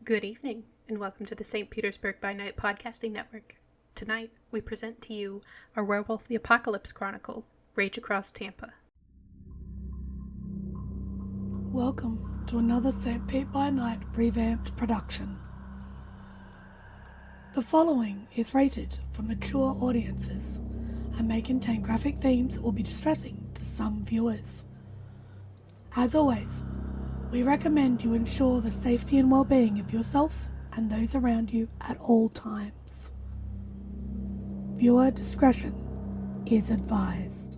Good evening, and welcome to the St. Petersburg By Night podcasting network. Tonight, we present to you our Werewolf the Apocalypse Chronicle, Rage Across Tampa. Welcome to another St. Pete by Night revamped production. The following is rated for mature audiences and may contain graphic themes that will be distressing to some viewers. As always, we recommend you ensure the safety and well-being of yourself and those around you at all times. Viewer discretion is advised.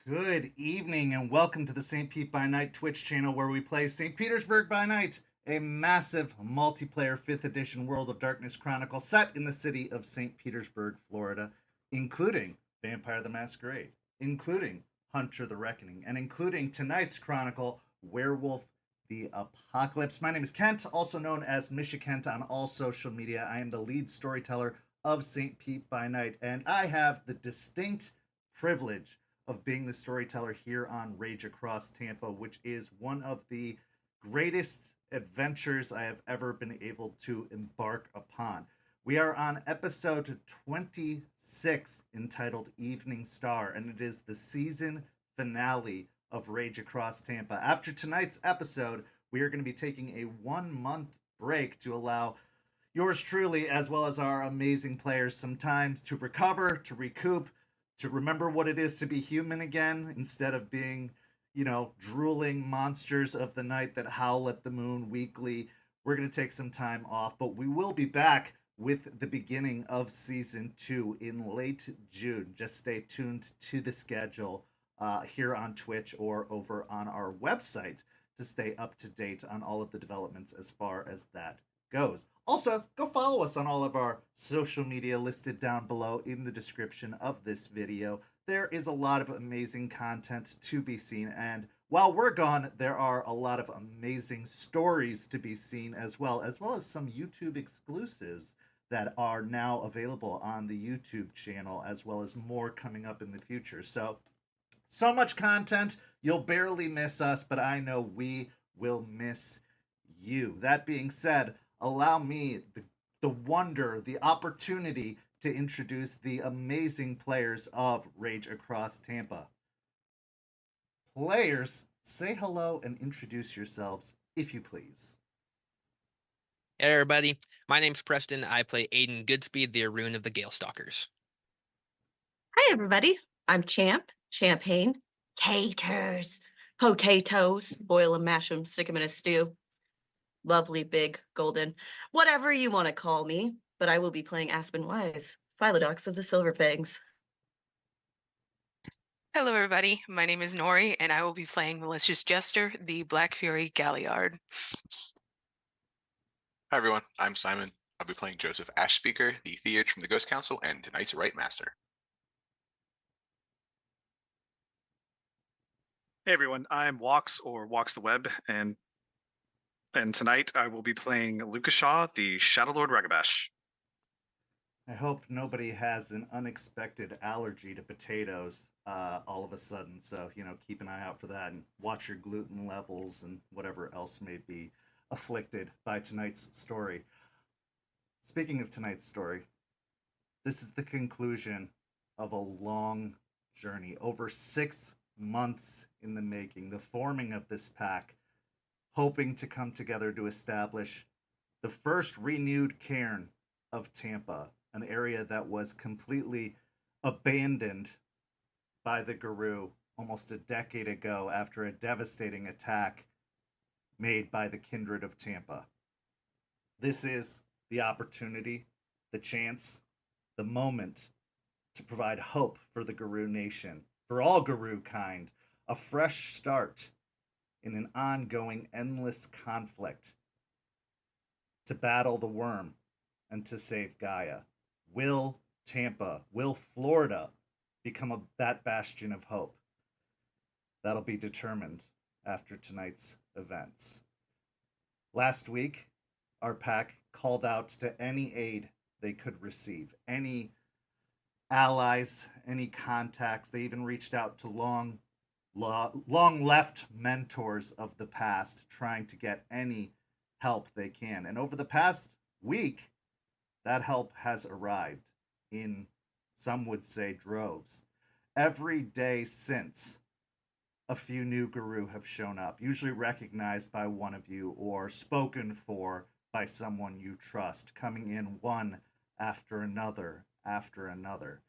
Good evening and welcome to the St. Pete by Night Twitch channel where we play St. Petersburg by Night, a massive multiplayer 5th edition World of Darkness chronicle set in the city of St. Petersburg, Florida, including Vampire the Masquerade, including Hunter the Reckoning, and including tonight's chronicle, Werewolf the Apocalypse. My name is Kent, also known as Misha Kent on all social media. I am the lead storyteller of St. Pete by Night, and I have the distinct privilege of being the storyteller here on Rage Across Tampa, which is one of the greatest adventures I have ever been able to embark upon. We are on episode 26, entitled Evening Star, and it is the season finale of Rage Across Tampa. After tonight's episode, we are going to be taking a 1-month break to allow yours truly, as well as our amazing players, some time to recover, to recoup, to remember what it is to be human again, instead of being, drooling monsters of the night that howl at the moon weekly. We're going to take some time off, but we will be back with the beginning of Season 2 in late June. Just stay tuned to the schedule here on Twitch or over on our website to stay up to date on all of the developments as far as that goes. Also, go follow us on all of our social media listed down below in the description of this video. There is a lot of amazing content to be seen, and while we're gone, there are a lot of amazing stories to be seen as well as some YouTube exclusives that are now available on the YouTube channel, as well as more coming up in the future. So much content, you'll barely miss us, but I know we will miss you. That being said, allow me the wonder, the opportunity to introduce the amazing players of Rage Across Tampa. Players, say hello and introduce yourselves, if you please. Hey everybody, my name's Preston. I play Aiden Goodspeed, the Rune of the Gale Stalkers. Hi everybody, I'm Champagne, taters, potatoes, boil them, mash them, stick them in a stew. Lovely, big, golden, whatever you want to call me, but I will be playing Aspen Weiss, Philodox of the Silver Fangs. Hello, everybody. My name is Noree, and I will be playing Malicious Jester, the Black Fury Galliard. Hi everyone, I'm Simon. I'll be playing Joseph Ashspeaker, the Theurge from the Ghost Council and tonight's Rite Master. Hey everyone, I'm Walks or Walks the Web, and tonight I will be playing Lucas Shaw, the Shadow Lord Ragabash. I hope nobody has an unexpected allergy to potatoes all of a sudden. So, keep an eye out for that and watch your gluten levels and whatever else may be afflicted by tonight's story. Speaking of tonight's story, this is the conclusion of a long journey, over 6 months in the making, the forming of this pack, hoping to come together to establish the first renewed cairn of Tampa, an area that was completely abandoned by the Garou almost a decade ago after a devastating attack made by the Kindred of Tampa. This is the opportunity, the chance, the moment to provide hope for the Garou nation, for all Garou kind, a fresh start in an ongoing, endless conflict to battle the worm and to save Gaia. Will Tampa, will Florida become that bastion of hope? That'll be determined after tonight's events. Last week, our pack called out to any aid they could receive, any allies, any contacts. They even reached out to long left mentors of the past, trying to get any help they can. And over the past week, that help has arrived in, some would say, droves. Every day since, a few new Garou have shown up, usually recognized by one of you or spoken for by someone you trust, coming in one after another after another.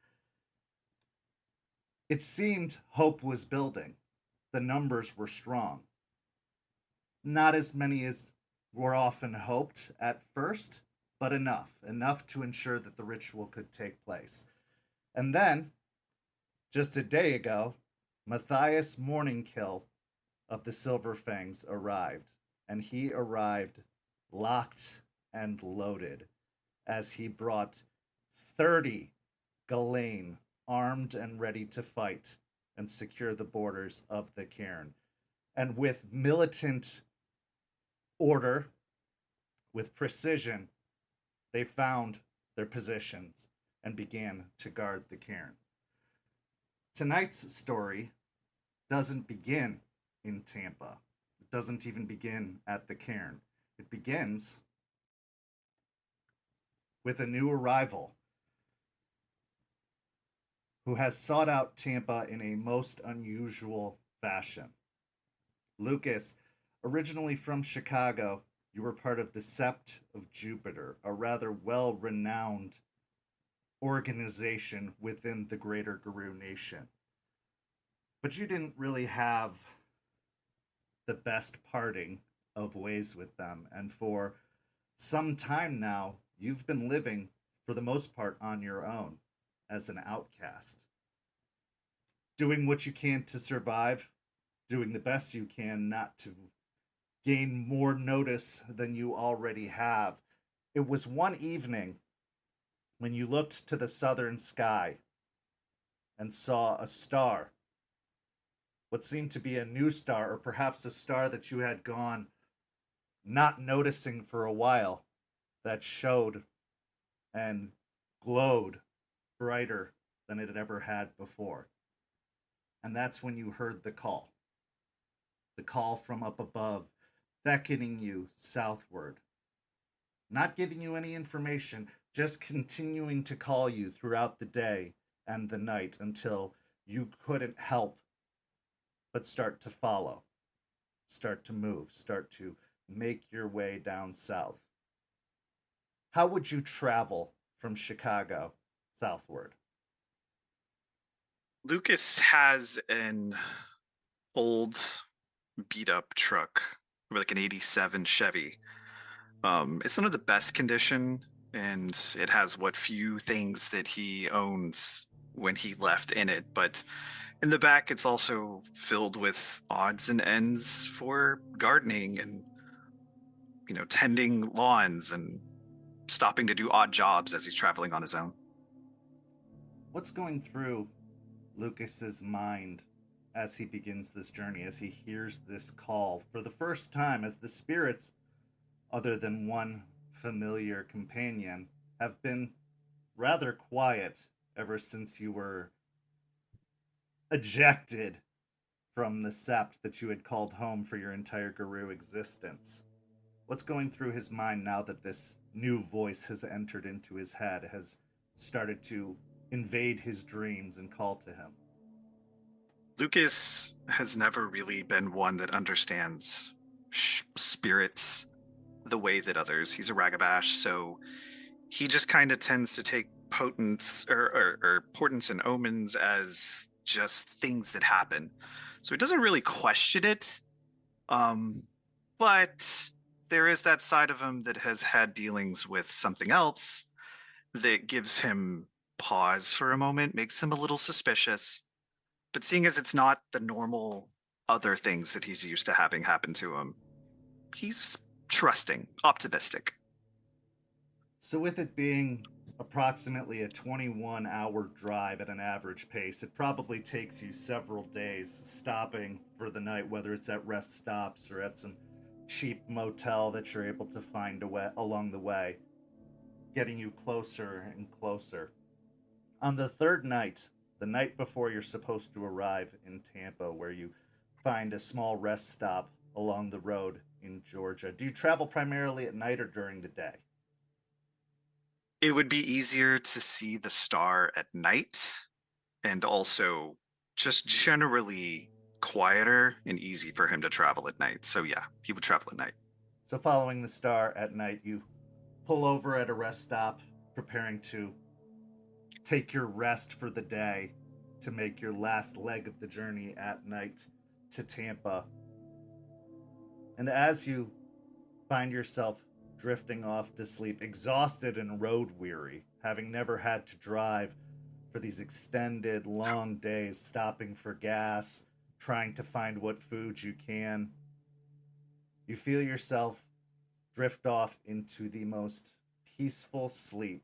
It seemed hope was building. The numbers were strong. Not as many as were often hoped at first, but enough to ensure that the ritual could take place. And then, just a day ago, Matthias Morningkill of the Silver Fangs arrived, and he arrived locked and loaded as he brought 30 Ghislaine armed and ready to fight and secure the borders of the cairn. And with militant order, with precision, they found their positions and began to guard the cairn. Tonight's story doesn't begin in Tampa. It doesn't even begin at the cairn. It begins with a new arrival who has sought out Tampa in a most unusual fashion. Lucas, originally from Chicago, you were part of the Sept of Jupiter, a rather well-renowned organization within the greater Garou nation. But you didn't really have the best parting of ways with them, and for some time now, you've been living, for the most part, on your own, as an outcast. Doing what you can to survive, doing the best you can not to gain more notice than you already have. It was one evening when you looked to the southern sky and saw a star, what seemed to be a new star, or perhaps a star that you had gone not noticing for a while, that showed and glowed brighter than it had ever had before. And that's when you heard the call from up above, beckoning you southward, not giving you any information, just continuing to call you throughout the day and the night until you couldn't help but start to follow, start to move, start to make your way down south. How would you travel from Chicago southward? Lucas has an old beat-up truck, like an 87 Chevy. It's not of the best condition, and it has what few things that he owns when he left in it, but In the back, it's also filled with odds and ends for gardening and, tending lawns and stopping to do odd jobs as he's traveling on his own. What's going through Lucas's mind as he begins this journey, as he hears this call for the first time, as the spirits, other than one familiar companion, have been rather quiet ever since you were ejected from the sept that you had called home for your entire Guru existence? What's going through his mind now that this new voice has entered into his head, has started to invade his dreams and call to him? Lucas has never really been one that understands spirits the way that others. He's a ragabash, so he just kind of tends to take portents and omens as just things that happen. So he doesn't really question it. But there is that side of him that has had dealings with something else that gives him pause for a moment, makes him a little suspicious. But seeing as it's not the normal other things that he's used to having happen to him, he's trusting, optimistic. So with it being approximately a 21-hour drive at an average pace, it probably takes you several days stopping for the night, whether it's at rest stops or at some cheap motel that you're able to find along the way, getting you closer and closer. On the third night, the night before you're supposed to arrive in Tampa, where you find a small rest stop along the road in Georgia, do you travel primarily at night or during the day? It would be easier to see the star at night, and also just generally quieter and easy for him to travel at night. So yeah, he would travel at night. So following the star at night, you pull over at a rest stop, preparing to take your rest for the day to make your last leg of the journey at night to Tampa. And as you find yourself drifting off to sleep, exhausted and road weary, having never had to drive for these extended, long days, stopping for gas, trying to find what food you can, you feel yourself drift off into the most peaceful sleep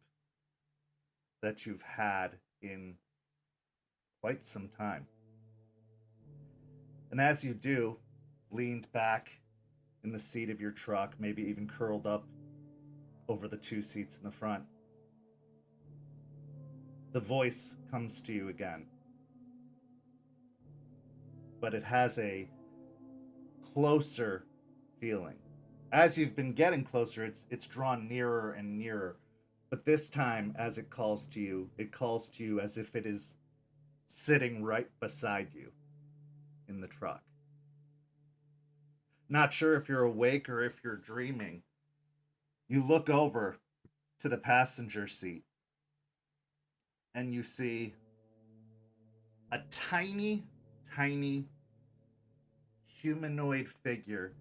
that you've had in quite some time. And as you do, leaned back in the seat of your truck, maybe even curled up over the two seats in the front, the voice comes to you again. But it has a closer feeling. As you've been getting closer, it's drawn nearer and nearer. But this time, as it calls to you as if it is sitting right beside you in the truck. Not sure if you're awake or if you're dreaming. You look over to the passenger seat and you see a tiny, tiny humanoid figure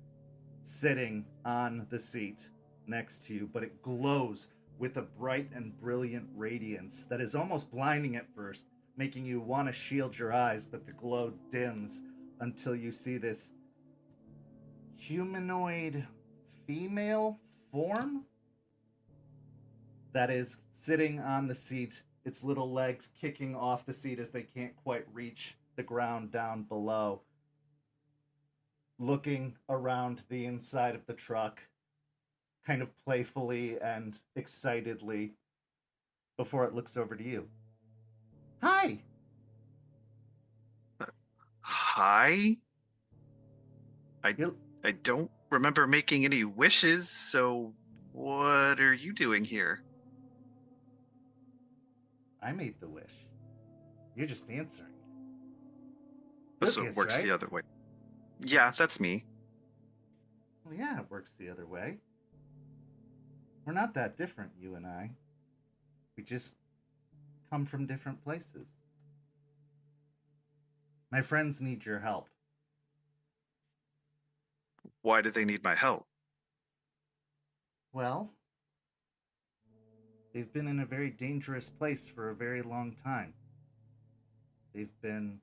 sitting on the seat next to you, but it glows with a bright and brilliant radiance that is almost blinding at first, making you want to shield your eyes, but the glow dims until you see this humanoid female form that is sitting on the seat, its little legs kicking off the seat as they can't quite reach the ground down below, looking around the inside of the truck, kind of playfully and excitedly, before it looks over to you. Hi! Hi? I don't remember making any wishes, so what are you doing here? I made the wish. You're just answering. So Lucas, it works right? the other way. Yeah, that's me. Well, yeah, it works the other way. We're not that different, you and I. We just come from different places. My friends need your help. Why do they need my help? Well, they've been in a very dangerous place for a very long time. They've been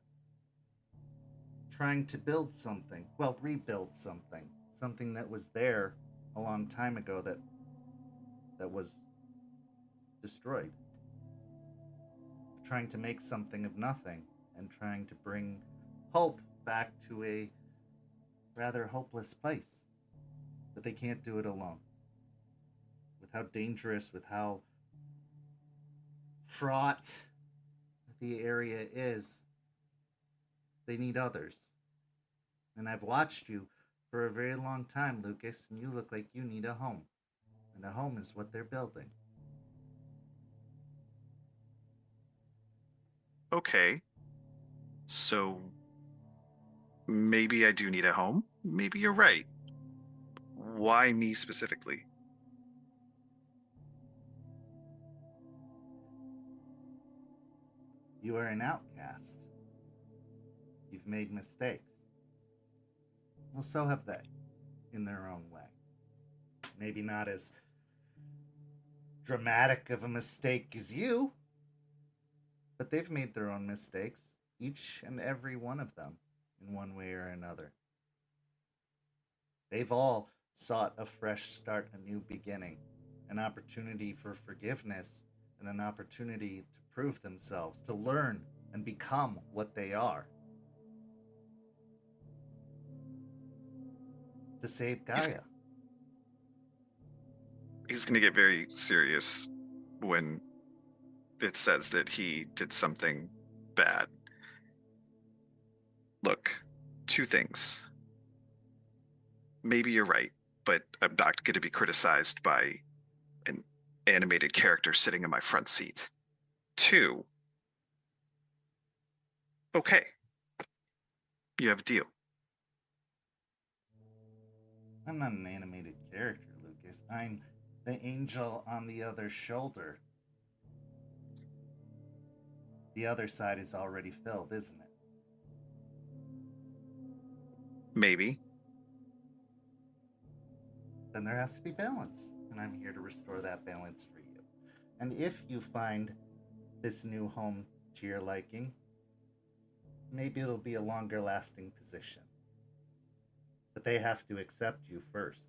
trying to build something. Well, rebuild something. Something that was there a long time ago that was destroyed. Trying to make something of nothing and trying to bring hope back to a rather hopeless place. But they can't do it alone. With how dangerous, with how fraught the area is, they need others. And I've watched you for a very long time, Lucas, and you look like you need a home. And a home is what they're building. Okay. So maybe I do need a home. Maybe you're right. Why me specifically? You are an outcast. You've made mistakes. Well, so have they, in their own way. Maybe not as dramatic of a mistake as you, but they've made their own mistakes, each and every one of them, in one way or another. They've all sought a fresh start, a new beginning, an opportunity for forgiveness, and an opportunity to prove themselves, to learn and become what they are. To save Gaia. He's going to get very serious when it says that he did something bad. Look, two things. Maybe you're right, but I'm not going to be criticized by an animated character sitting in my front seat. Two, okay, you have a deal. I'm not an animated character, Lucas. I'm the angel on the other shoulder. The other side is already filled, isn't it? Maybe. Then there has to be balance, and I'm here to restore that balance for you. And if you find this new home to your liking, maybe it'll be a longer lasting position. But they have to accept you first.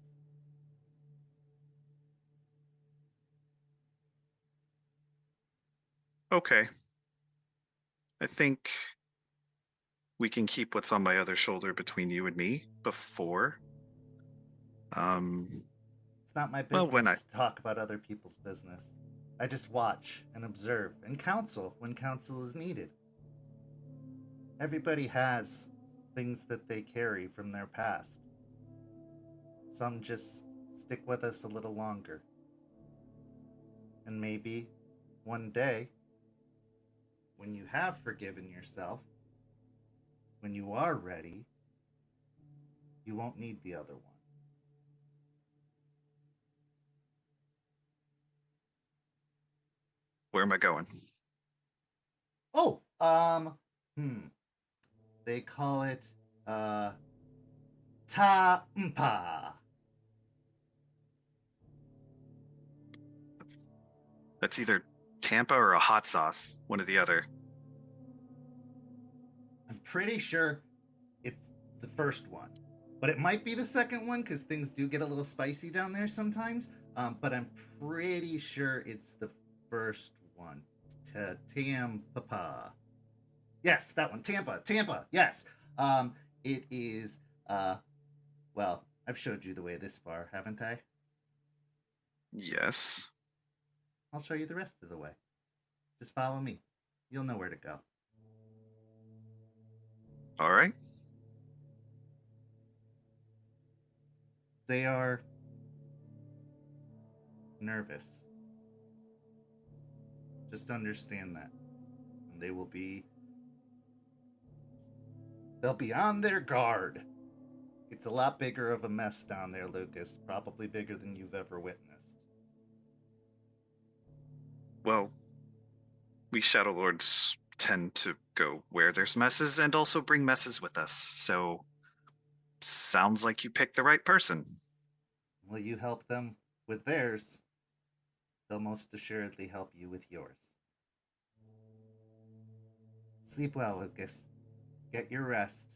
Okay. I think we can keep what's on my other shoulder between you and me before. It's not my Well, business to talk about other people's business. I just watch and observe and counsel when counsel is needed. Everybody has things that they carry from their past. Some just stick with us a little longer. And maybe one day, when you have forgiven yourself, when you are ready, you won't need the other one. Where am I going? Oh, they call it, Tampa. That's either Tampa or a hot sauce, one or the other. I'm pretty sure it's the first one, but it might be the second one because things do get a little spicy down there sometimes. But I'm pretty sure it's the first one. Tampa. Yes, that one. Tampa. Yes. It is. Well, I've showed you the way this far, haven't I? Yes. I'll show you the rest of the way. Just follow me. You'll know where to go. All right. They are nervous. Just understand that. And they'll be on their guard. It's a lot bigger of a mess down there, Lucas. Probably bigger than you've ever witnessed. Well, we Shadow Lords tend to go where there's messes and also bring messes with us. So, sounds like you picked the right person. Will you help them with theirs? They'll most assuredly help you with yours. Sleep well, Lucas. Get your rest.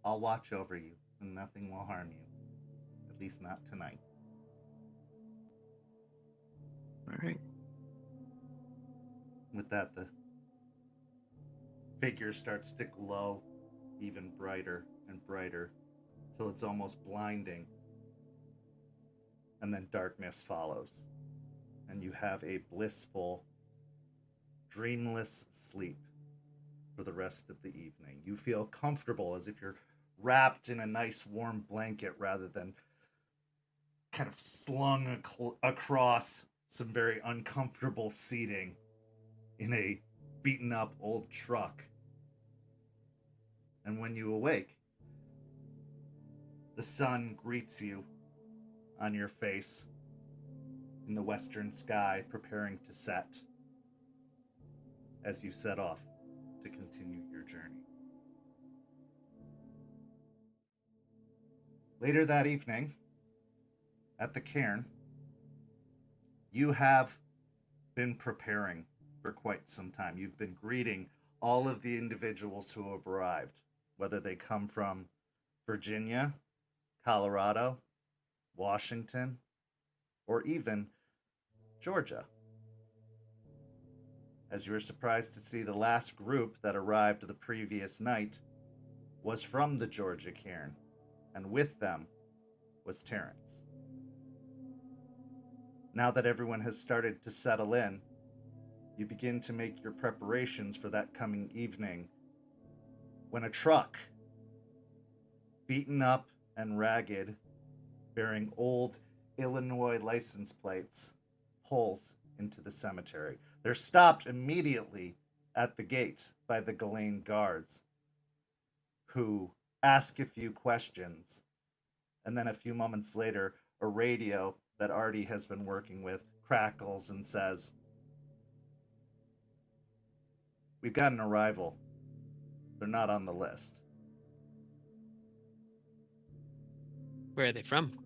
I'll watch over you, and nothing will harm you. At least not tonight. All right. With that, the figure starts to glow even brighter and brighter till it's almost blinding. And then darkness follows. And you have a blissful, dreamless sleep for the rest of the evening. You feel comfortable as if you're wrapped in a nice warm blanket rather than kind of slung across some very uncomfortable seating in a beaten up old truck. And when you awake, the sun greets you on your face in the western sky, preparing to set as you set off to continue your journey. Later that evening, at the cairn, you have been preparing for quite some time. You've been greeting all of the individuals who have arrived, whether they come from Virginia, Colorado, Washington, or even Georgia. As you were surprised to see, the last group that arrived the previous night was from the Georgia cairn, and with them was Terrence. Now that everyone has started to settle in, you begin to make your preparations for that coming evening when a truck, beaten up and ragged, bearing old Illinois license plates, pulls into the cemetery. They're stopped immediately at the gate by the Ghislaine guards, who ask a few questions, and then a few moments later, a radio that Artie has been working with crackles and says, "We've got an arrival. They're not on the list." Where are they from?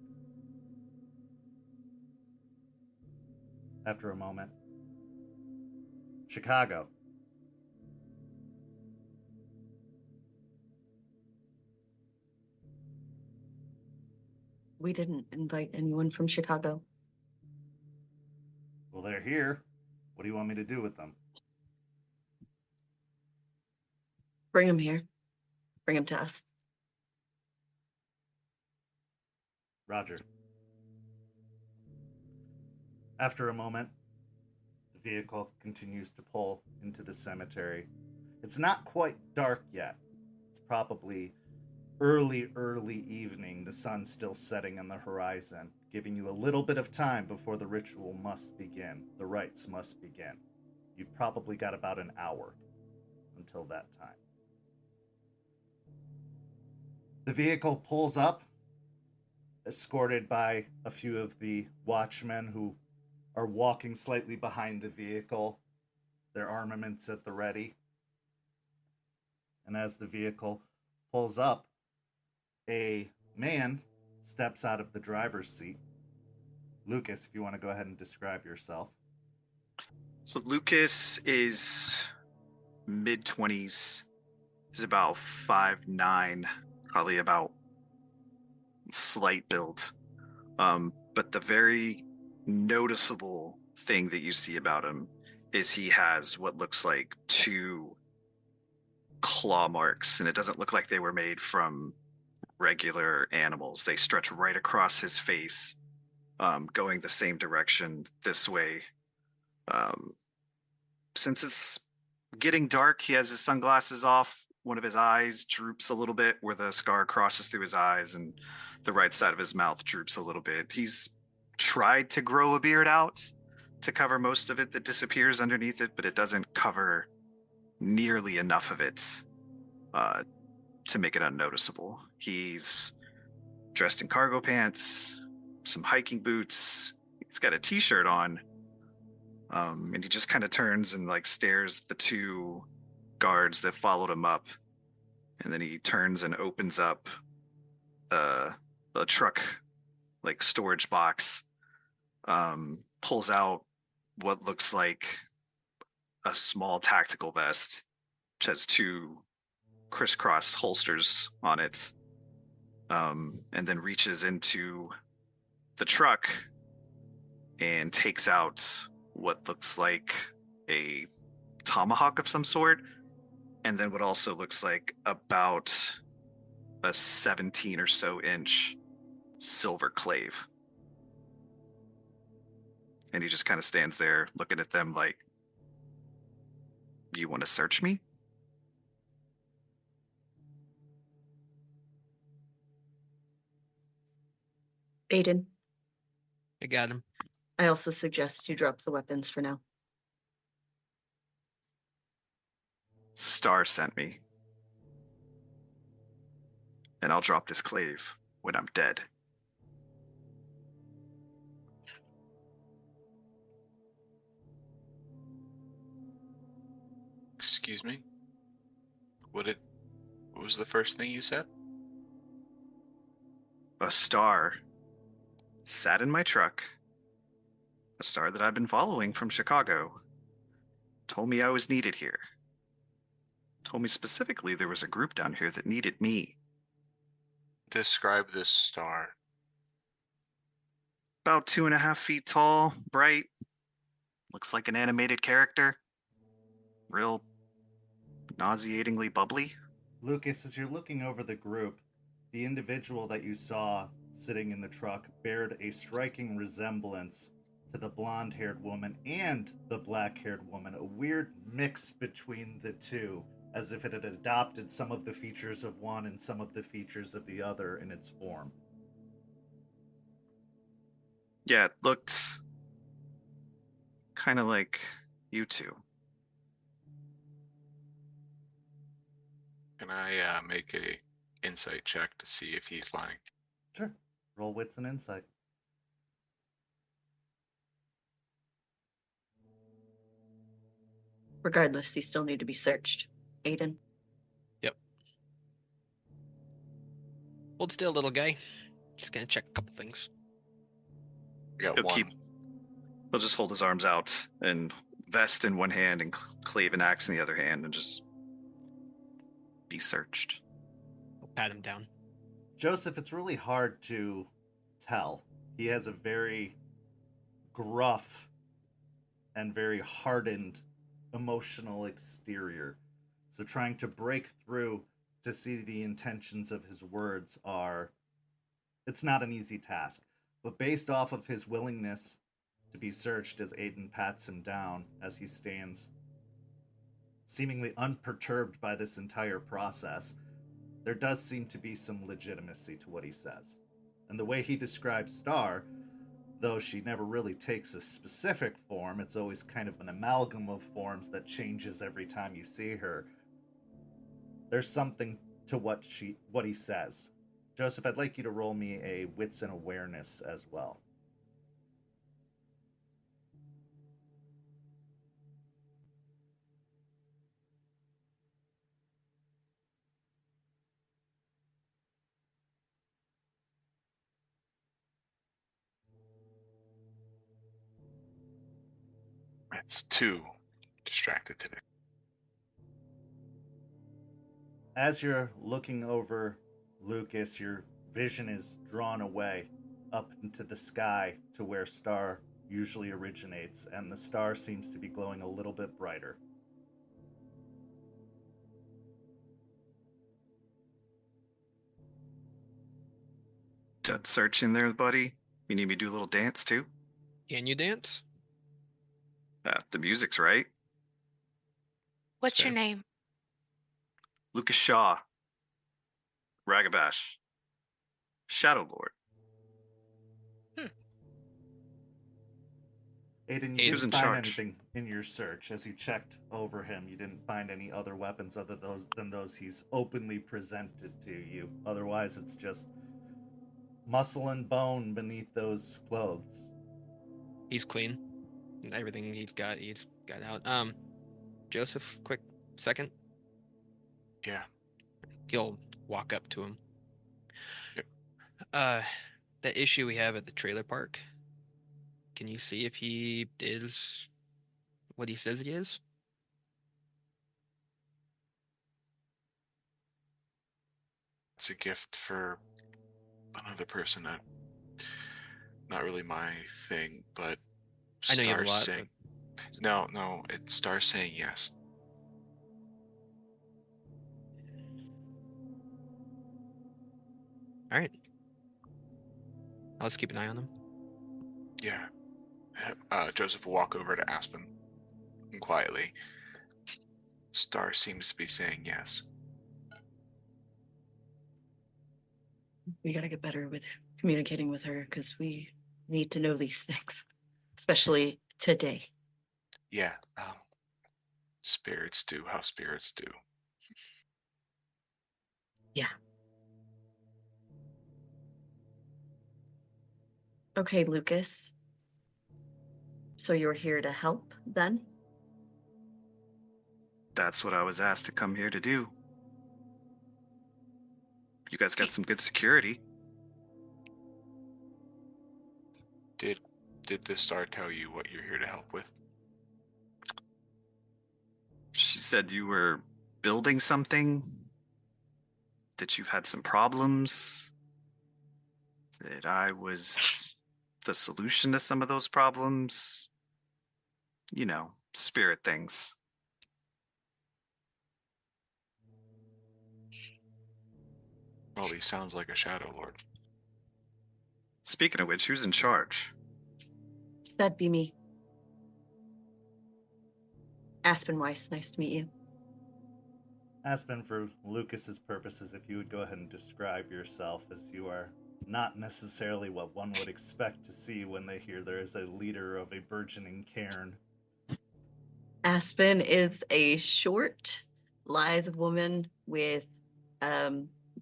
After a moment, Chicago. We didn't invite anyone from Chicago. Well, they're here. What do you want me to do with them? Bring them here. Bring them to us. Roger. After a moment, the vehicle continues to pull into the cemetery. It's not quite dark yet. It's probably early evening. The sun's still setting on the horizon, giving you a little bit of time before the ritual must begin. The rites must begin. You've probably got about an hour until that time. The vehicle pulls up, escorted by a few of the watchmen who are walking slightly behind the vehicle, their armaments at the ready. And as the vehicle pulls up, a man steps out of the driver's seat. Lucas, if you want to go ahead and describe yourself. So Lucas is mid-20s. He's about 5'9", probably about slight build. But the very noticeable thing that you see about him is he has what looks like 2 claw marks, and it doesn't look like they were made from regular animals. They stretch right across his face, going the same direction this way. Since it's getting dark, he has his sunglasses off. One of his eyes droops a little bit where the scar crosses through his eyes, and the right side of his mouth droops a little bit. He's tried to grow a beard out to cover most of it that disappears underneath it, but it doesn't cover nearly enough of it to make it unnoticeable. He's dressed in cargo pants, some hiking boots. He's got a t-shirt on, and he just kind of turns and like stares at the 2 guards that followed him up, and then he turns and opens up a truck like storage box, pulls out what looks like a small tactical vest, which has 2 crisscross holsters on it, and then reaches into the truck and takes out what looks like a tomahawk of some sort, and then what also looks like about a 17 or so inch silver clave. And he just kind of stands there looking at them like, you want to search me? Aiden, I got him. I also suggest you drop the weapons for now. Star sent me. And I'll drop this clave when I'm dead. Excuse me? What was the first thing you said? A star sat in my truck. A star that I've been following from Chicago. Told me I was needed here. Told me specifically there was a group down here that needed me. Describe this star. About 2.5 feet tall, bright. Looks like an animated character. Real nauseatingly bubbly. Lucas, as you're looking over the group, the individual that you saw sitting in the truck bared a striking resemblance to the blonde-haired woman and the black-haired woman, a weird mix between the two, as if it had adopted some of the features of one and some of the features of the other in its form. Yeah, it looked kind of like you two. Can I make a insight check to see if he's lying? Sure. Roll wits and insight. Regardless, you still need to be searched. Aiden. Yep. Hold still, little guy. Just gonna check a couple things. We got He'll one. He'll just hold his arms out and vest in one hand and clave and axe in the other hand and just be searched. I'll pat him down. Joseph, it's really hard to tell. He has a very gruff and very hardened emotional exterior. So trying to break through to see the intentions of his words it's not an easy task. But based off of his willingness to be searched as Aiden pats him down as he stands seemingly unperturbed by this entire process, there does seem to be some legitimacy to what he says. And the way he describes Star, though she never really takes a specific form, it's always kind of an amalgam of forms that changes every time you see her. There's something to what he says. Joseph, I'd like you to roll me a wits and awareness as well. That's 2. Distracted today. As you're looking over Lucas, your vision is drawn away up into the sky to where Star usually originates, and the star seems to be glowing a little bit brighter. Done searching there, buddy. You need me to do a little dance too? Can you dance? The music's right. What's your Fair. name? Lucas Shaw. Ragabash. Shadow Lord. Aiden, Aiden's you in didn't find charge. anything in your search. As you checked over him, you didn't find any other weapons other than those he's openly presented to you. Otherwise, it's just muscle and bone beneath those clothes. He's clean. And everything he's got out. Joseph, quick second. Yeah. He'll walk up to him. Yep. The issue we have at the trailer park. Can you see if he is what he says he is? It's a gift for another person. Not really my thing, but I know you have a lot, saying no. It Star saying yes. All right. I'll just keep an eye on them. Yeah. Joseph will walk over to Aspen and quietly. Star seems to be saying yes. We gotta get better with communicating with her because we need to know these things, especially today. Yeah. Spirits do how spirits do. Yeah. Okay, Lucas. So you're here to help then? That's what I was asked to come here to do. You guys got some good security. Did the Star tell you what you're here to help with? She said you were building something, that you've had some problems, that I was the solution to some of those problems. You know, spirit things. Well, he sounds like a Shadow Lord. Speaking of which, who's in charge? That'd be me. Aspen Weiss, nice to meet you. Aspen, for Lucas's purposes, if you would go ahead and describe yourself, as you are not necessarily what one would expect to see when they hear there is a leader of a burgeoning cairn. Aspen is a short, lithe woman with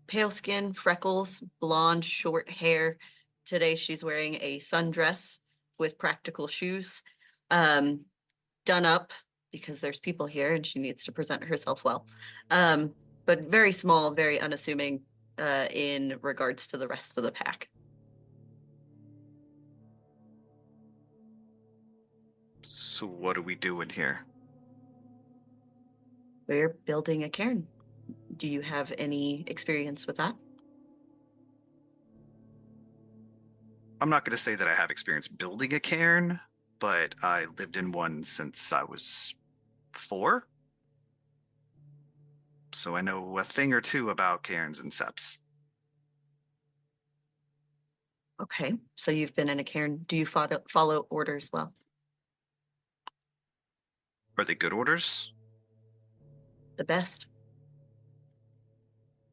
pale skin, freckles, blonde, short hair. Today she's wearing a sundress with practical shoes, done up because there's people here and she needs to present herself well. But very small, very unassuming in regards to the rest of the pack. So what are we doing here? We're building a cairn. Do you have any experience with that? I'm not going to say that I have experience building a cairn, but I lived in one since I was 4. So I know a thing or two about cairns and seps. Okay, so you've been in a cairn. Do you follow orders well? Are they good orders? The best.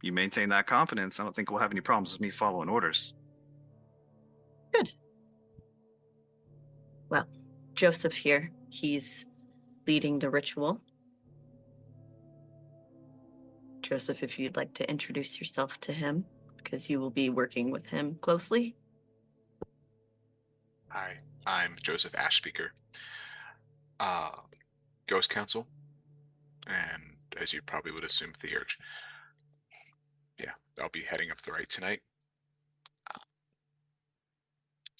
You maintain that confidence, I don't think we'll have any problems with me following orders. Good. Well, Joseph here, he's leading the ritual. Joseph, if you'd like to introduce yourself to him, because you will be working with him closely. Hi, I'm Joseph Ashspeaker, Ghost Council, and as you probably would assume, Theurge. Yeah, I'll be heading up the right tonight.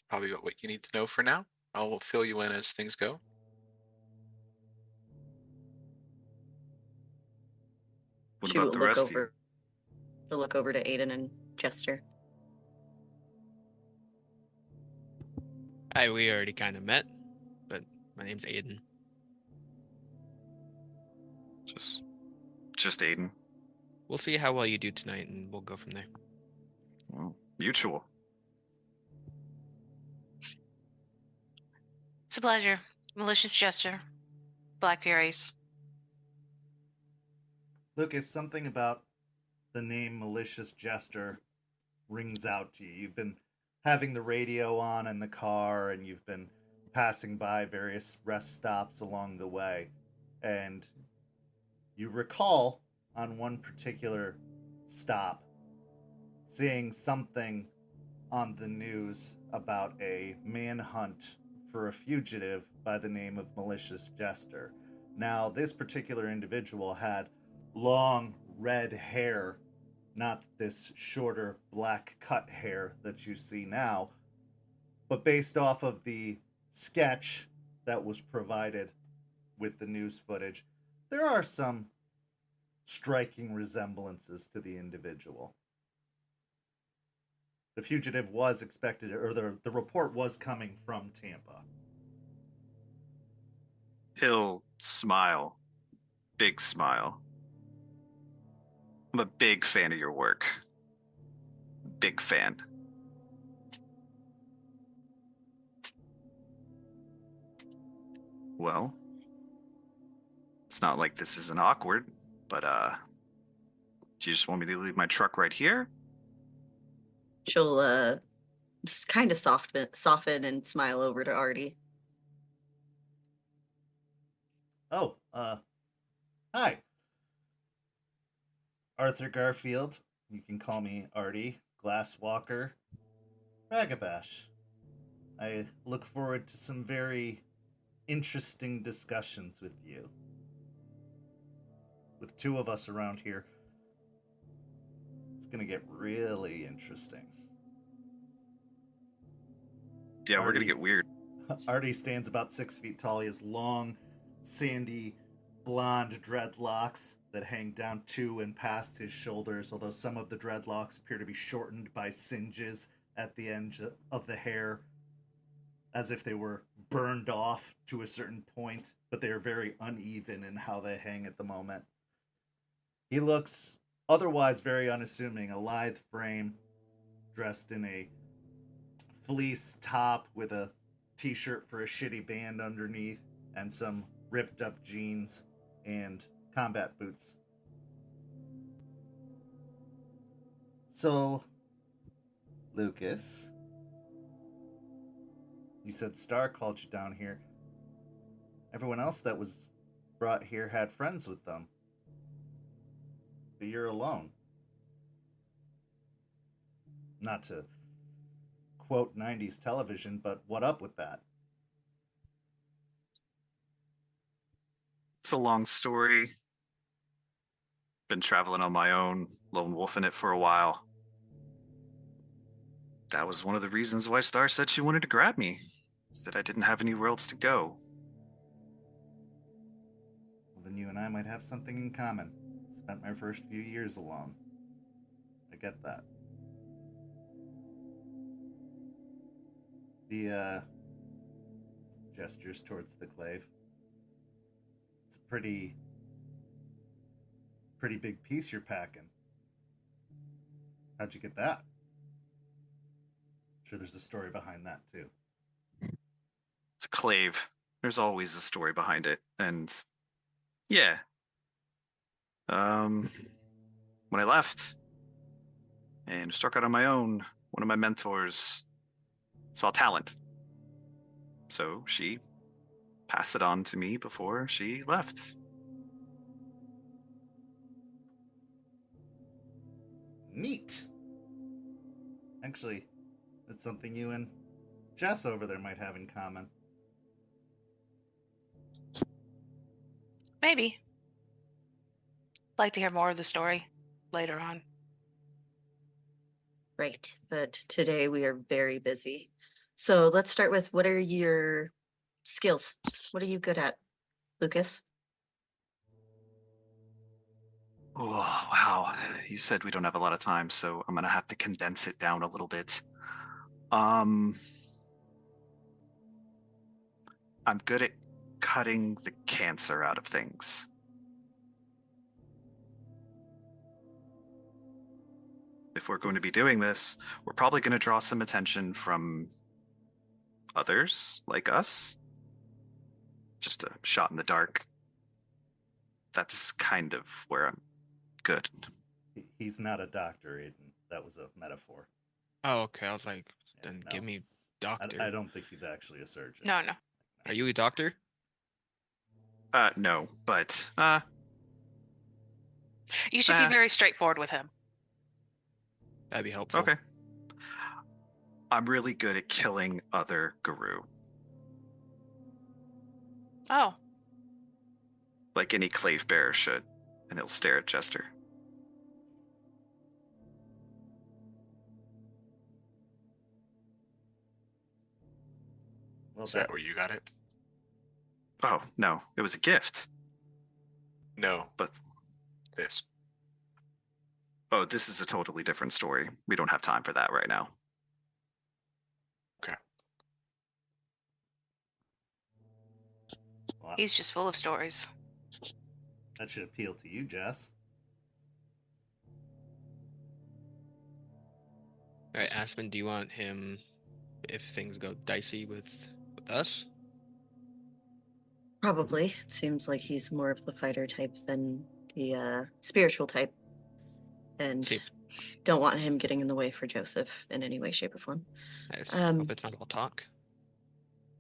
Probably what you need to know for now. I'll fill you in as things go. What She about will the look rest of you? over. She'll look over to Aiden and Jester. Hi, we already kind of met, but my name's Aiden. Just Aiden. We'll see how well you do tonight, and we'll go from there. Well, mutual. It's a pleasure. Malicious Jester. Black Furies. Lucas, something about the name Malicious Jester rings out to you. You've been having the radio on in the car, and you've been passing by various rest stops along the way. And you recall on one particular stop seeing something on the news about a manhunt for a fugitive by the name of Malicious Jester. Now, this particular individual had long red hair, not this shorter black cut hair that you see now, but based off of the sketch that was provided with the news footage, there are some striking resemblances to the individual. the fugitive was expected, or the report was coming from Tampa. He'll smile. Big smile. I'm a big fan of your work. Big fan. Well, it's not like this isn't awkward, but do you just want me to leave my truck right here? She'll just kind of soften and smile over to Artie. Oh, hi. Arthur Garfield. You can call me Artie, Glasswalker, Ragabash. I look forward to some very interesting discussions with you. With two of us around here, it's gonna get really interesting. Yeah, we're gonna get weird. Artie stands about 6 feet tall. He has long, sandy, blonde dreadlocks that hang down to and past his shoulders, although some of the dreadlocks appear to be shortened by singes at the end of the hair, as if they were burned off to a certain point, but they are very uneven in how they hang at the moment. He looks otherwise very unassuming, a lithe frame, dressed in a fleece top with a t-shirt for a shitty band underneath, and some ripped up jeans and combat boots. So, Lucas, you said Star called you down here. Everyone else that was brought here had friends with them. But you're alone. Not to quote 90s television, but what up with that? It's a long story. Been traveling on my own, lone wolfing it for a while. That was one of the reasons why Star said she wanted to grab me. Said I didn't have anywhere else to go. Well, then you and I might have something in common. Spent my first few years alone. I get that. The gestures towards the glaive. It's a pretty big piece you're packing. How'd you get that? I'm sure there's a story behind that too. It's a clave. There's always a story behind it. And yeah. When I left and struck out on my own, one of my mentors saw talent. So she passed it on to me before she left. Neat. Actually, that's something you and Jess over there might have in common. Maybe. Like to hear more of the story later on. Right, but today we are very busy. So let's start with, what are your skills? What are you good at, Lucas? Oh, wow. You said we don't have a lot of time, so I'm going to have to condense it down a little bit. I'm good at cutting the cancer out of things. If we're going to be doing this, we're probably going to draw some attention from others like us. Just a shot in the dark. That's kind of where I'm good. He's not a doctor, Aiden. That was a metaphor. Oh, okay. I was like, then No, give me it's- doctor. I don't think he's actually a surgeon. No, no. Are you a doctor? No, but You should be very straightforward with him. That'd be helpful. okay. I'm really good at killing other guru. Oh, Like any clave bearer should. And he'll stare at Jester. Well, Is that where you got it? Oh, no, it was a gift. No, But, this. oh, this is a totally different story. We don't have time for that right now. Well, He's just full of stories. that should appeal to you, Jess. All right, Aspen, do you want him if things go dicey with us? Probably. It seems like he's more of the fighter type than the spiritual type. And See, don't want him getting in the way for Joseph in any way, shape, or form. I hope it's not all talk.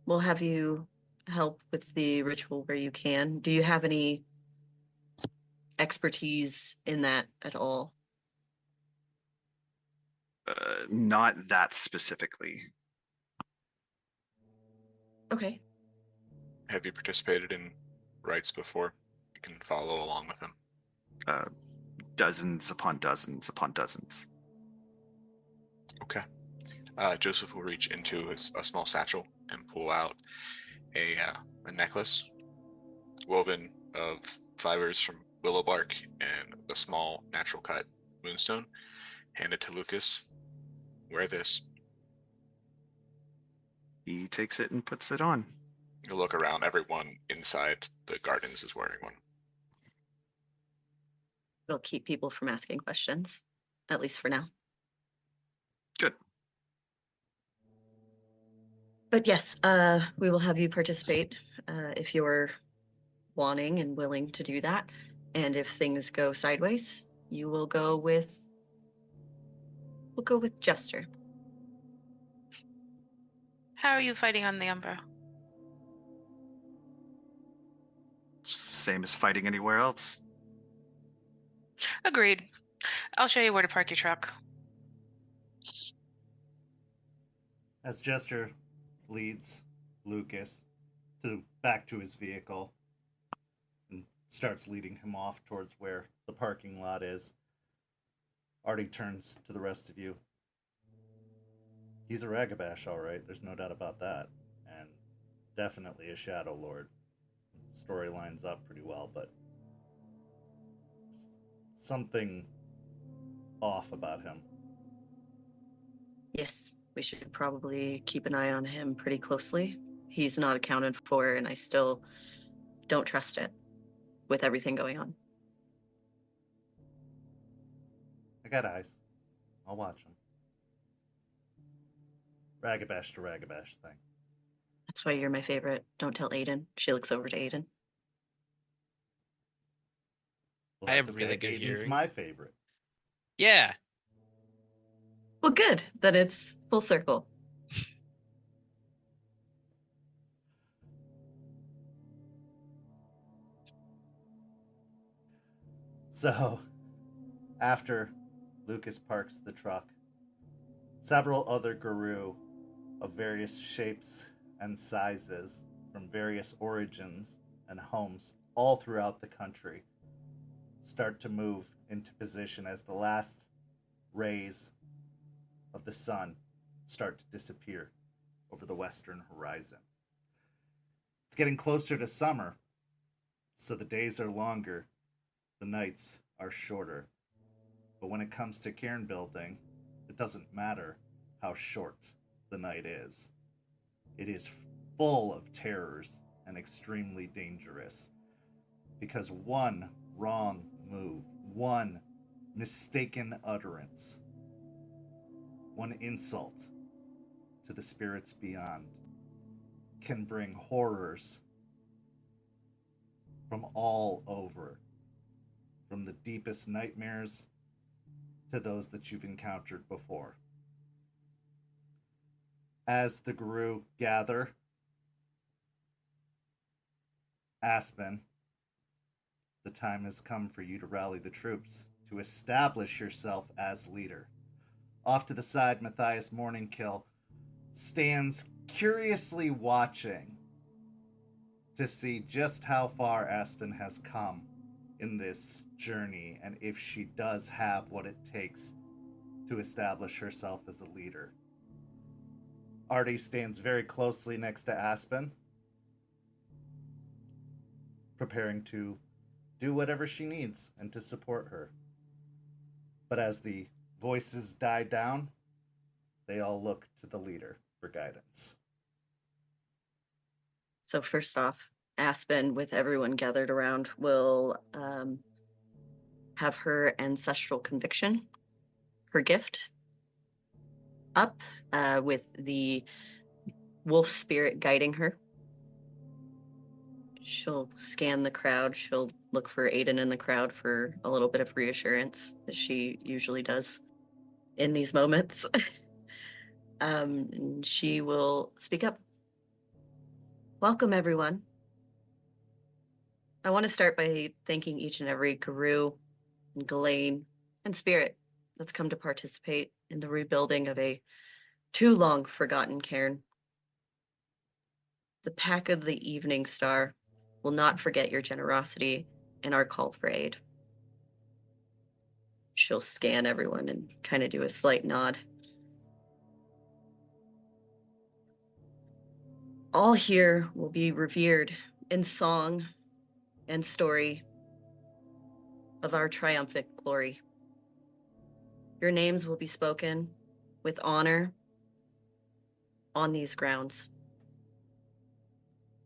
We'll have you help with the ritual where you can. Do you have any expertise in that at all? Not that specifically. Okay. Have you participated in rites before? You can follow along with him. Dozens upon dozens upon dozens. Okay. Joseph will reach into a small satchel and pull out a necklace woven of fibers from willow bark and a small natural cut moonstone. Hand it to Lucas. Wear this. He takes it and puts it on. You look around, everyone inside the gardens is wearing one. It'll keep people from asking questions, at least for now. Good. But yes, we will have you participate if you're wanting and willing to do that. And if things go sideways, you will go with. We'll go with Jester. How are you fighting on the Umbra? It's the same as fighting anywhere else. Agreed. I'll show you where to park your truck. As Jester leads Lucas back to his vehicle and starts leading him off towards where the parking lot is, Artie turns to the rest of you. He's a Ragabash, all right. There's no doubt about that. And definitely a Shadow Lord. The story lines up pretty well, but something off about him. Yes, we should probably keep an eye on him pretty closely. He's not accounted for, and I still don't trust it with everything going on. I got eyes. I'll watch him. Ragabash to Ragabash thing. That's why you're my favorite. Don't tell Aiden. She looks over to Aiden. Well, I have that's really good Aiden's hearing. my favorite. Yeah. Well, good that it's full circle. So, after Lucas parks the truck, several other guru of various shapes and sizes from various origins and homes all throughout the country start to move into position as the last rays of the sun start to disappear over the western horizon. It's getting closer to summer, so the days are longer, the nights are shorter. But when it comes to Cairn Building, it doesn't matter how short the night is. It is full of terrors and extremely dangerous. Because one wrong move, one mistaken utterance, one insult to the spirits beyond can bring horrors from all over, from the deepest nightmares to those that you've encountered before. As the Guru gather, Aspen, the time has come for you to rally the troops, to establish yourself as leader. Off to the side, Matthias Morningkill stands curiously watching to see just how far Aspen has come in this journey and if she does have what it takes to establish herself as a leader. Artie stands very closely next to Aspen, preparing to do whatever she needs and to support her. But as the voices die down, they all look to the leader for guidance. So first off, Aspen, with everyone gathered around, will have her ancestral conviction, her gift, up with the wolf spirit guiding her. She'll scan the crowd. She'll look for Aiden in the crowd for a little bit of reassurance, as she usually does in these moments. And she will speak up. Welcome, everyone. I want to start by thanking each and every Guru and Ghislaine and Spirit that's come to participate in the rebuilding of a too long forgotten cairn. The Pack of the Evening Star will not forget your generosity and our call for aid. She'll scan everyone and kind of do a slight nod. All here will be revered in song and story of our triumphant glory. Your names will be spoken with honor on these grounds.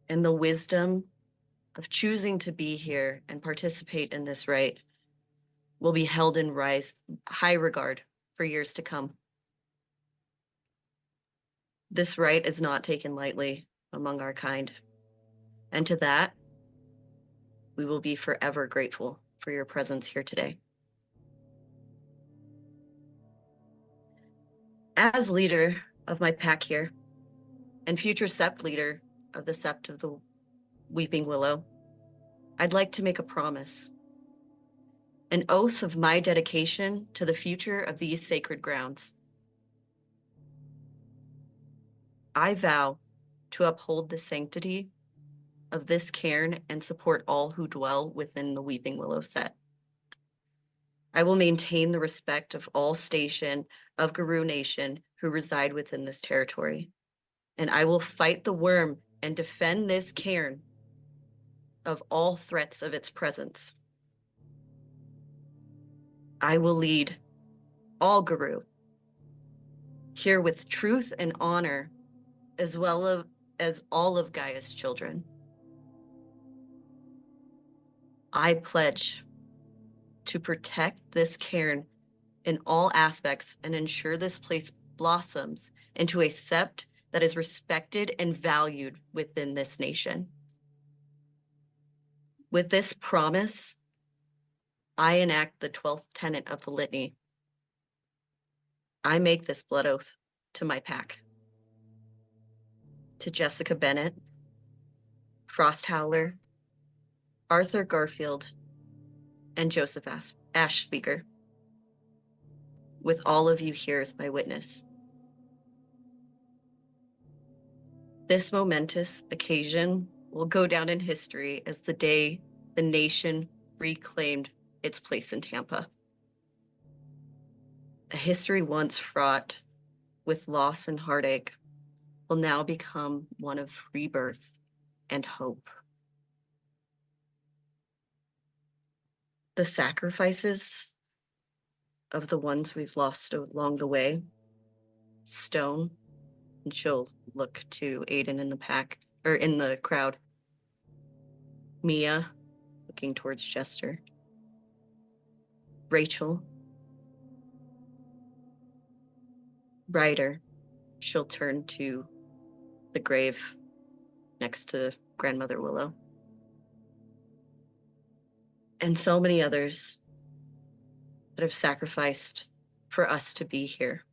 And the wisdom of choosing to be here and participate in this rite will be held in high regard for years to come. This rite is not taken lightly among our kind. And to that, we will be forever grateful for your presence here today. As leader of my pack here, and future Sept leader of the Sept of the Weeping Willow, I'd like to make a promise, an oath of my dedication to the future of these sacred grounds. I vow to uphold the sanctity of this cairn and support all who dwell within the Weeping Willow set. I will maintain the respect of all station of Guru Nation who reside within this territory, and I will fight the worm and defend this cairn of all threats of its presence. I will lead all Guru here with truth and honor, as well as all of Gaia's children. I pledge to protect this cairn in all aspects and ensure this place blossoms into a sept that is respected and valued within this nation. With this promise, I enact the 12th tenet of the litany. I make this blood oath to my pack. To Jessica Bennett, Frost Howler, Arthur Garfield, and Joseph Ash Speaker, with all of you here as my witness. This momentous occasion will go down in history as the day the nation reclaimed its place in Tampa. A history once fraught with loss and heartache will now become one of rebirth and hope. The sacrifices of the ones we've lost along the way, Stone, and she'll look to Aiden in the pack, or in the crowd, Mia, looking towards Jester, Rachel, Ryder, she'll turn to the grave next to Grandmother Willow, and so many others that have sacrificed for us to be here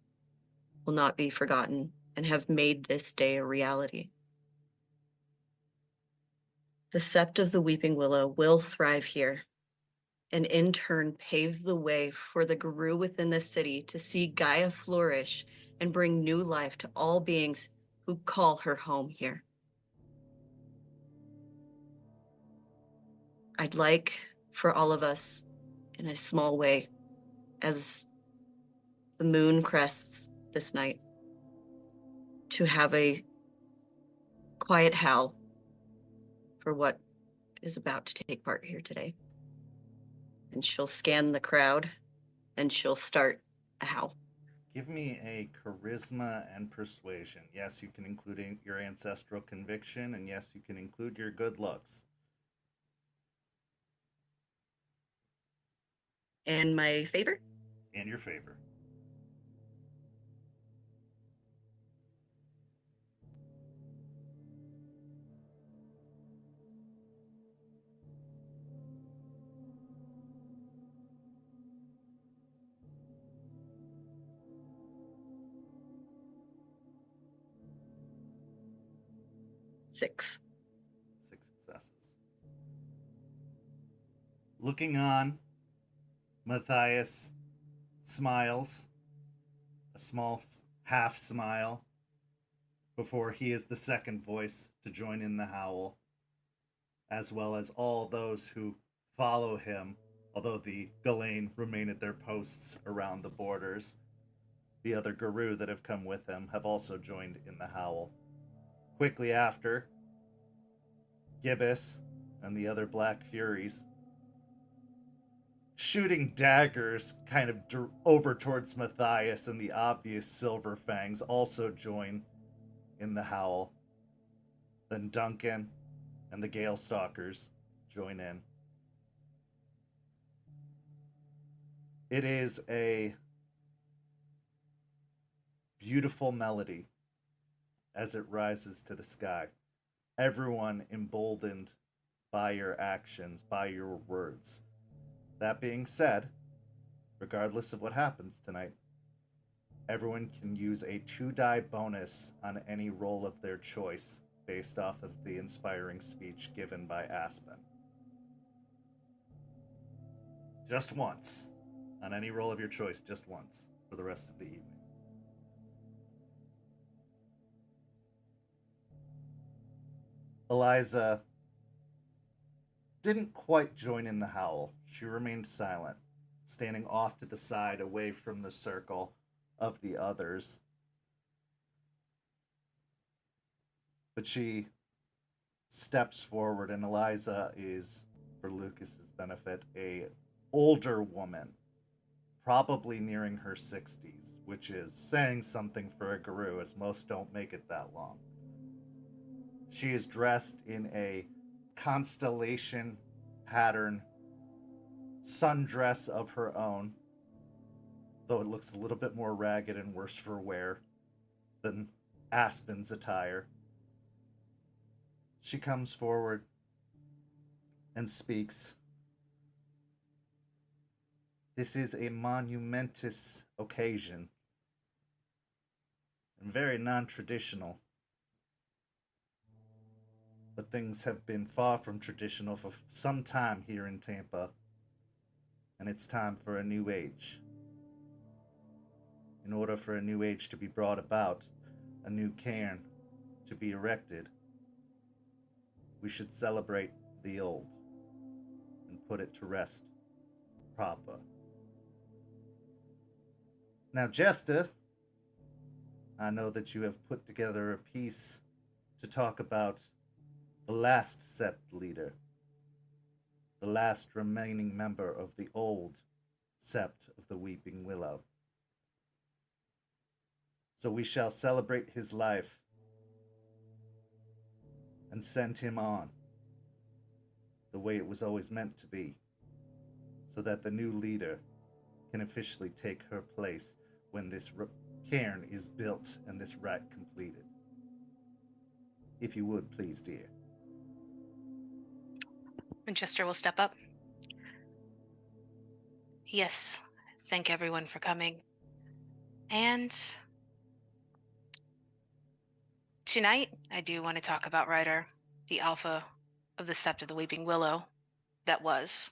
will not be forgotten and have made this day a reality. The Sept of the Weeping Willow will thrive here and in turn pave the way for the Guru within the city to see Gaia flourish and bring new life to all beings who call her home here. I'd like for all of us, in a small way, as the moon crests this night, to have a quiet howl for what is about to take part here today. And she'll scan the crowd and she'll start a howl. Give me a charisma and persuasion. Yes, you can include your ancestral conviction, and yes, you can include your good looks. And my favor? And your favor. Six. 6 successes. Looking on, Matthias smiles, a small half smile, before he is the second voice to join in the howl, as well as all those who follow him, although the Ghislaine remain at their posts around the borders. The other Garou that have come with him have also joined in the howl. Quickly after, Gibbous and the other Black Furies, shooting daggers kind of over towards Matthias and the obvious Silver Fangs, also join in the howl. Then Duncan and the Gale Stalkers join in. It is a beautiful melody as it rises to the sky. Everyone emboldened by your actions, by your words. That being said, regardless of what happens tonight, everyone can use a 2-die bonus on any roll of their choice based off of the inspiring speech given by Aspen. Just once. On any roll of your choice, just once for the rest of the evening. Eliza didn't quite join in the howl. She remained silent, standing off to the side away from the circle of the others. But she steps forward, and Eliza is, for Lucas's benefit, a older woman, probably nearing her 60s, which is saying something for a Garou, as most don't make it that long. She is dressed in a constellation pattern sundress of her own, though it looks a little bit more ragged and worse for wear than Aspen's attire. She comes forward and speaks. This is a monumentous occasion and very non-traditional. But things have been far from traditional for some time here in Tampa, and it's time for a new age. In order for a new age to be brought about, a new cairn to be erected, we should celebrate the old and put it to rest proper. Now, Jester, I know that you have put together a piece to talk about the last Sept leader, the last remaining member of the old Sept of the Weeping Willow. So we shall celebrate his life and send him on the way it was always meant to be, so that the new leader can officially take her place when this cairn is built and this rite completed. If you would, please, dear. And Jester will step up. Yes, thank everyone for coming. And tonight, I do want to talk about Ryder, the alpha of the Sept of the Weeping Willow that was.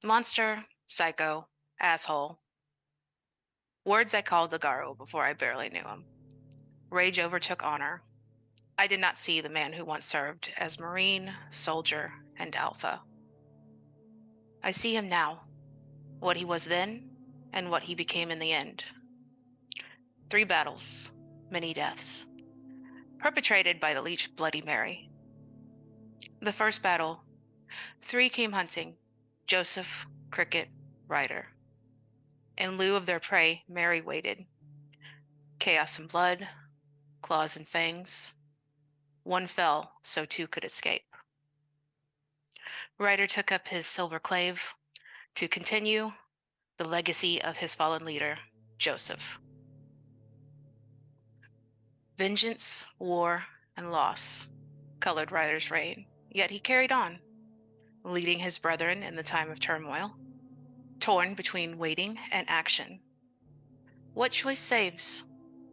Monster, psycho, asshole. Words I called the Garou before I barely knew him. Rage overtook honor. I did not see the man who once served as Marine, soldier, and alpha. I see him now, what he was then, and what he became in the end. 3 battles, many deaths, perpetrated by the leech Bloody Mary. The first battle, 3 came hunting, Joseph, Cricket, Ryder. In lieu of their prey, Merry waited. Chaos and blood, claws and fangs. One fell, so two could escape. Ryder took up his silver clave to continue the legacy of his fallen leader, Joseph. Vengeance, war, and loss colored Ryder's reign, yet he carried on, leading his brethren in the time of turmoil, torn between waiting and action. What choice saves?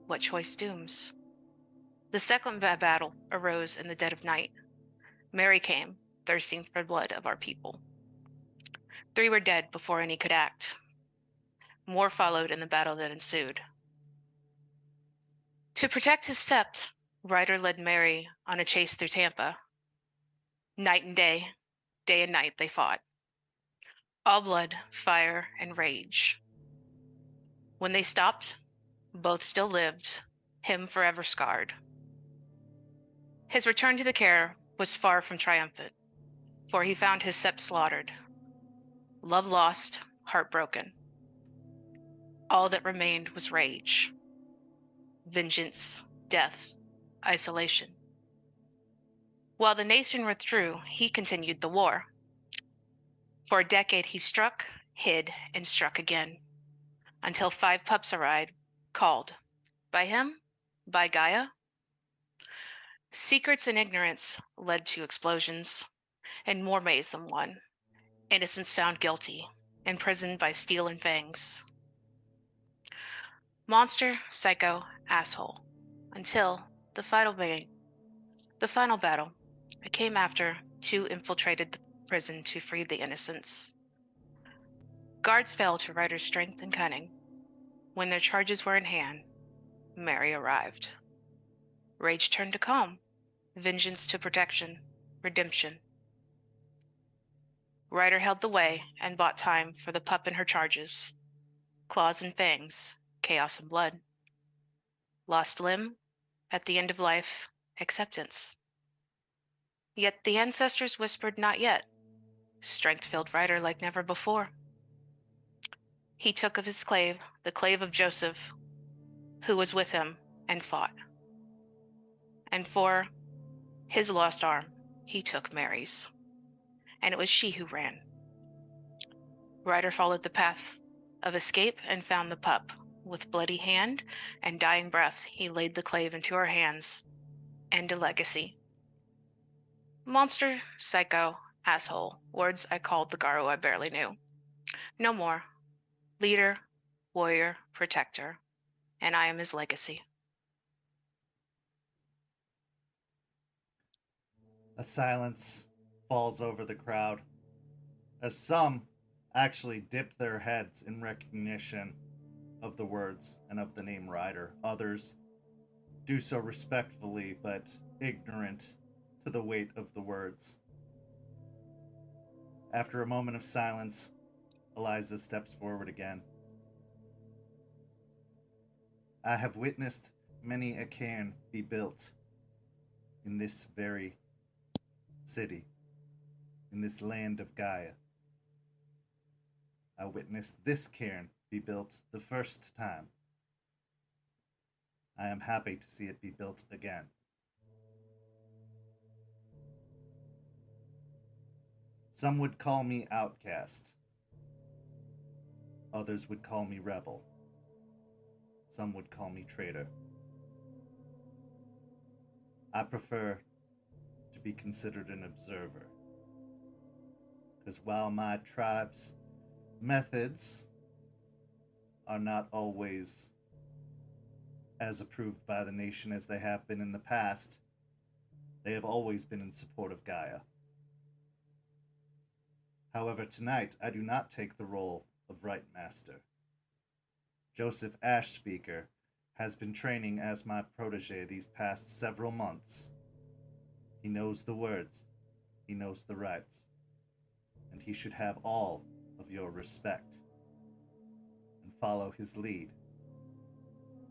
What choice dooms? The second battle arose in the dead of night. Merry came, thirsting for blood of our people. 3 were dead before any could act. More followed in the battle that ensued. To protect his sept, Ryder led Merry on a chase through Tampa. Night and day and night they fought. All blood, fire, and rage. When they stopped, both still lived, him forever scarred. His return to the care was far from triumphant, for he found his sept slaughtered. Love lost, heart broken. All that remained was rage. Vengeance, death, isolation. While the nation withdrew, he continued the war. For a decade he struck, hid, and struck again, until 5 pups arrived, called. By him? By Gaia? Secrets and ignorance led to explosions, and more maze than one. Innocents found guilty, imprisoned by steel and fangs. Monster, psycho, asshole. Until the final battle. It came after 2 infiltrated the prison to free the innocents. Guards fell to Ryder's strength and cunning. When their charges were in hand, Merry arrived. Rage turned to calm, vengeance to protection, redemption. Ryder held the way and bought time for the pup and her charges. Claws and fangs, chaos and blood. Lost limb, at the end of life, acceptance. Yet the ancestors whispered not yet. Strength filled Ryder like never before. He took of his clave, the clave of Joseph, who was with him, and fought. And for his lost arm, he took Merry's, and it was she who ran. Ryder followed the path of escape and found the pup. With bloody hand and dying breath, he laid the clave into her hands, and a legacy. Monster, psycho, asshole, words I called the Garo I barely knew. No more. Leader, warrior, protector, and I am his legacy. A silence falls over the crowd, as some actually dip their heads in recognition of the words and of the name Ryder. Others do so respectfully, but ignorant to the weight of the words. After a moment of silence, Eliza steps forward again. I have witnessed many a cairn be built in this very city, in this land of Gaia. I witnessed this cairn be built the first time. I am happy to see it be built again. Some would call me outcast. Others would call me rebel. Some would call me traitor. I prefer to be considered an observer, because while my tribe's methods are not always as approved by the nation as they have been in the past, they have always been in support of Gaia. However, tonight I do not take the role of Rite Master. Joseph Ashspeaker has been training as my protege these past several months. He knows the words, he knows the rites, and he should have all of your respect and follow his lead.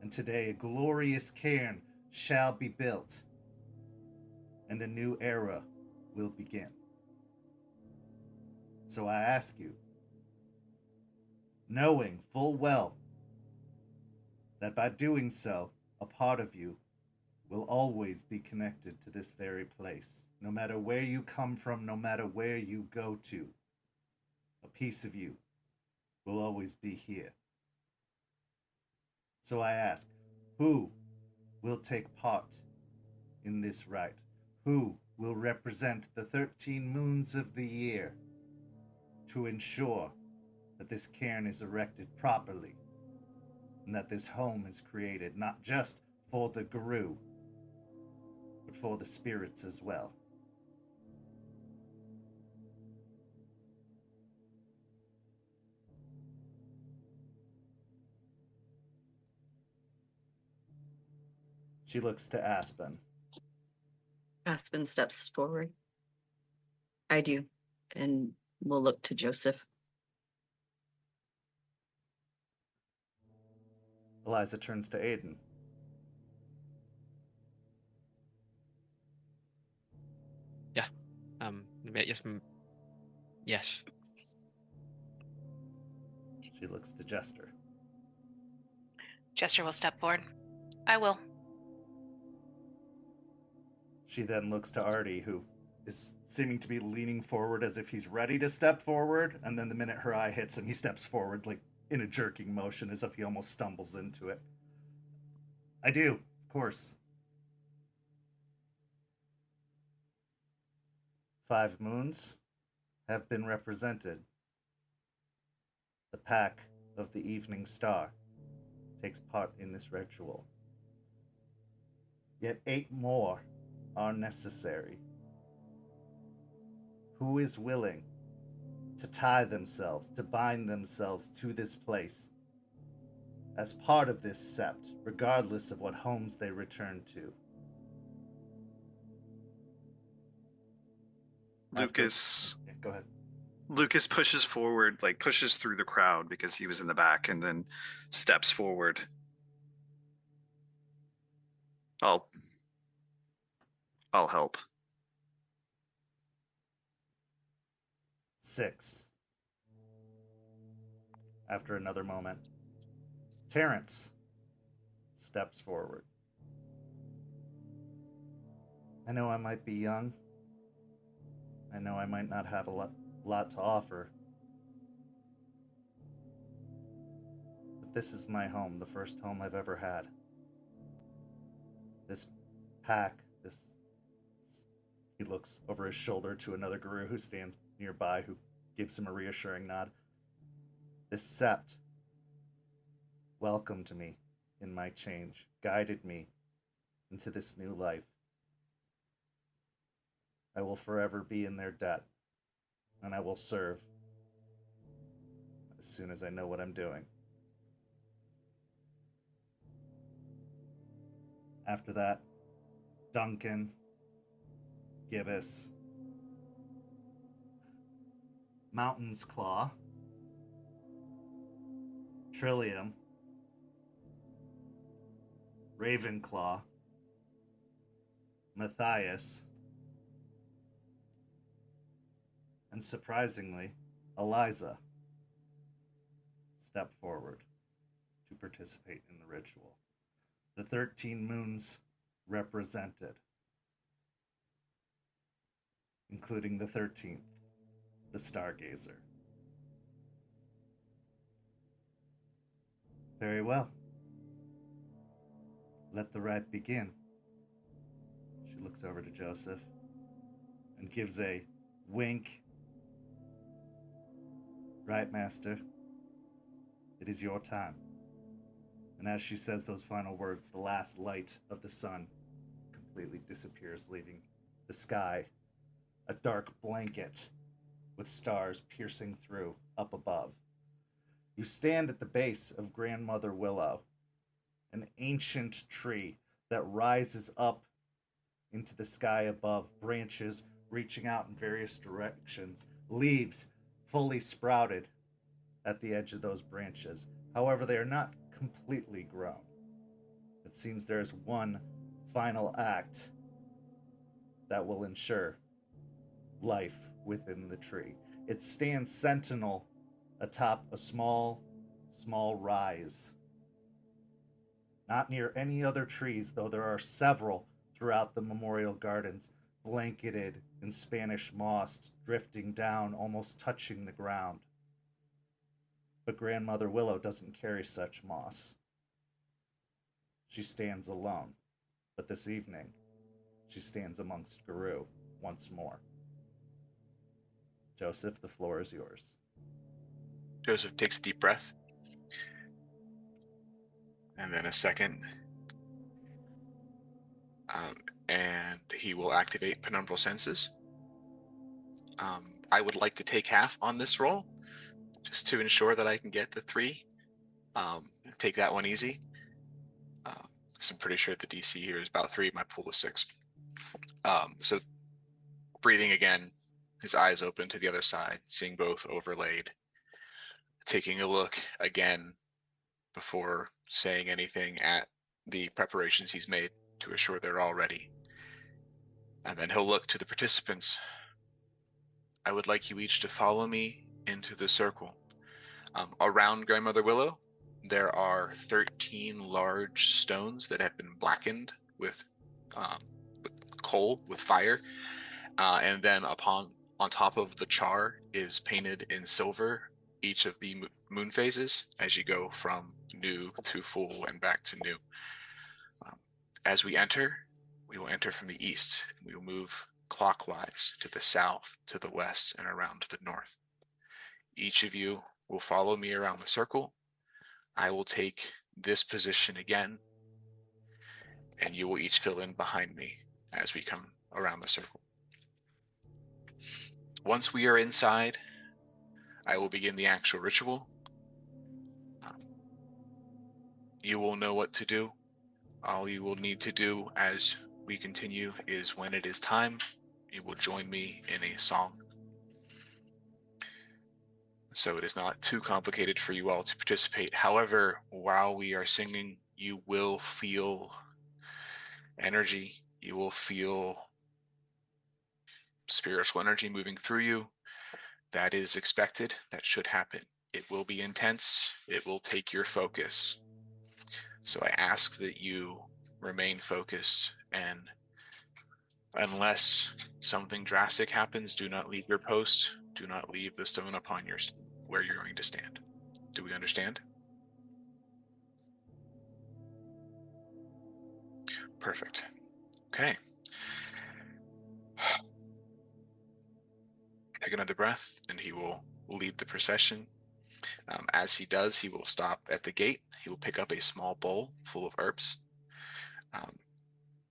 And today a glorious cairn shall be built, and a new era will begin. So I ask you, knowing full well that by doing so, a part of you will always be connected to this very place. No matter where you come from, no matter where you go to, a piece of you will always be here. So I ask, who will take part in this rite? Who will represent the 13 moons of the year to ensure that this cairn is erected properly and that this home is created not just for the Guru, but for the spirits as well? She looks to Aspen. Aspen steps forward. I do, and we'll look to Joseph. Eliza turns to Aiden. Yeah. Yes. Yes. She looks to Jester. Jester will step forward. I will. She then looks to Artie, who is seeming to be leaning forward as if he's ready to step forward, and then the minute her eye hits him, he steps forward, like in a jerking motion, as if he almost stumbles into it. I do, of course. 5 moons have been represented. The pack of the Evening Star takes part in this ritual. Yet 8 more are necessary. Who is willing to tie themselves, to bind themselves to this place as part of this sept, regardless of what homes they return to? Lucas Yeah, go ahead. Lucas pushes forward, like pushes through the crowd because he was in the back, and then steps forward. I'll help. 6. After another moment, Terrence steps forward. I know I might be young. I know I might not have a lot to offer. But this is my home, the first home I've ever had. This pack, he looks over his shoulder to another Guru who stands nearby, who gives him a reassuring nod. This sept welcomed me in my change, guided me into this new life. I will forever be in their debt, and I will serve as soon as I know what I'm doing. After that, Duncan, Gibbous, Mountain's Claw, Trillium, Ravenclaw, Matthias, and surprisingly, Eliza step forward to participate in the ritual. The 13 moons represented, including the 13th, the Stargazer. Very well. Let the rite begin. She looks over to Joseph and gives a wink. Right, Master. It is your time. And as she says those final words, the last light of the sun completely disappears, leaving the sky a dark blanket with stars piercing through up above. You stand at the base of Grandmother Willow, an ancient tree that rises up into the sky above, branches reaching out in various directions, leaves fully sprouted at the edge of those branches. However, they are not completely grown. It seems there is one final act that will ensure life within the tree. It stands sentinel atop a small small rise. Not near any other trees, though there are several throughout the memorial gardens, blanketed in Spanish moss, drifting down, almost touching the ground. But Grandmother Willow doesn't carry such moss. She stands alone, but this evening, she stands amongst Garou once more. Joseph, the floor is yours. Joseph takes a deep breath. And then a second. And he will activate Penumbral Senses. I would like to take half on this roll, just to ensure that I can get the 3. Take that one easy. So I'm pretty sure the DC here is about 3. My pool is 6. So breathing again, his eyes open to the other side, seeing both overlaid. Taking a look again before saying anything at the preparations he's made to assure they're all ready. And then he'll look to the participants. I would like you each to follow me into the circle. Around Grandmother Willow, there are 13 large stones that have been blackened with coal, with fire. And then on top of the char is painted in silver each of the moon phases as you go from new to full and back to new. As we enter, we will enter from the east, and we will move clockwise to the south, to the west, and around to the north. Each of you will follow me around the circle. I will take this position again, and you will each fill in behind me as we come around the circle. Once we are inside, I will begin the actual ritual. You will know what to do. All you will need to do as we continue is when it is time, you will join me in a song. So it is not too complicated for you all to participate. However, while we are singing, you will feel energy. You will feel spiritual energy moving through you. That is expected. That should happen. It will be intense. It will take your focus. So I ask that you remain focused, and unless something drastic happens, do not leave your post. Do not leave the stone upon where you're going to stand. Do we understand? Perfect. Okay. Take another breath, and he will lead the procession. As he does, he will stop at the gate. He will pick up a small bowl full of herbs.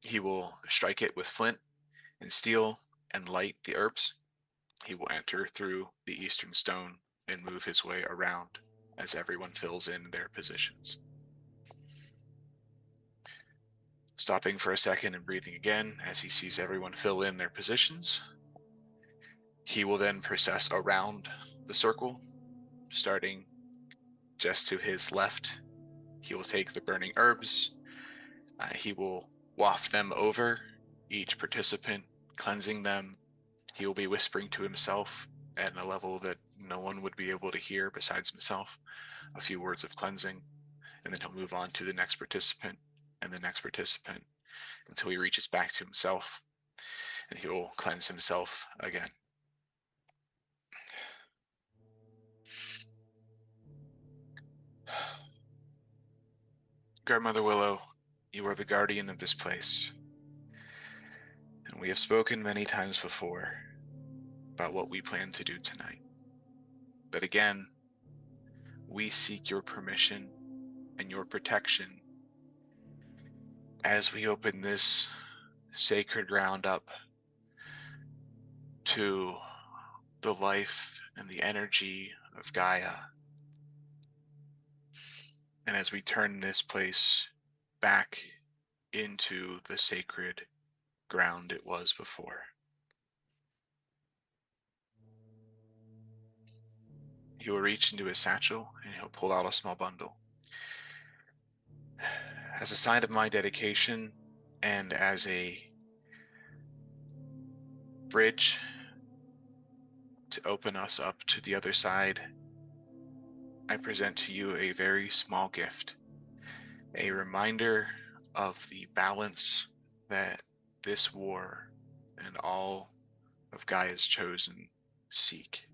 He will strike it with flint and steel and light the herbs. He will enter through the eastern stone and move his way around as everyone fills in their positions. Stopping for a second and breathing again as he sees everyone fill in their positions. He will then process around the circle, starting just to his left. He will take the burning herbs. He will waft them over each participant, cleansing them. He will be whispering to himself at a level that no one would be able to hear besides himself, a few words of cleansing, and then he'll move on to the next participant and the next participant until he reaches back to himself, and he will cleanse himself again. Grandmother Willow, you are the guardian of this place, and we have spoken many times before about what we plan to do tonight. But again, we seek your permission and your protection as we open this sacred ground up to the life and the energy of Gaia. And as we turn this place back into the sacred ground it was before. He will reach into his satchel and he'll pull out a small bundle. As a sign of my dedication and as a bridge to open us up to the other side, I present to you a very small gift, a reminder of the balance that this war and all of Gaia's chosen seek.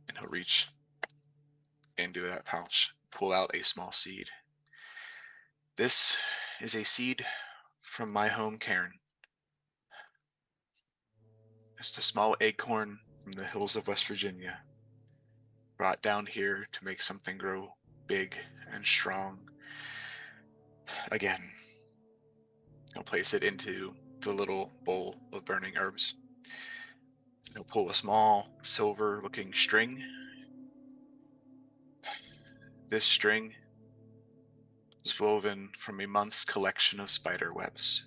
And he'll reach into that pouch, pull out a small seed. This is a seed from my home, Cairn. Just a small acorn from the hills of West Virginia, brought down here to make something grow big and strong. Again, he'll place it into the little bowl of burning herbs. He'll pull a small silver-looking string. This string is woven from a month's collection of spider webs,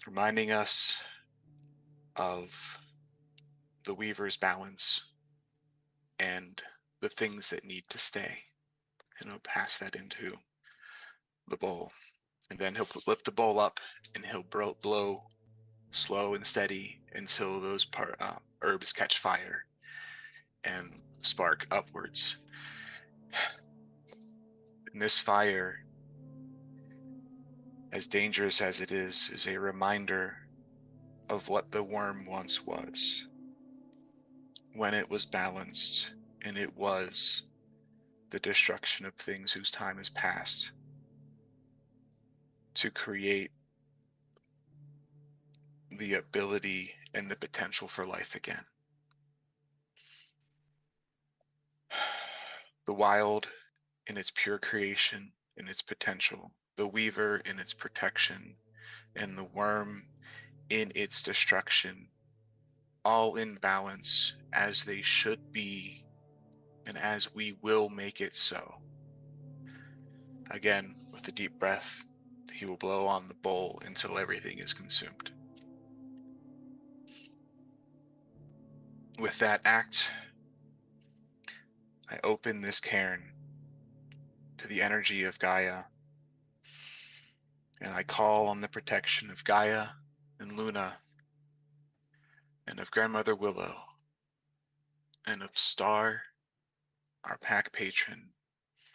reminding us of the weaver's balance and the things that need to stay. And he'll pass that into the bowl. And then he'll lift the bowl up and he'll blow slow and steady until those herbs catch fire and spark upwards. And this fire, as dangerous as it is a reminder of what the worm once was, when it was balanced, and it was the destruction of things whose time has passed, to create the ability and the potential for life again. The wild in its pure creation, in its potential, the weaver in its protection, and the worm in its destruction, all in balance as they should be, and as we will make it so. Again, with a deep breath, he will blow on the bowl until everything is consumed. With that act, I open this cairn to the energy of Gaia, and I call on the protection of Gaia and Luna, and of Grandmother Willow, and of Star, our pack patron,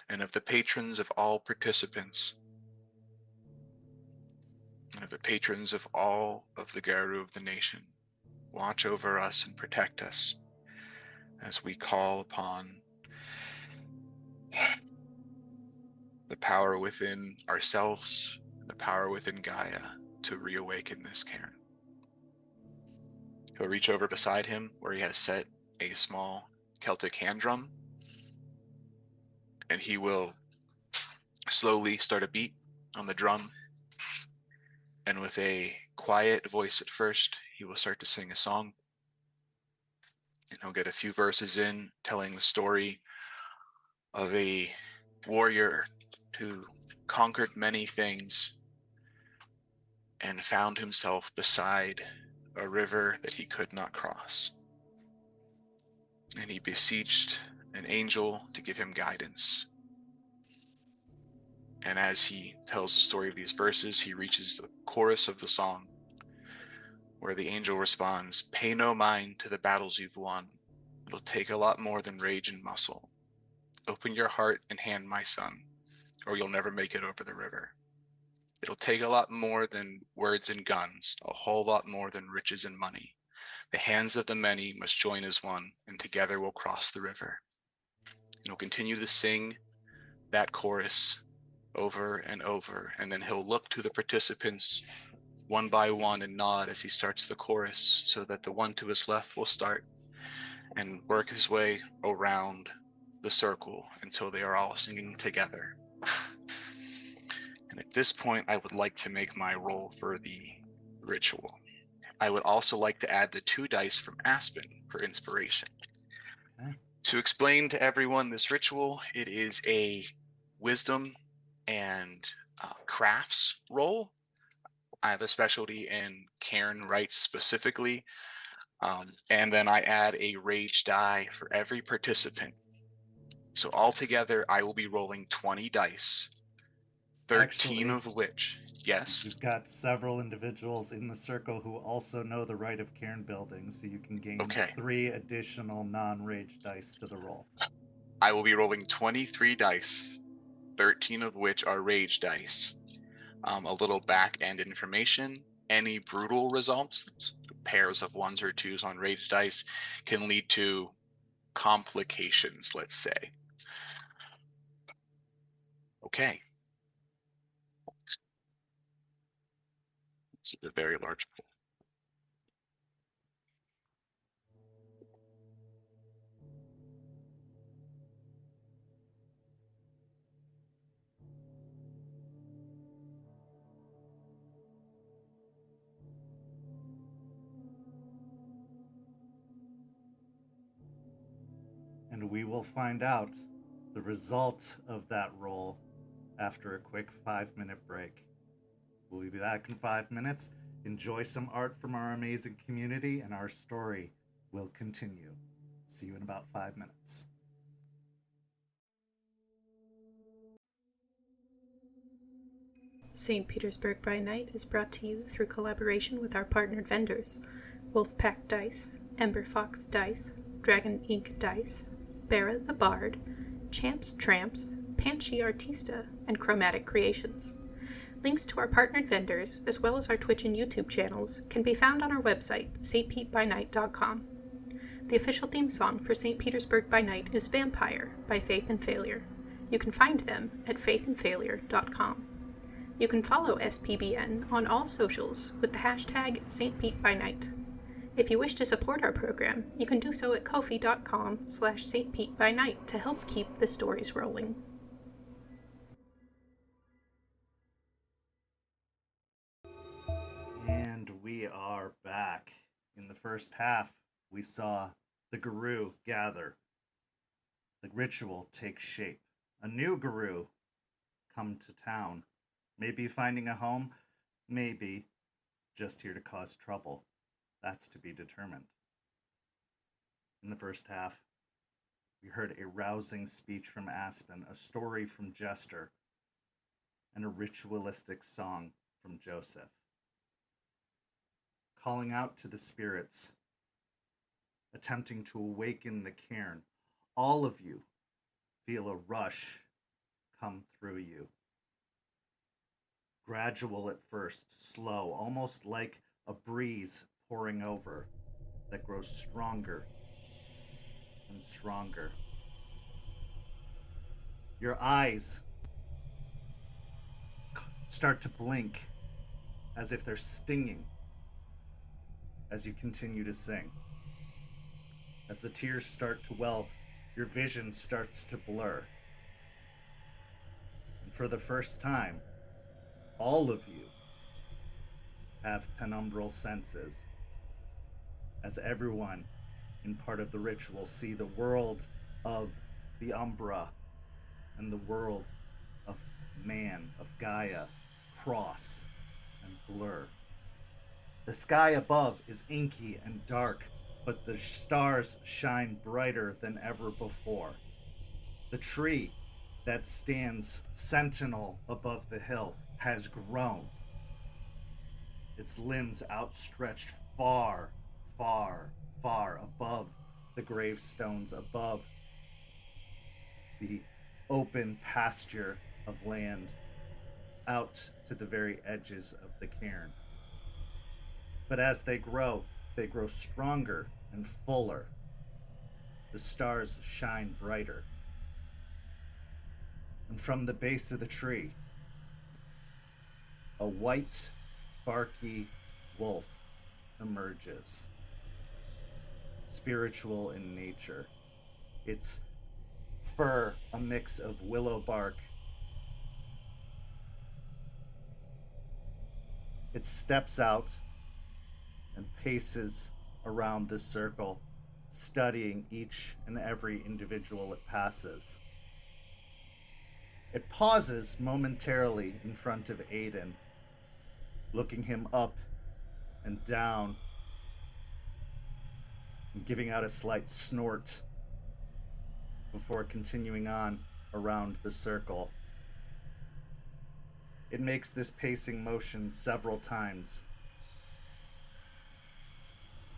and of the patrons of all participants, and of the patrons of all of the Garu of the nation. Watch over us and protect us as we call upon the power within ourselves, the power within Gaia to reawaken this cairn. He'll reach over beside him where he has set a small Celtic hand drum, and he will slowly start a beat on the drum, and with a quiet voice at first, he will start to sing a song, and he'll get a few verses in telling the story of a warrior who conquered many things and found himself beside a river that he could not cross. And he beseeched an angel to give him guidance. And as he tells the story of these verses, he reaches the chorus of the song, where the angel responds, "Pay no mind to the battles you've won. It'll take a lot more than rage and muscle. Open your heart and hand, my son, or you'll never make it over the river. It'll take a lot more than words and guns, a whole lot more than riches and money. The hands of the many must join as one, and together we'll cross the river." And he'll continue to sing that chorus over and over, and then he'll look to the participants one by one and nod as he starts the chorus, so that the one to his left will start and work his way around the circle until they are all singing together. And at this point, I would like to make my roll for the ritual. I would also like to add the 2 dice from Aspen for inspiration. Okay. To explain to everyone this ritual, it is a wisdom and crafts roll. I have a specialty in Cairn rites specifically, and then I add a rage die for every participant. So altogether, I will be rolling 20 dice 13 Actually, of which, yes. You've got several individuals in the circle who also know the Rite of Caern Building, so you can gain Okay. 3 additional non-rage dice to the roll. I will be rolling 23 dice, 13 of which are rage dice. A little back end information. Any brutal results, pairs of 1s or 2s on rage dice, can lead to complications, let's say. Okay. It's a very large pool. And we will find out the result of that roll after a quick 5-minute break. We'll be back in 5 minutes. Enjoy some art from our amazing community, and our story will continue. See you in about 5 minutes. St. Petersburg by Night is brought to you through collaboration with our partnered vendors, Wolfpack Dice, Ember Fox Dice, Dragon Ink Dice, Barra the Bard, Champs Tramps, Panchi Artista, and Chromatic Creations. Links to our partnered vendors, as well as our Twitch and YouTube channels, can be found on our website, stpetbynight.com. The official theme song for St. Petersburg by Night is Vampire by Faith and Failure. You can find them at faithandfailure.com. You can follow SPbN on all socials with the hashtag StPeteByNight. If you wish to support our program, you can do so at ko-fi.com/StPeteByNight to help keep the stories rolling. And we are back. In the first half, we saw the Guru gather. The ritual take shape. A new Guru come to town. Maybe finding a home, maybe just here to cause trouble. That's to be determined. In the first half, we heard a rousing speech from Aspen, a story from Jester, and a ritualistic song from Joseph. Calling out to the spirits, attempting to awaken the cairn. All of you feel a rush come through you. Gradual at first, slow, almost like a breeze pouring over that grows stronger and stronger. Your eyes start to blink as if they're stinging as you continue to sing. As the tears start to well, your vision starts to blur. And for the first time, all of you have penumbral senses, as everyone in part of the ritual see the world of the Umbra and the world of man, of Gaia, cross and blur. The sky above is inky and dark, but the stars shine brighter than ever before. The tree that stands sentinel above the hill has grown. Its limbs outstretched far, far, far above the gravestones, above the open pasture of land, out to the very edges of the cairn. But as they grow stronger and fuller. The stars shine brighter. And from the base of the tree, a white, barky wolf emerges. Spiritual in nature. Its fur a mix of willow bark. It steps out and paces around the circle, studying each and every individual it passes. It pauses momentarily in front of Aiden, looking him up and down, and giving out a slight snort before continuing on around the circle. It makes this pacing motion several times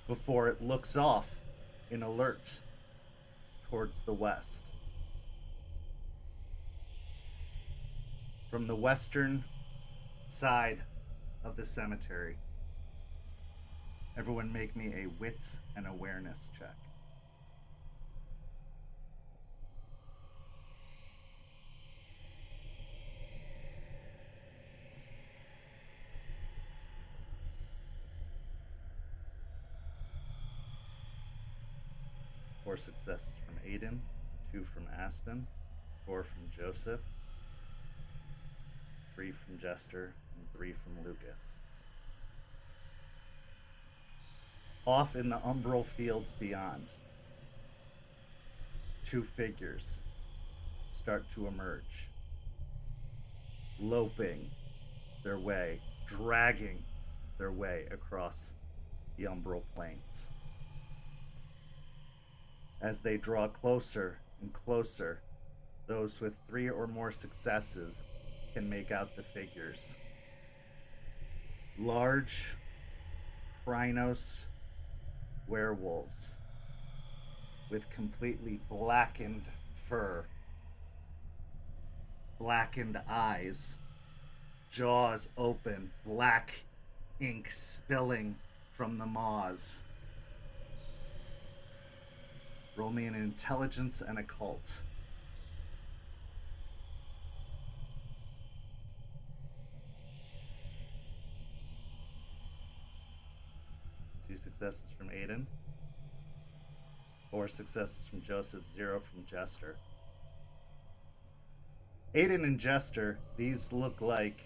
before it looks off in alert towards the west. From the western side of the cemetery, everyone make me a wits and awareness check. Four successes from Aiden, 2 from Aspen, 4 from Joseph, 3 from Jester, and 3 from Lucas. Off in the umbral fields beyond, 2 figures start to emerge, loping their way, dragging their way across the umbral plains. As they draw closer and closer, those with 3 or more successes can make out the figures. Large Krynos werewolves with completely blackened fur, blackened eyes, jaws open, black ink spilling from the maws. Roll me an intelligence and occult. Two successes from Aiden. 4 successes from Joseph, 0 from Jester. Aiden and Jester, these look like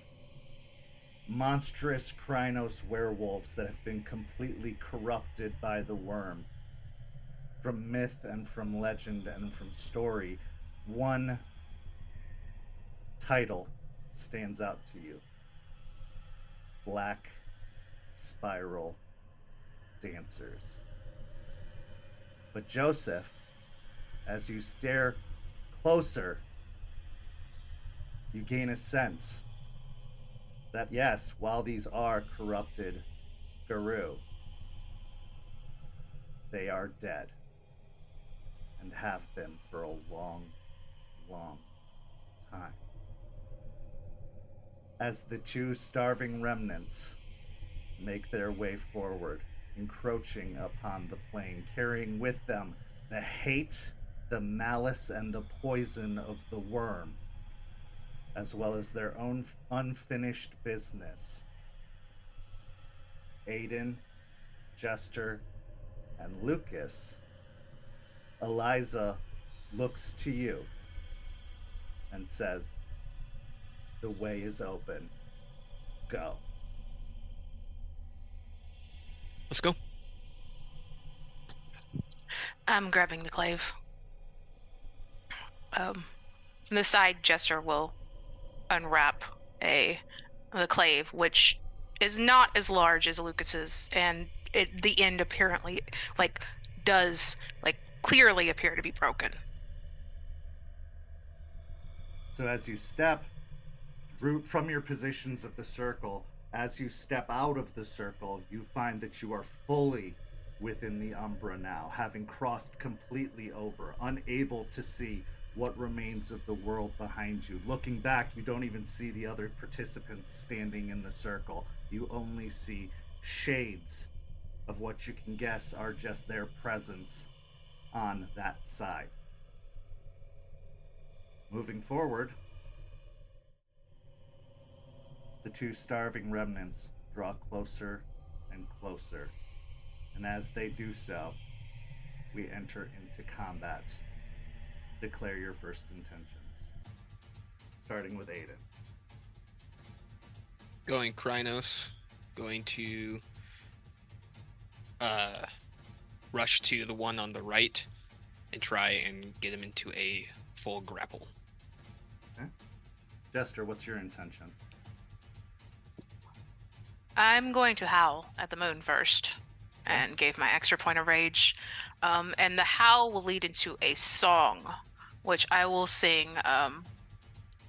monstrous Krynos werewolves that have been completely corrupted by the worm. From myth and from legend and from story, one title stands out to you. Black Spiral Dancers. But Joseph, as you stare closer, you gain a sense that yes, while these are corrupted Garou, they are dead. And have been for a long, long time. As the 2 starving remnants make their way forward, encroaching upon the plain, carrying with them the hate, the malice, and the poison of the worm, as well as their own unfinished business. Aiden, Jester, and Lucas, Eliza looks to you and says, "The way is open. Go." Let's go. I'm grabbing the clave. From the side, Jester will unwrap the clave, which is not as large as Lucas's, and the end apparently does clearly appear to be broken. So as you step from your positions of the circle, as you step out of the circle, you find that you are fully within the Umbra now, having crossed completely over, unable to see what remains of the world behind you. Looking back, you don't even see the other participants standing in the circle. You only see shades of what you can guess are just their presence on that side. Moving forward, the 2 starving remnants draw closer and closer, and as they do so, we enter into combat. Declare your first intentions. Starting with Aiden. Going Krynos, going to rush to the one on the right and try and get him into a full grapple. Okay. Jester, what's your intention? I'm going to howl at the moon first and gave my extra point of rage. And the howl will lead into a song, which I will sing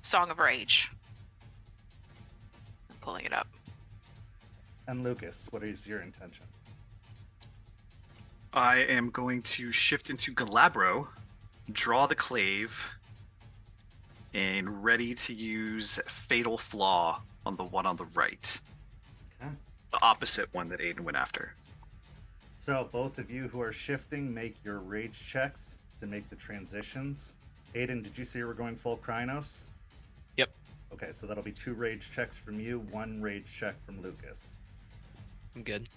Song of Rage. pulling it up. And Lucas, what is your intention? I am going to shift into Galabro, draw the clave, and ready to use Fatal Flaw on the one on the right. Okay. The opposite one that Aiden went after. So both of you who are shifting, make your rage checks to make the transitions. Aiden, did you say you were going full Krynos? Yep. Okay, so that'll be 2 rage checks from you, 1 rage check from Lucas. I'm good.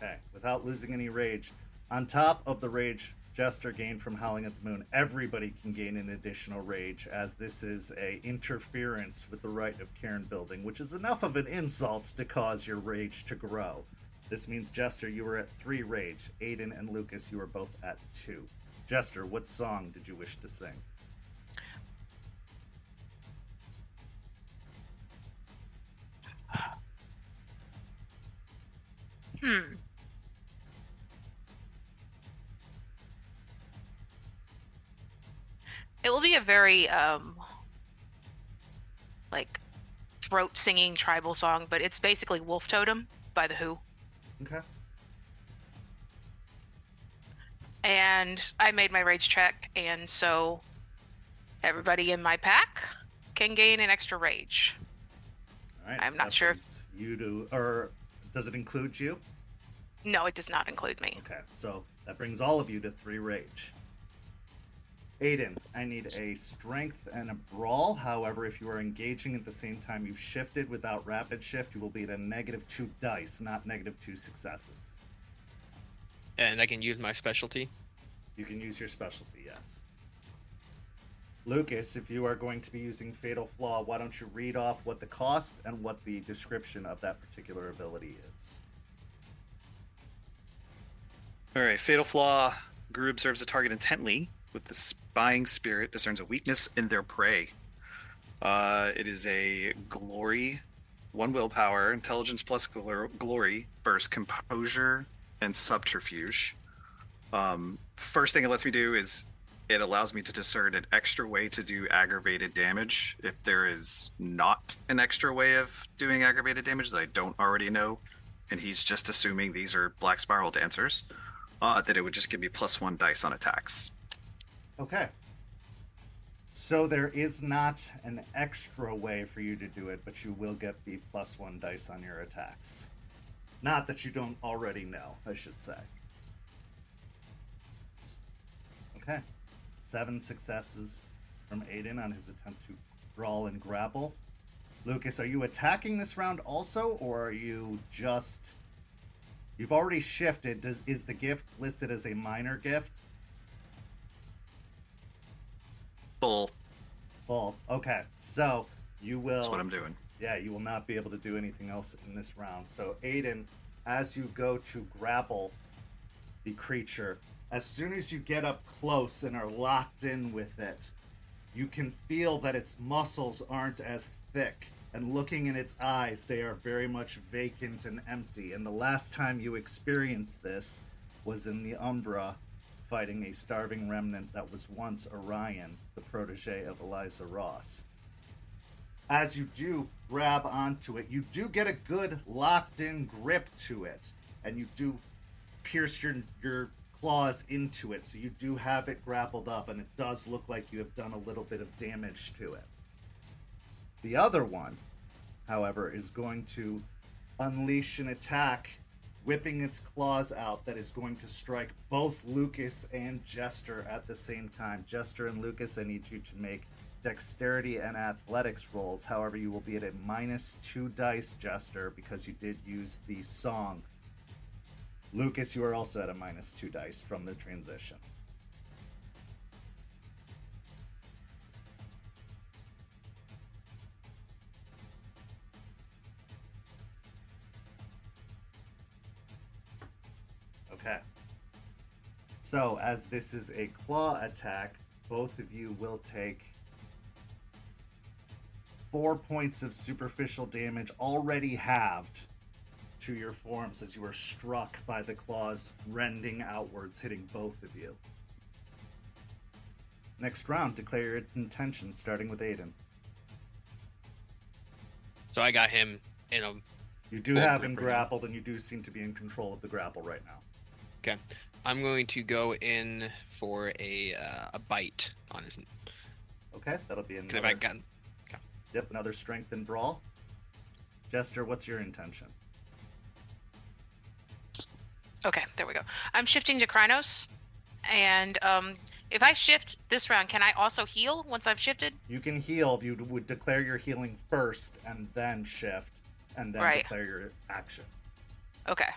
Okay, without losing any rage. On top of the rage Jester gained from Howling at the Moon, everybody can gain an additional rage, as this is a interference with the Rite of Caern Building, which is enough of an insult to cause your rage to grow. This means, Jester, you were at 3 rage. Aiden and Lucas, you are both at 2. Jester, what song did you wish to sing? It will be a very like throat singing tribal song, but it's basically Wolf Totem by The Who. Okay. And I made my rage check, and so everybody in my pack can gain an extra rage. All right. I'm so not that sure if- brings you to, or does it include you? No, it does not include me. Okay, so that brings all of you to 3 rage. Aiden, I need a strength and a brawl. However, if you are engaging at the same time you've shifted without rapid shift, you will be at a -2 dice, not -2 successes. And I can use my specialty. You can use your specialty, yes. Lucas, if you are going to be using Fatal Flaw, why don't you read off what the cost and what the description of that particular ability is? All right, Fatal Flaw. Group observes a target intently with the spying spirit, discerns a weakness in their prey. It is a glory, 1 willpower, intelligence plus glory, versus composure and subterfuge. First thing it lets me do is it allows me to discern an extra way to do aggravated damage if there is not an extra way of doing aggravated damage that I don't already know, and he's just assuming these are Black Spiral Dancers, that it would just give me +1 dice on attacks. Okay. So there is not an extra way for you to do it, but you will get the +1 dice on your attacks. Not that you don't already know, I should say. Okay. 7 successes from Aiden on his attempt to brawl and grapple. Lucas, are you attacking this round also, or are you just... You've already shifted. Is the gift listed as a minor gift? Full. Okay, so you will... That's what I'm doing. Yeah, you will not be able to do anything else in this round. So Aiden, as you go to grapple the creature, as soon as you get up close and are locked in with it, you can feel that its muscles aren't as thick. And looking in its eyes, they are very much vacant and empty. And the last time you experienced this was in the Umbra, fighting a starving remnant that was once Orion, the protege of Eliza Ross. As you do grab onto it, you do get a good locked-in grip to it, and you do pierce your claws into it, so you do have it grappled up, and it does look like you have done a little bit of damage to it. The other one, however, is going to unleash an attack, whipping its claws out, that is going to strike both Lucas and Jester at the same time. Jester and Lucas, I need you to make dexterity and athletics rolls. However, you will be at a -2 dice, Jester, because you did use the song. Lucas, you are also at a -2 dice from the transition. Okay. So, as this is a claw attack, both of you will take 4 points of superficial damage, already halved, to your forms as you are struck by the claws rending outwards, hitting both of you. Next round, declare your intentions, starting with Aiden. So I got him in a. You do full have grip him right now. grappled, and you do seem to be in control of the grapple right now. Okay. I'm going to go in for a bite on his. Okay, that'll be Can I another. got? Yep, another strength and brawl. Jester, what's your intention? Okay, there we go. I'm shifting to Krynos, and if I shift this round, can I also heal once I've shifted? You can heal. You would declare your healing first, and then shift, and then Right. declare your action. Okay.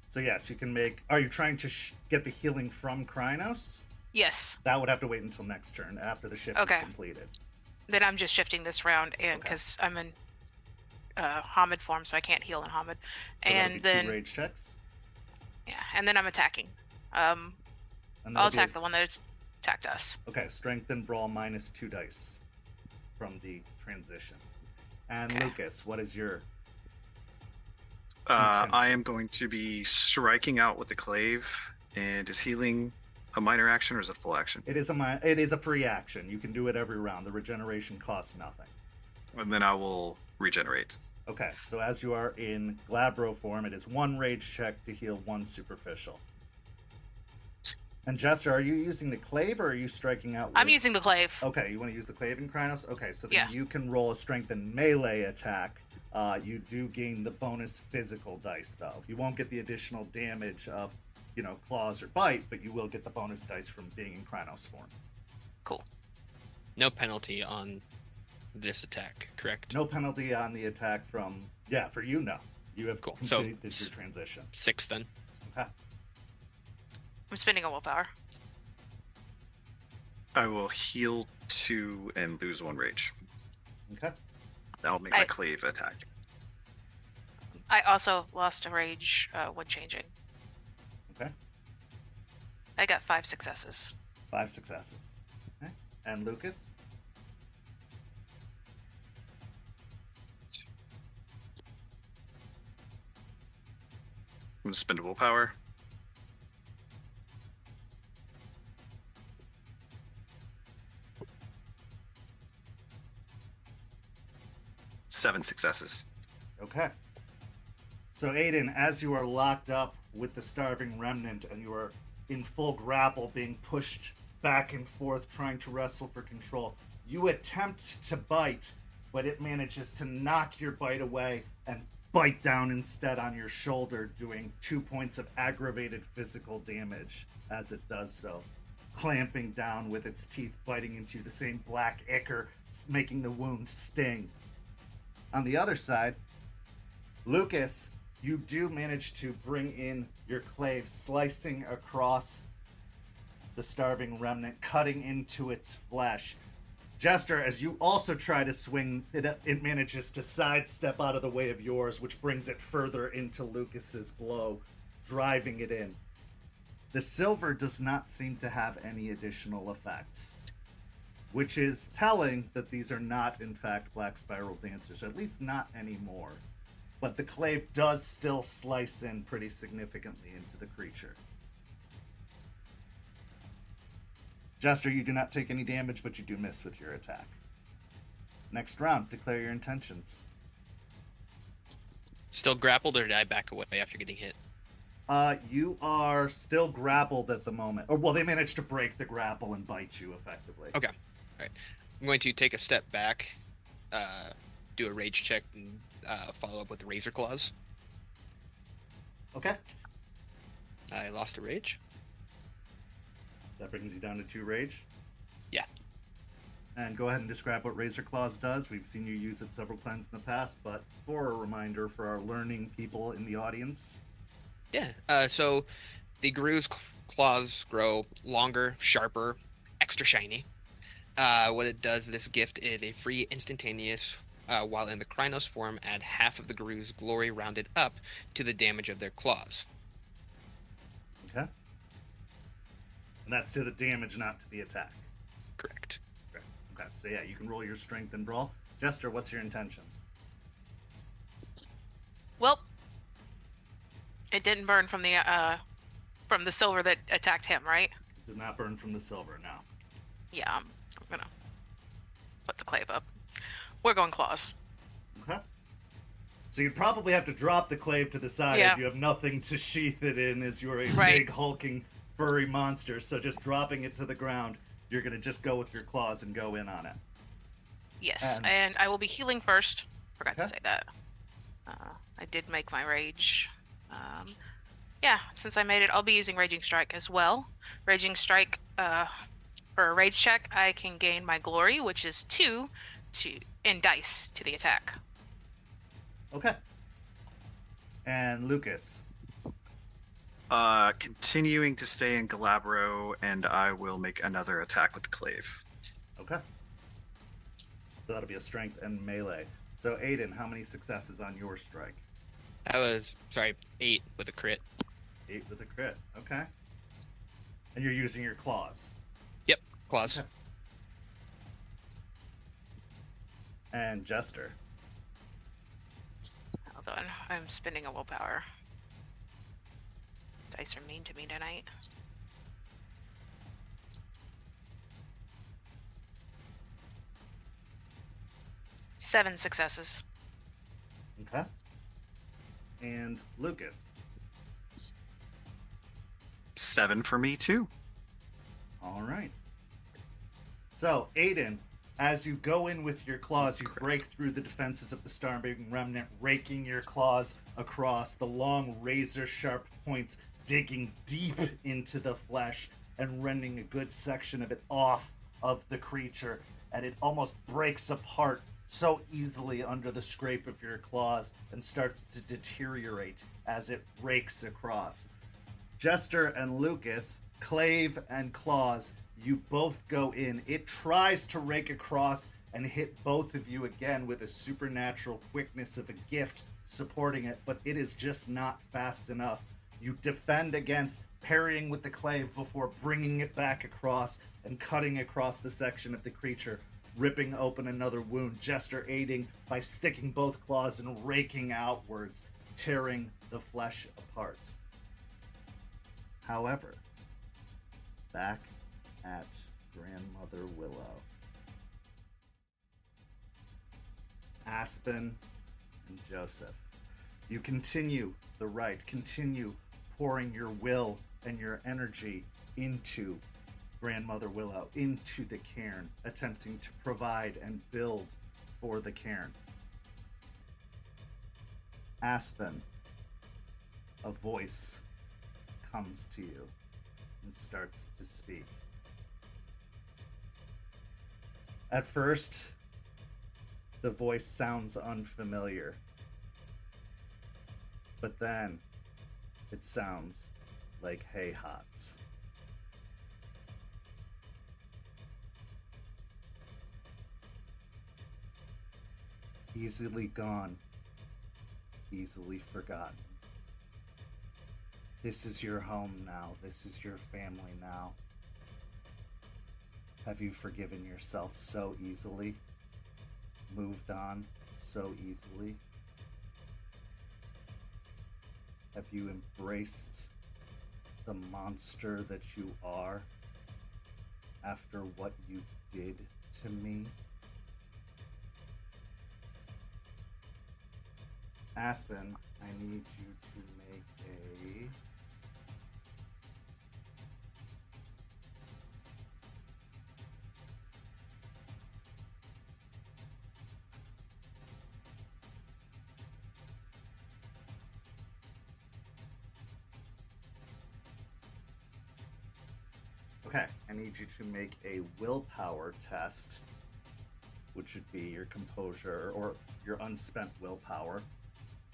So yes, you can make. Are you trying to get the healing from Krynos? Yes. That would have to wait until next turn after the shift Okay. is completed. Then I'm just shifting this round, and Okay. because I'm in Hamid form, so I can't heal in Hamid. So that'll And be then 2 rage checks. yeah, and then I'm attacking. And I'll that'll be attack the one that attacked us. Okay, strength and brawl minus 2 dice from the transition. And Okay. Lucas, what is your I am going to be striking out with the clave, and is healing a minor action or is it full action? It is a free action. You can do it every round. The regeneration costs nothing. And then I will regenerate. Okay, so as you are in Glabro form, it is 1 rage check to heal 1 superficial. And Jester, are you using the clave or are you striking out with... I'm using the clave. Okay, you want to use the clave in Krynos? Okay, so then Yeah. you can roll a strength and melee attack. You do gain the bonus physical dice, though. You won't get the additional damage of, claws or bite, but you will get the bonus dice from being in Krynos form. Cool. No penalty on this attack, correct? No penalty on the attack from... Yeah, for you, no. You have Cool. So, completed your transition. 6 then. Okay. I'm spending a willpower. I will heal 2 and lose 1 rage. Okay. That'll make my clave attack. I also lost a rage when changing. Okay. I got 5 successes. 5 successes. Okay. And Lucas? I'm going to spend a willpower. Seven successes. Okay. So Aiden, as you are locked up with the starving remnant and you are in full grapple being pushed back and forth trying to wrestle for control, you attempt to bite, but it manages to knock your bite away and bite down instead on your shoulder, doing 2 points of aggravated physical damage as it does so, clamping down with its teeth, biting into the same black ichor, making the wound sting. On the other side, Lucas, you do manage to bring in your clave, slicing across the starving remnant, cutting into its flesh. Jester, as you also try to swing, it manages to sidestep out of the way of yours, which brings it further into Lucas's blow, driving it in. The silver does not seem to have any additional effect, which is telling that these are not, in fact, Black Spiral Dancers, at least not anymore. But the clave does still slice in pretty significantly into the creature. Jester, you do not take any damage, but you do miss with your attack. Next round, declare your intentions. Still grappled, or did I back away after getting hit? You are still grappled at the moment. Or, well, they managed to break the grapple and bite you, effectively. Okay. All right. I'm going to take a step back, do a rage check, and follow up with the Razor Claws. Okay. I lost a rage. That brings you down to 2 rage. Yeah. And go ahead and describe what Razor Claws does. We've seen you use it several times in the past, but for a reminder for our learning people in the audience. Yeah. So the Gru's claws grow longer, sharper, extra shiny. What it does, this gift is a free instantaneous, while in the Krynos form, add half of the Gru's glory rounded up to the damage of their claws. Okay. And that's to the damage, not to the attack. Correct. Okay. So yeah, you can roll your strength and brawl. Jester, what's your intention? Well, it didn't burn from the silver that attacked him, right? It did not burn from the silver, no. Yeah, I'm gonna put the clave up. We're going claws. Okay. So you'd probably have to drop the clave to the side Yeah. as you have nothing to sheath it in as you're a Right. big hulking furry monster. So just dropping it to the ground, you're going to just go with your claws and go in on it. Yes, And- and I will be healing first. Forgot to Okay. say that. I did make my rage. Yeah, since I made it, I'll be using Raging Strike as well. Raging Strike, for a rage check, I can gain my glory, which is 2 in dice to the attack. Okay. And Lucas. Continuing to stay in Galabro, and I will make another attack with the clave. Okay. So that'll be a strength and melee. So Aiden, how many successes on your strike? That was 8 with a crit. 8 with a crit. Okay. And you're using your claws. Yep, claws. Okay. And Jester. Hold on, I'm spending a willpower. Dice are mean to me tonight. Seven successes. Okay. And Lucas. 7 for me too. All right. So, Aiden, as you go in with your claws, you break through the defenses of the Starbeam Remnant, raking your claws across the long razor-sharp points, digging deep into the flesh and rending a good section of it off of the creature, and it almost breaks apart so easily under the scrape of your claws and starts to deteriorate as it rakes across. Jester and Lucas, clave and claws, you both go in. It tries to rake across and hit both of you again with a supernatural quickness of a gift supporting it, but it is just not fast enough. You defend against parrying with the clave before bringing it back across and cutting across the section of the creature, ripping open another wound. Jester aiding by sticking both claws and raking outwards, tearing the flesh apart. However, back at Grandmother Willow, Aspen and Joseph, you continue the rite, continue pouring your will and your energy into Grandmother Willow, into the cairn, attempting to provide and build for the cairn. Aspen, a voice comes to you and starts to speak. At first, the voice sounds unfamiliar, but then it sounds like hay-hots. Easily gone, easily forgotten. This is your home now. This is your family now. Have you forgiven yourself so easily? Moved on so easily? Have you embraced the monster that you are after what you did to me? Aspen, I need you to make a... Okay, I need you to make a willpower test, which would be your composure or your unspent willpower,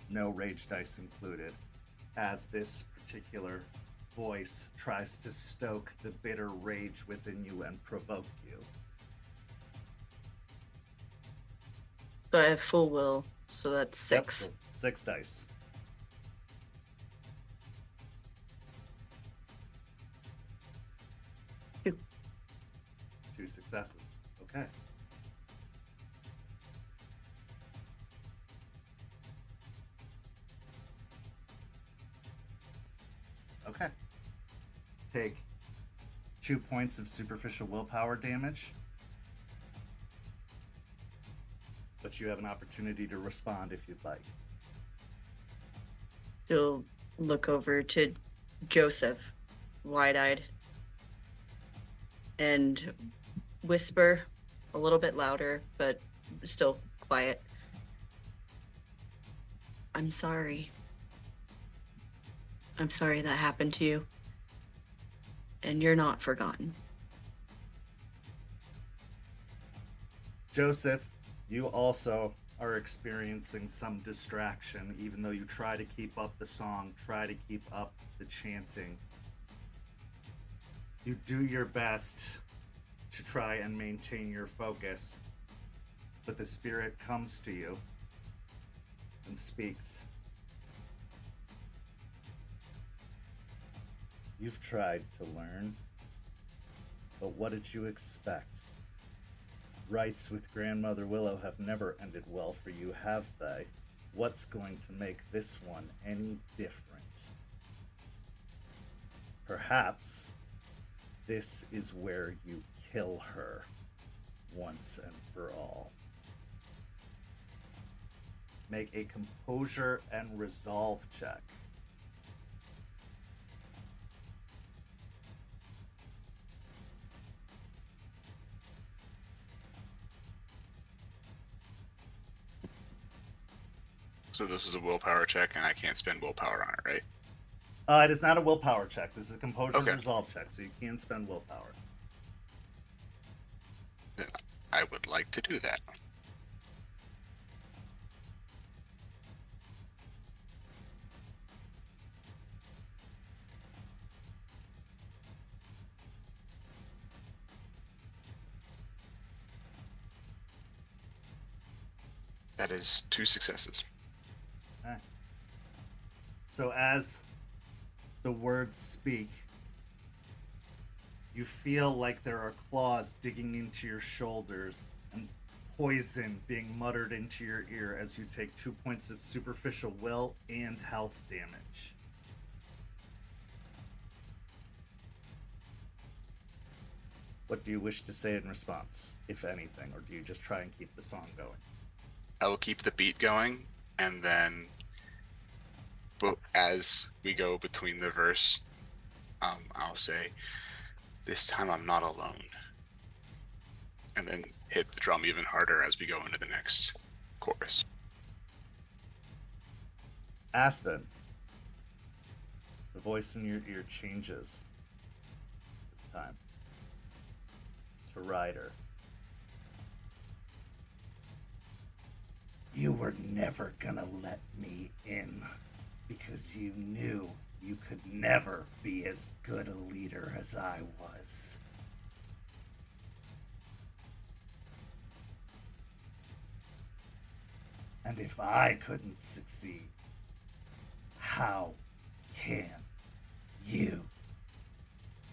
no rage dice included, as this particular voice tries to stoke the bitter rage within you and provoke you. So I have full will, so that's 6. Yep, so 6 dice. Two. 2 successes. Okay. Okay. Take 2 points of superficial willpower damage. but you have an opportunity to respond if you'd like. He'll look over to Joseph, wide-eyed, and whisper a little bit louder, but still quiet. I'm sorry. I'm sorry that happened to you. And you're not forgotten. Joseph, you also are experiencing some distraction, even though you try to keep up the song, try to keep up the chanting. You do your best to try and maintain your focus, but the spirit comes to you and speaks. You've tried to learn, but what did you expect? Rites with Grandmother Willow have never ended well for you, have they? What's going to make this one any different? Perhaps this is where you kill her once and for all. Make a composure and resolve check. So this is a willpower check, and I can't spend willpower on it, right? It is not a willpower check. This is a composure and Okay. resolve check, so you can spend willpower. Then I would like to do that. That is 2 successes. Okay. So as the words speak, you feel like there are claws digging into your shoulders and poison being muttered into your ear as you take 2 points of superficial will and health damage. What do you wish to say in response, if anything, or do you just try and keep the song going? I will keep the beat going, and then as we go between the verse, I'll say, "This time I'm not alone," and then hit the drum even harder as we go into the next chorus. Aspen, the voice in your ear changes this time to Ryder. You were never gonna let me in because you knew you could never be as good a leader as I was. And if I couldn't succeed, how can you?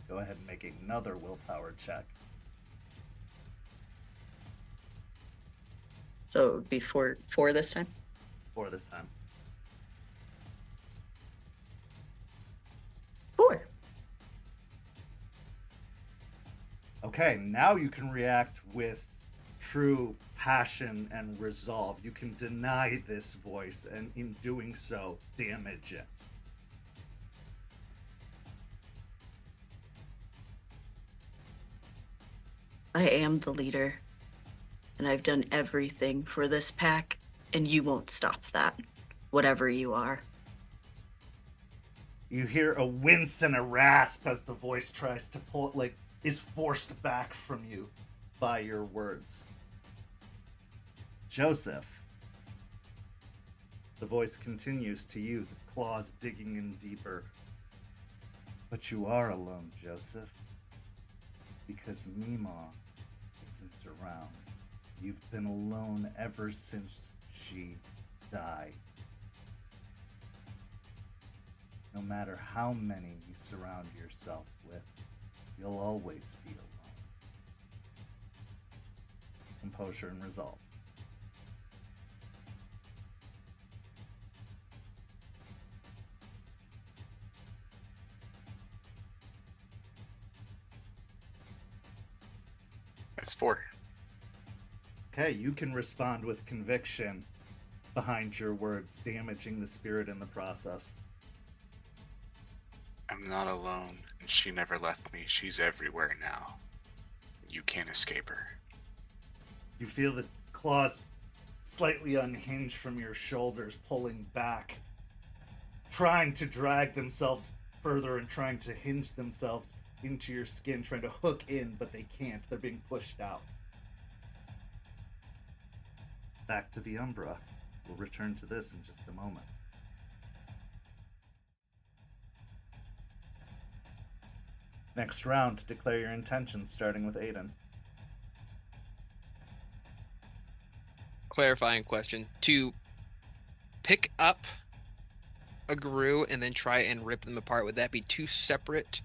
Go ahead and make another willpower check. So it would be four this time? 4 this time. 4. Okay, now you can react with true passion and resolve. You can deny this voice, and in doing so, damage it. I am the leader, and I've done everything for this pack, and you won't stop that, whatever you are. You hear a wince and a rasp as the voice tries to pull it, like, is forced back from you by your words. Joseph. The voice continues to you, the claws digging in deeper. But you are alone, Joseph, because Meemaw isn't around. You've been alone ever since she died. No matter how many you surround yourself with, you'll always be alone. Composure and resolve. That's 4. Okay, you can respond with conviction behind your words, damaging the spirit in the process. I'm not alone, and she never left me. She's everywhere now. You can't escape her. You feel the claws slightly unhinge from your shoulders, pulling back, trying to drag themselves further and trying to hinge themselves into your skin, trying to hook in, but they can't. They're being pushed out. Back to the Umbra. We'll return to this in just a moment. Next round, declare your intentions, starting with Aiden. Clarifying question. To pick up a Gru and then try and rip them apart, would that be two separate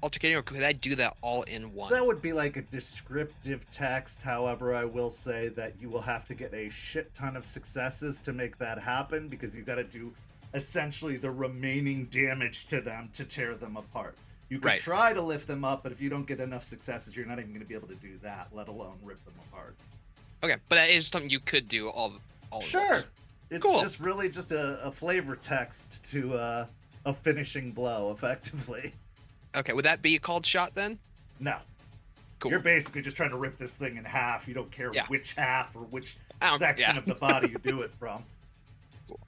altercating, or could I do that all in one? That would be like a descriptive text. However, I will say that you will have to get a shit ton of successes to make that happen, because you've got to do essentially the remaining damage to them to tear them apart. You could try to lift them up, but if you don't get enough successes, you're not even going to be able to do that, let alone rip them apart. Okay, but that is something you could do all Sure. It's cool. Just really just a flavor text to a finishing blow, effectively. Okay, would that be called shot then? No. Cool. You're basically just trying to rip this thing in half. You don't care which half or which I don't- section of the body you do it from. Cool.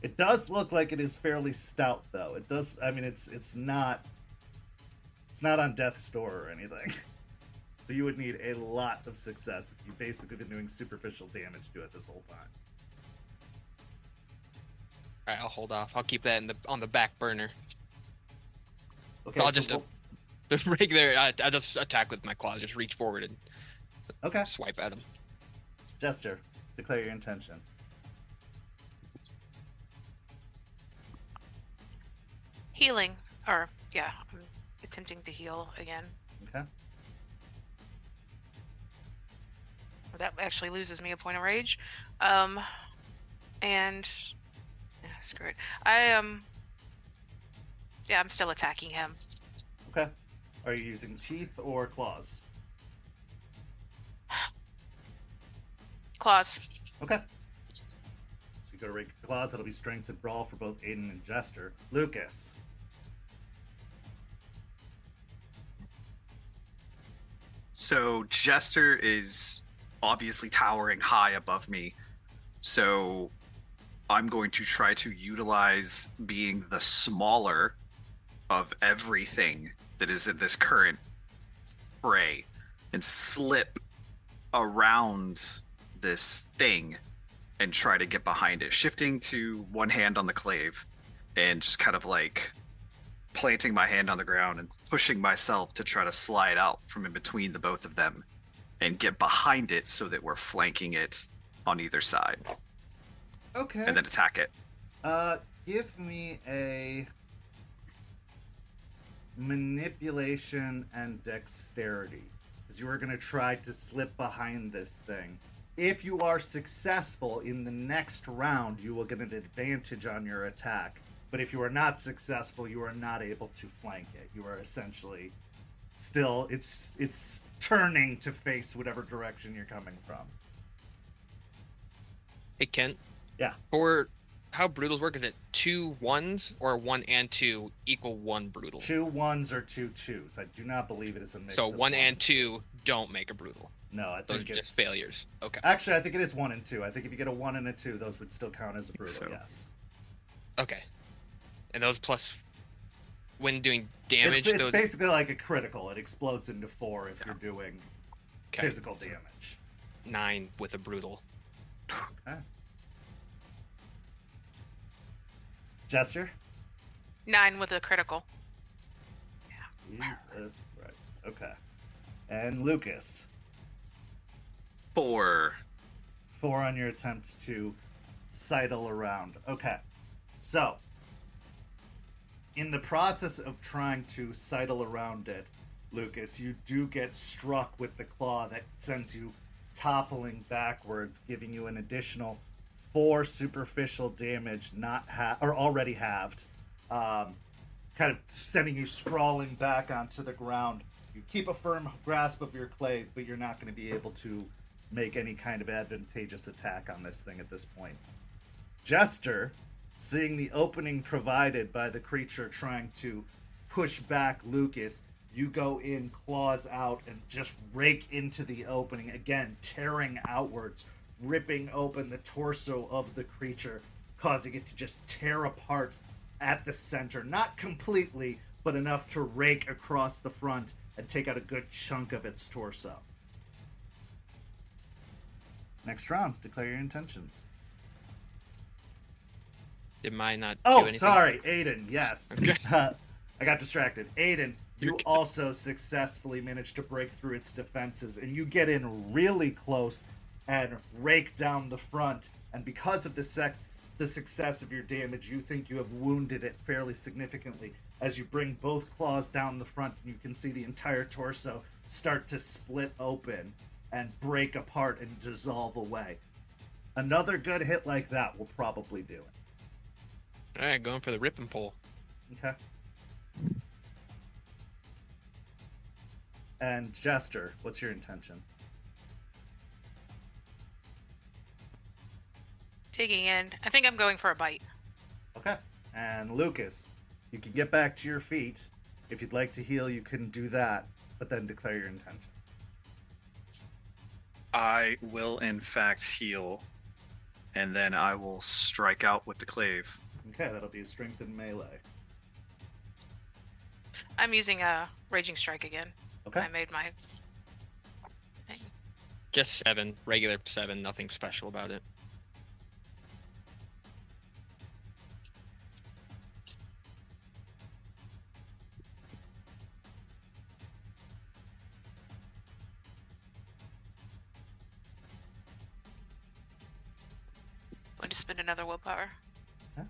It does look like it is fairly stout, though. It does. I mean, it's not on death's door or anything. So you would need a lot of success. You've basically been doing superficial damage to it this whole time. All right, I'll hold off. I'll keep that on the back burner. Okay, I'll so just regular. I just attack with my claws. Just reach forward and swipe at him. Jester, declare your intention. Healing, I'm attempting to heal again. Okay. That actually loses me a point of rage. Screw it. I'm still attacking him. Okay. Are you using teeth or claws? Claws. Okay. So you go to regular claws. That'll be strength and brawl for both Aiden and Jester. Lucas. So Jester is obviously towering high above me. So I'm going to try to utilize being the smaller of everything that is in this current fray and slip around this thing and try to get behind it, shifting to one hand on the clave and just kind of like planting my hand on the ground and pushing myself to try to slide out from in between the both of them and get behind it so that we're flanking it on either side. Okay. And then attack it. Give me a manipulation and dexterity, because you are going to try to slip behind this thing. If you are successful in the next round, you will get an advantage on your attack. But if you are not successful, you are not able to flank it. You are essentially still, it's turning to face whatever direction you're coming from. Hey, Kent. Yeah. For how brutals work, is it 2 1s or 1 and 2 equal 1 brutal? 2 1s or 2 2s. I do not believe it is a mix. So of 1 and 2 don't make a brutal. No, I Those think are it's just failures. Okay. Actually, I think it is 1 and 2. I think if you get a 1 and a 2, those would still count as a brutal. So. Yes. Okay. And those plus when doing damage, It's those basically like a critical. It explodes into 4 if you're doing okay. physical damage. 9 with a brutal. Okay. Jester? 9 with a critical. Jesus Christ. Okay. And Lucas? 4. 4 on your attempt to sidle around. Okay. So, in the process of trying to sidle around it, Lucas, you do get struck with the claw that sends you toppling backwards, giving you an additional 4 superficial damage, or already halved, kind of sending you sprawling back onto the ground. You keep a firm grasp of your clave, but you're not going to be able to make any kind of advantageous attack on this thing at this point. Jester, seeing the opening provided by the creature trying to push back Lucas, you go in, claws out, and just rake into the opening, again, tearing outwards, ripping open the torso of the creature, causing it to just tear apart at the center. Not completely, but enough to rake across the front and take out a good chunk of its torso. Next round, declare your intentions. Did mine not do Oh, anything? sorry, Aiden, yes. Okay. I got distracted. Aiden, you also successfully managed to break through its defenses, and you get in really close and rake down the front. And because of the success of your damage, you think you have wounded it fairly significantly as you bring both claws down the front, and you can see the entire torso start to split open and break apart and dissolve away. Another good hit like that will probably do it. All right, going for the rip and pull. Okay. And Jester, what's your intention? Digging in. I think I'm going for a bite. Okay. And Lucas, you can get back to your feet. If you'd like to heal, you can do that, but then declare your intention. I will, in fact, heal, and then I will strike out with the clave. Okay, that'll be a strength in melee. I'm using a Raging Strike again. Okay. I made my thing. Just 7, regular 7, nothing special about it. Going to spend another willpower. Okay.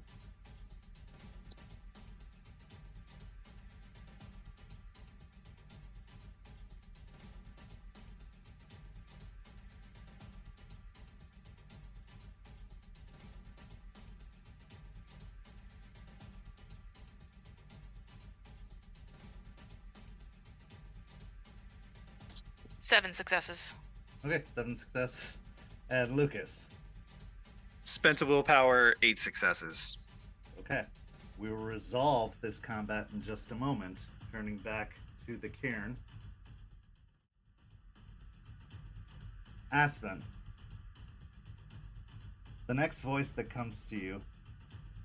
Seven successes. Okay, 7 successes. And Lucas. Spent a willpower, 8 successes. Okay. We will resolve this combat in just a moment, turning back to the cairn. Aspen. The next voice that comes to you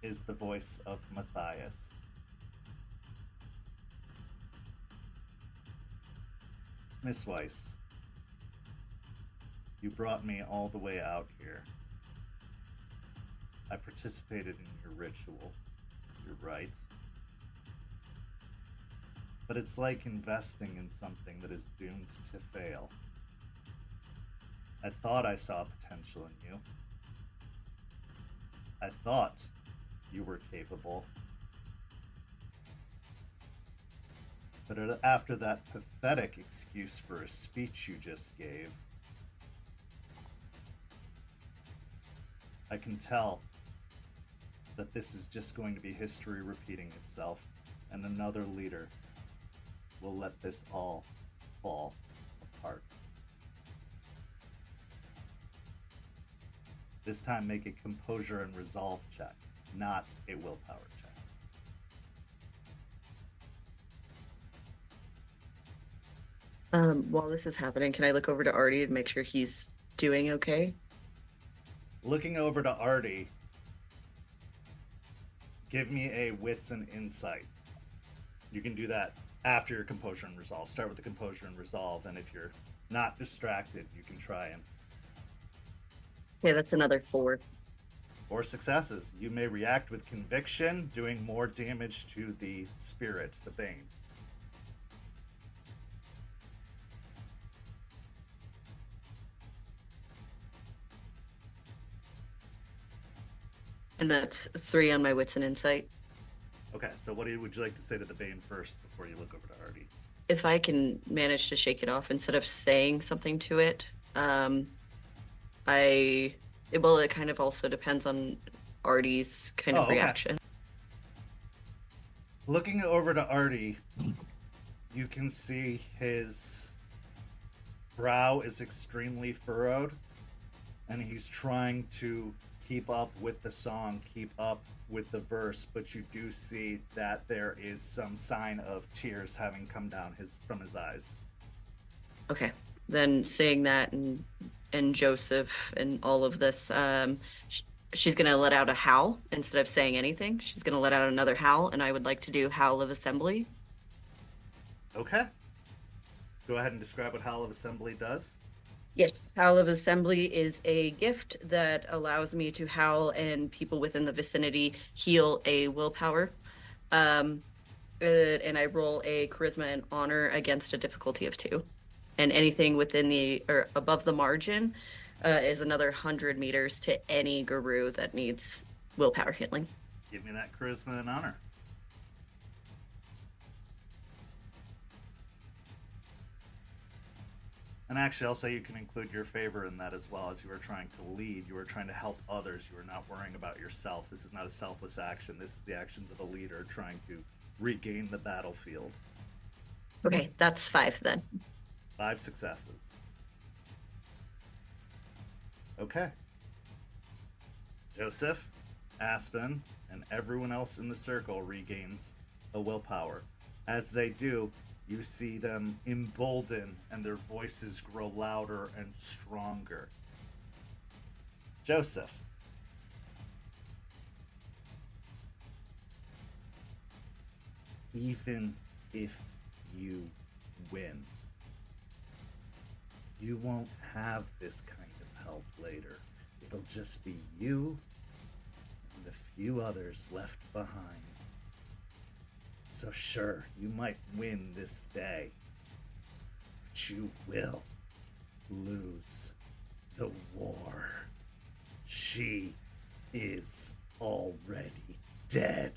is the voice of Matthias. Miss Weiss, you brought me all the way out here. I participated in your ritual. You're right. But it's like investing in something that is doomed to fail. I thought I saw potential in you. I thought you were capable. But after that pathetic excuse for a speech you just gave, I can tell that this is just going to be history repeating itself, and another leader will let this all fall apart. This time make a composure and resolve check, not a willpower check. While this is happening, can I look over to Artie and make sure he's doing okay? Looking over to Artie, give me a wits and insight. You can do that after your composure and resolve. Start with the composure and resolve, and if you're not distracted, you can try and... Okay, that's another 4. 4 successes. You may react with conviction, doing more damage to the spirit, the Bane. And that's 3 on my wits and insight. Okay, so what would you like to say to the Bane first before you look over to Artie? If I can manage to shake it off instead of saying something to it, it kind of also depends on Artie's kind of okay. reaction. Looking over to Artie, You can see his brow is extremely furrowed, and he's trying to keep up with the song, keep up with the verse, but you do see that there is some sign of tears having come down from his eyes. Okay. Then seeing that and Joseph and all of this, she's going to let out a howl instead of saying anything. She's going to let out another howl, and I would like to do Howl of Assembly. Okay. Go ahead and describe what Howl of Assembly does. Yes, Howl of Assembly is a gift that allows me to howl and people within the vicinity heal a willpower. And I roll a charisma and honor against a difficulty of 2. And anything within or above the margin is another 100 meters to any guru that needs willpower healing. Give me that charisma and honor. And actually, I'll say you can include your favor in that as well. As you are trying to lead, you are trying to help others. You are not worrying about yourself. This is not a selfless action. This is the actions of a leader trying to regain the battlefield. Okay, that's 5 then. 5 successes. Okay. Joseph, Aspen, and everyone else in the circle regains a willpower. As they do, you see them embolden and their voices grow louder and stronger. Joseph. Even if you win, you won't have this kind of help later. It'll just be you and the few others left behind. So sure, you might win this day, but you will lose the war. She is already dead.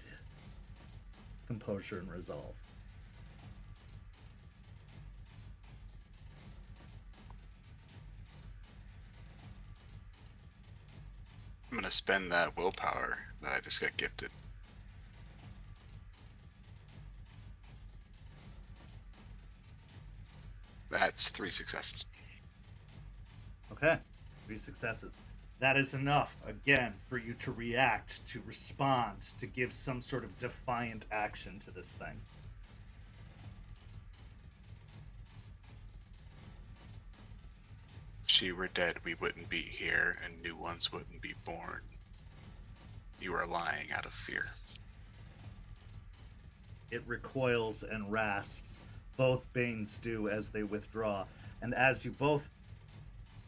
Composure and resolve. I'm going to spend that willpower that I just got gifted. That's 3 successes. Okay, 3 successes. That is enough, again, for you to react, to respond, to give some sort of defiant action to this thing. If she were dead, we wouldn't be here, and new ones wouldn't be born. You are lying out of fear. It recoils and rasps. Both Banes do as they withdraw. And as you both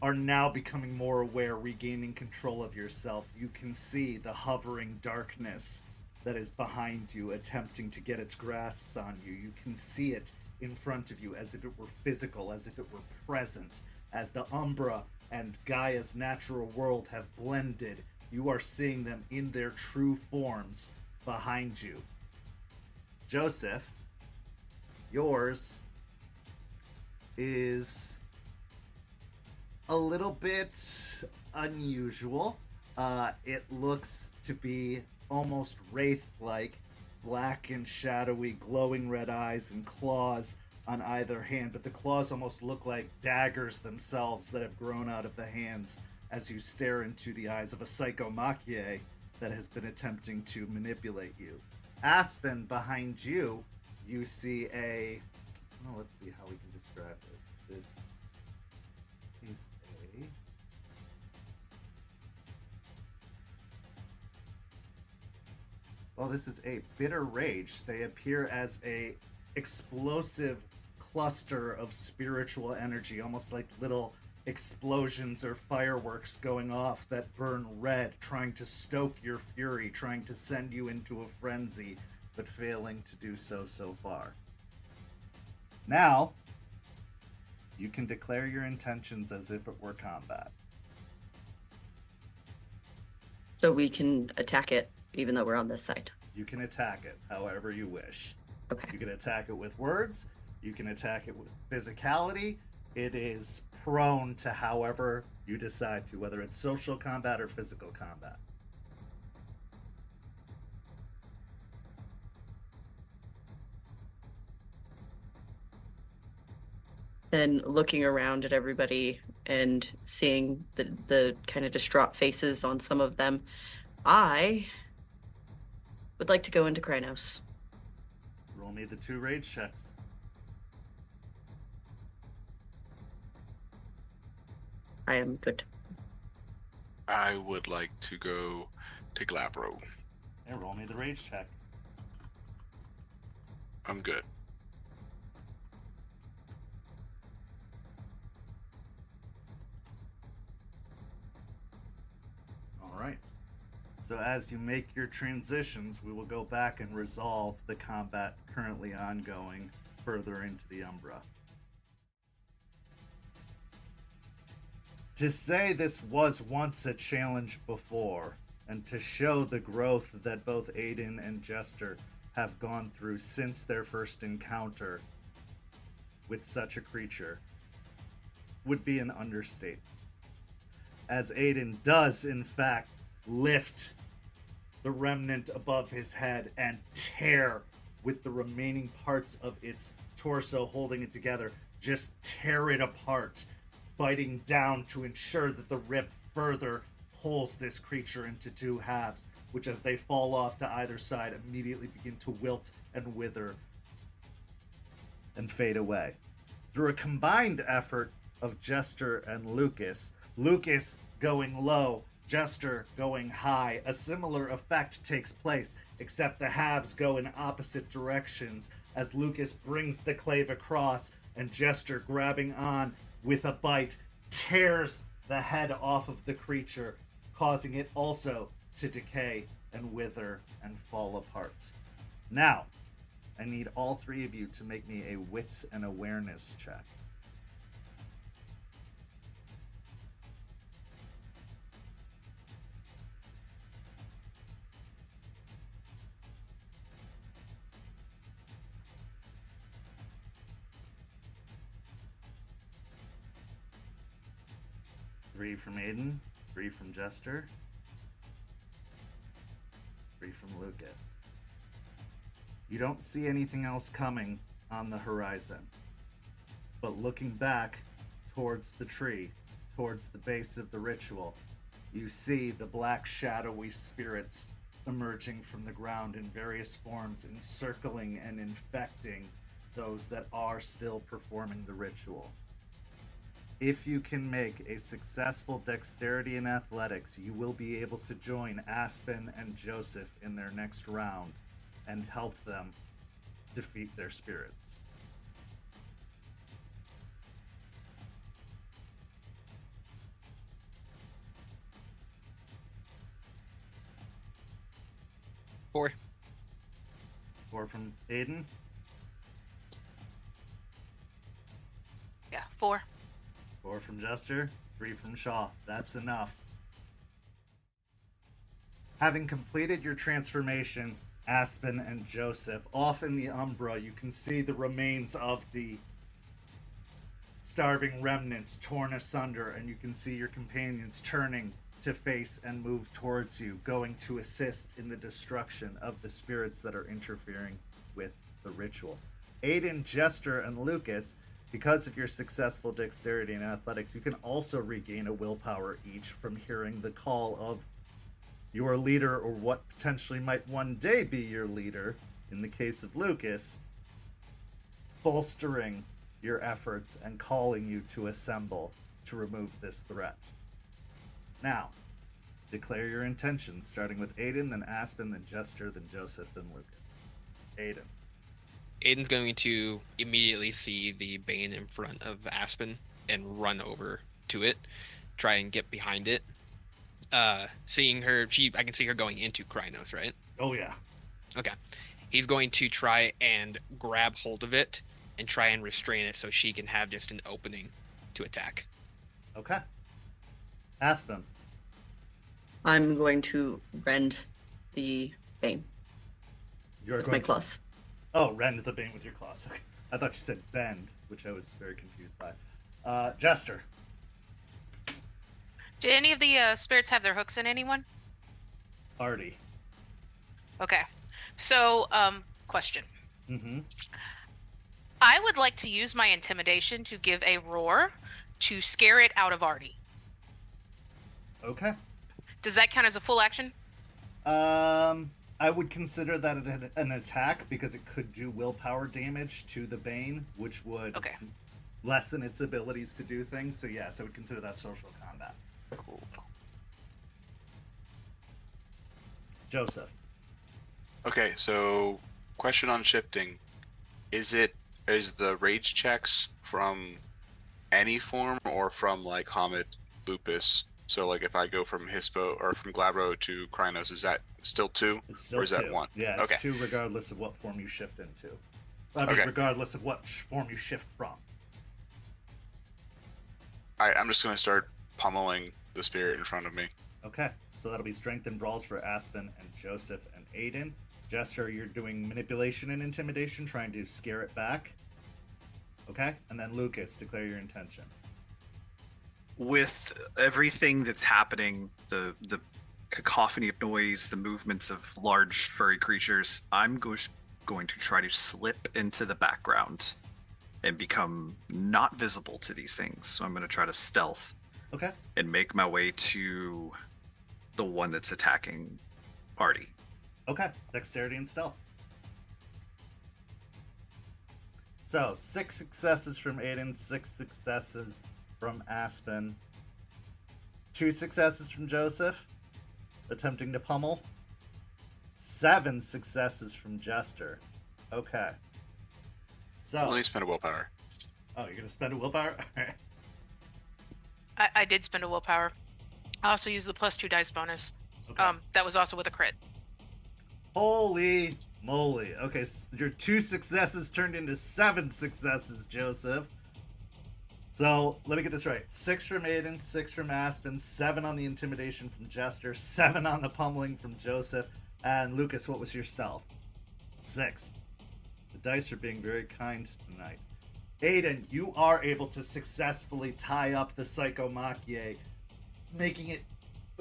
are now becoming more aware, regaining control of yourself, you can see the hovering darkness that is behind you, attempting to get its grasps on you. You can see it in front of you as if it were physical, as if it were present. As the Umbra and Gaia's natural world have blended, you are seeing them in their true forms behind you. Joseph, yours is a little bit unusual. It looks to be almost wraith-like, black and shadowy, glowing red eyes and claws on either hand, but the claws almost look like daggers themselves that have grown out of the hands as you stare into the eyes of a psychomachie that has been attempting to manipulate you. Aspen, behind you, you see let's see how we can describe this. This is this is a bitter rage. They appear as a explosive cluster of spiritual energy, almost like little explosions or fireworks going off that burn red, trying to stoke your fury, trying to send you into a frenzy, but failing to do so far. Now, you can declare your intentions as if it were combat. So we can attack it even though we're on this side. You can attack it however you wish. Okay. You can attack it with words. You can attack it with physicality. It is prone to however you decide to, whether it's social combat or physical combat. Then looking around at everybody and seeing the kind of distraught faces on some of them, I would like to go into Krynos. Roll me the 2 rage checks. I am good. I would like to go to Glabro. And roll me the rage check. I'm good. All right. So as you make your transitions, we will go back and resolve the combat currently ongoing further into the Umbra. To say this was once a challenge before, and to show the growth that both Aiden and Jester have gone through since their first encounter with such a creature, would be an understatement. As Aiden does, in fact, lift the remnant above his head and tear with the remaining parts of its torso holding it together, just tear it apart, biting down to ensure that the rip further pulls this creature into 2 halves, which as they fall off to either side immediately begin to wilt and wither and fade away. Through a combined effort of Jester and Lucas going low, Jester going high, a similar effect takes place, except the halves go in opposite directions as Lucas brings the clave across and Jester, grabbing on with a bite, tears the head off of the creature, causing it also to decay and wither and fall apart. Now, I need all 3 of you to make me a wits and awareness check. Three from Aiden, 3 from Jester, 3 from Lucas. You don't see anything else coming on the horizon, but looking back towards the tree, towards the base of the ritual, you see the black shadowy spirits emerging from the ground in various forms, encircling and infecting those that are still performing the ritual. If you can make a successful dexterity in athletics, you will be able to join Aspen and Joseph in their next round and help them defeat their spirits. Four. 4 from Aiden, Yeah, 4. 4 from Jester, 3 from Shaw. That's enough. Having completed your transformation, Aspen and Joseph, off in the Umbra, you can see the remains of the starving remnants torn asunder, and you can see your companions turning to face and move towards you, going to assist in the destruction of the spirits that are interfering with the ritual. Aiden, Jester, and Lucas, because of your successful dexterity and athletics, you can also regain a willpower each from hearing the call of your leader, or what potentially might one day be your leader, in the case of Lucas, bolstering your efforts and calling you to assemble to remove this threat. Now, declare your intentions, starting with Aiden, then Aspen, then Jester, then Joseph, then Lucas. Aiden. Aiden's going to immediately see the Bane in front of Aspen and run over to it, try and get behind it. Seeing her, I can see her going into Krynos, right? Oh, yeah. Okay. He's going to try and grab hold of it and try and restrain it so she can have just an opening to attack. Okay. Aspen. I'm going to rend the Bane You're with going my claws. Oh, rend the Bane with your claws. Okay. I thought you said bend, which I was very confused by. Jester. Do any of the spirits have their hooks in anyone? Artie. Okay. So, question. Mm-hmm. I would like to use my intimidation to give a roar to scare it out of Artie. Okay. Does that count as a full action? I would consider that an attack because it could do willpower damage to the Bane, which would lessen its abilities to do things. So yes, I would consider that social combat. Cool. Joseph. Okay, so question on shifting. Is the rage checks from any form or from like Hamid, Lupus? So like if I go from Hispo or from Glabro to Krynos, is that still 2? It's still or is 2. that 1? Yeah, it's okay. 2 regardless of what form you shift into. I mean, Okay. regardless of what form you shift from. Alright, I'm just gonna start pummeling the spirit in front of me. Okay, so that'll be strength and brawls for Aspen and Joseph and Aiden. Jester, you're doing manipulation and intimidation, trying to scare it back. Okay, and then Lucas, declare your intention. With everything that's happening, the cacophony of noise, the movements of large furry creatures, I'm going to try to slip into the background and become not visible to these things. So I'm going to try to stealth Okay. and make my way to the one that's attacking Artie. Okay, dexterity and stealth. So, 6 successes from Aiden, 6 successes from Aspen, 2 successes from Joseph, attempting to pummel, 7 successes from Jester. Okay. So, Let me spend a willpower. oh, you're going to spend a willpower? Alright. I did spend a willpower. I also used the +2 dice bonus. Okay. That was also with a crit. Holy moly. Okay, your 2 successes turned into 7 successes, Joseph. So, let me get this right. 6 from Aiden, 6 from Aspen, 7 on the intimidation from Jester, 7 on the pummeling from Joseph, and Lucas, what was your stealth? 6. The dice are being very kind tonight. Aiden, you are able to successfully tie up the Psychomachia, making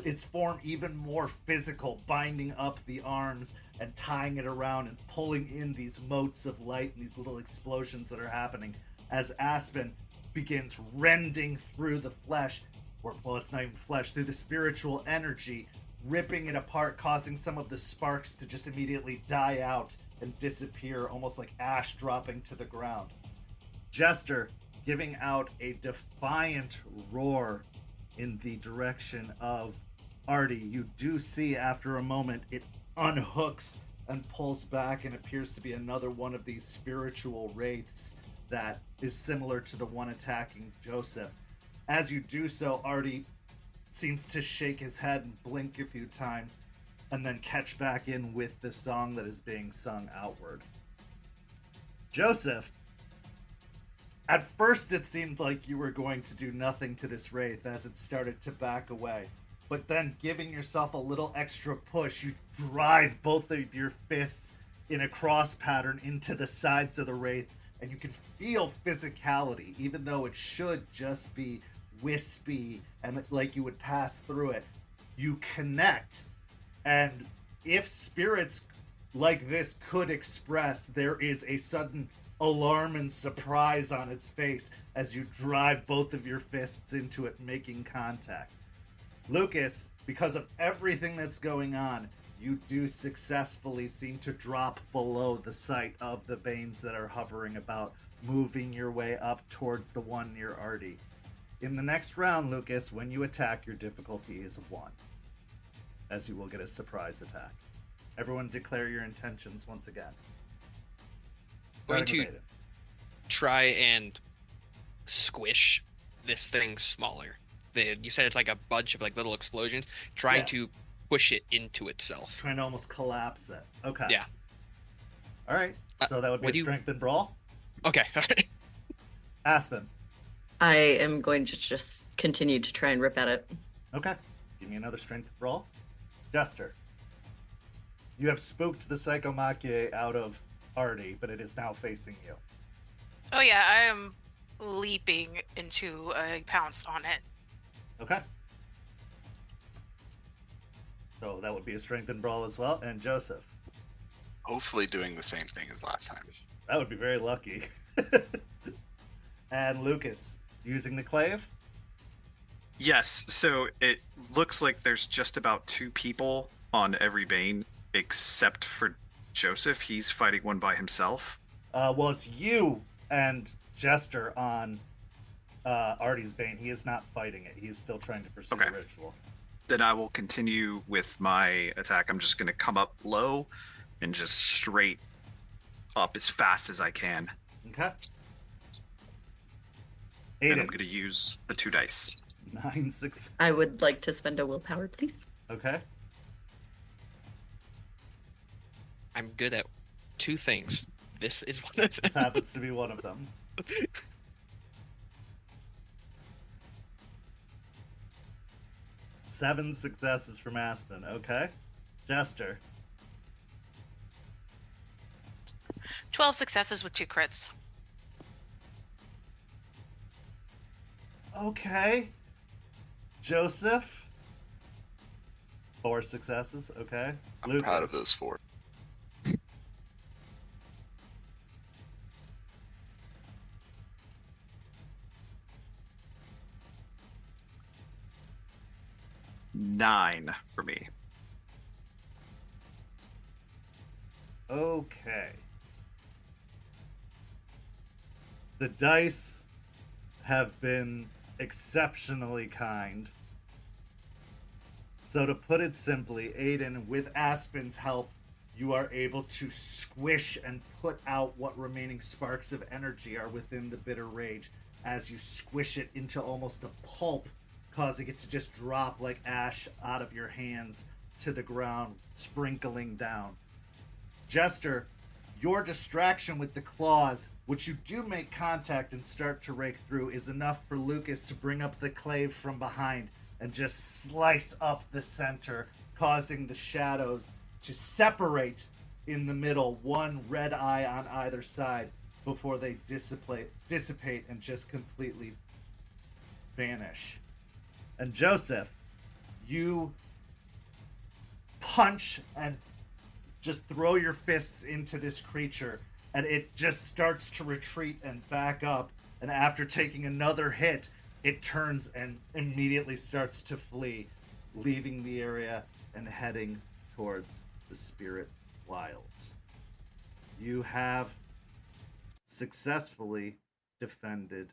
its form even more physical, binding up the arms and tying it around and pulling in these motes of light and these little explosions that are happening as Aspen begins rending through the flesh, or well, it's not even flesh, through the spiritual energy, ripping it apart, causing some of the sparks to just immediately die out and disappear, almost like ash dropping to the ground. Jester giving out a defiant roar in the direction of Artie. You do see after a moment it unhooks and pulls back and appears to be another one of these spiritual wraiths that is similar to the one attacking Joseph. As you do so, Artie seems to shake his head and blink a few times and then catch back in with the song that is being sung outward. Joseph, at first it seemed like you were going to do nothing to this wraith as it started to back away. But then, giving yourself a little extra push, you drive both of your fists in a cross pattern into the sides of the wraith, and you can feel physicality, even though it should just be wispy and like you would pass through it. You connect, and if spirits like this could express, there is a sudden alarm and surprise on its face as you drive both of your fists into it, making contact. Lucas, because of everything that's going on, you do successfully seem to drop below the sight of the Banes that are hovering about, moving your way up towards the one near Artie. In the next round, Lucas, when you attack, your difficulty is 1, as you will get a surprise attack. Everyone declare your intentions once again. Going Starting to with Aiden. try and squish this thing smaller. You said it's like a bunch of like little explosions. Trying Yeah. to push it into itself. Trying to almost collapse it. Okay. Yeah. All right. So that would be would a you- strength and brawl. Okay. Aspen. I am going to just continue to try and rip at it. Okay. Give me another strength brawl. Jester. You have spooked the Psychomachia out of Artie, but it is now facing you. Oh yeah, I am leaping into a pounce on it. Okay. So that would be a strength and brawl as well. And Joseph. Hopefully doing the same thing as last time. That would be very lucky. And Lucas, using the clave? Yes, so it looks like there's just about 2 people on every bane, except for Joseph. He's fighting one by himself. Well, it's you and Jester on Artie's bane. He is not fighting it. He is still trying to pursue the ritual. Then I will continue with my attack. I'm just going to come up low and just straight up as fast as I can. Okay. And Aiden. I'm going to use the 2 dice. 9 6. I would like to spend a willpower, please. Okay. I'm good at 2 things. This is one of them. This happens to be one of them. Seven successes from Aspen. Okay. Jester. 12 successes with 2 crits. Okay. Joseph. 4 successes. Okay. I'm proud of those 4. Nine for me. Okay. The dice have been exceptionally kind. So to put it simply, Aiden, with Aspen's help, you are able to squish and put out what remaining sparks of energy are within the bitter rage as you squish it into almost a pulp, causing it to just drop like ash out of your hands to the ground, sprinkling down. Jester, your distraction with the claws, which you do make contact and start to rake through, is enough for Lucas to bring up the clave from behind and just slice up the center, causing the shadows to separate in the middle, one red eye on either side, before they dissipate and just completely vanish. And Joseph, you punch and just throw your fists into this creature, and it just starts to retreat and back up, and after taking another hit, it turns and immediately starts to flee, leaving the area and heading towards the Spirit Wilds. You have successfully defended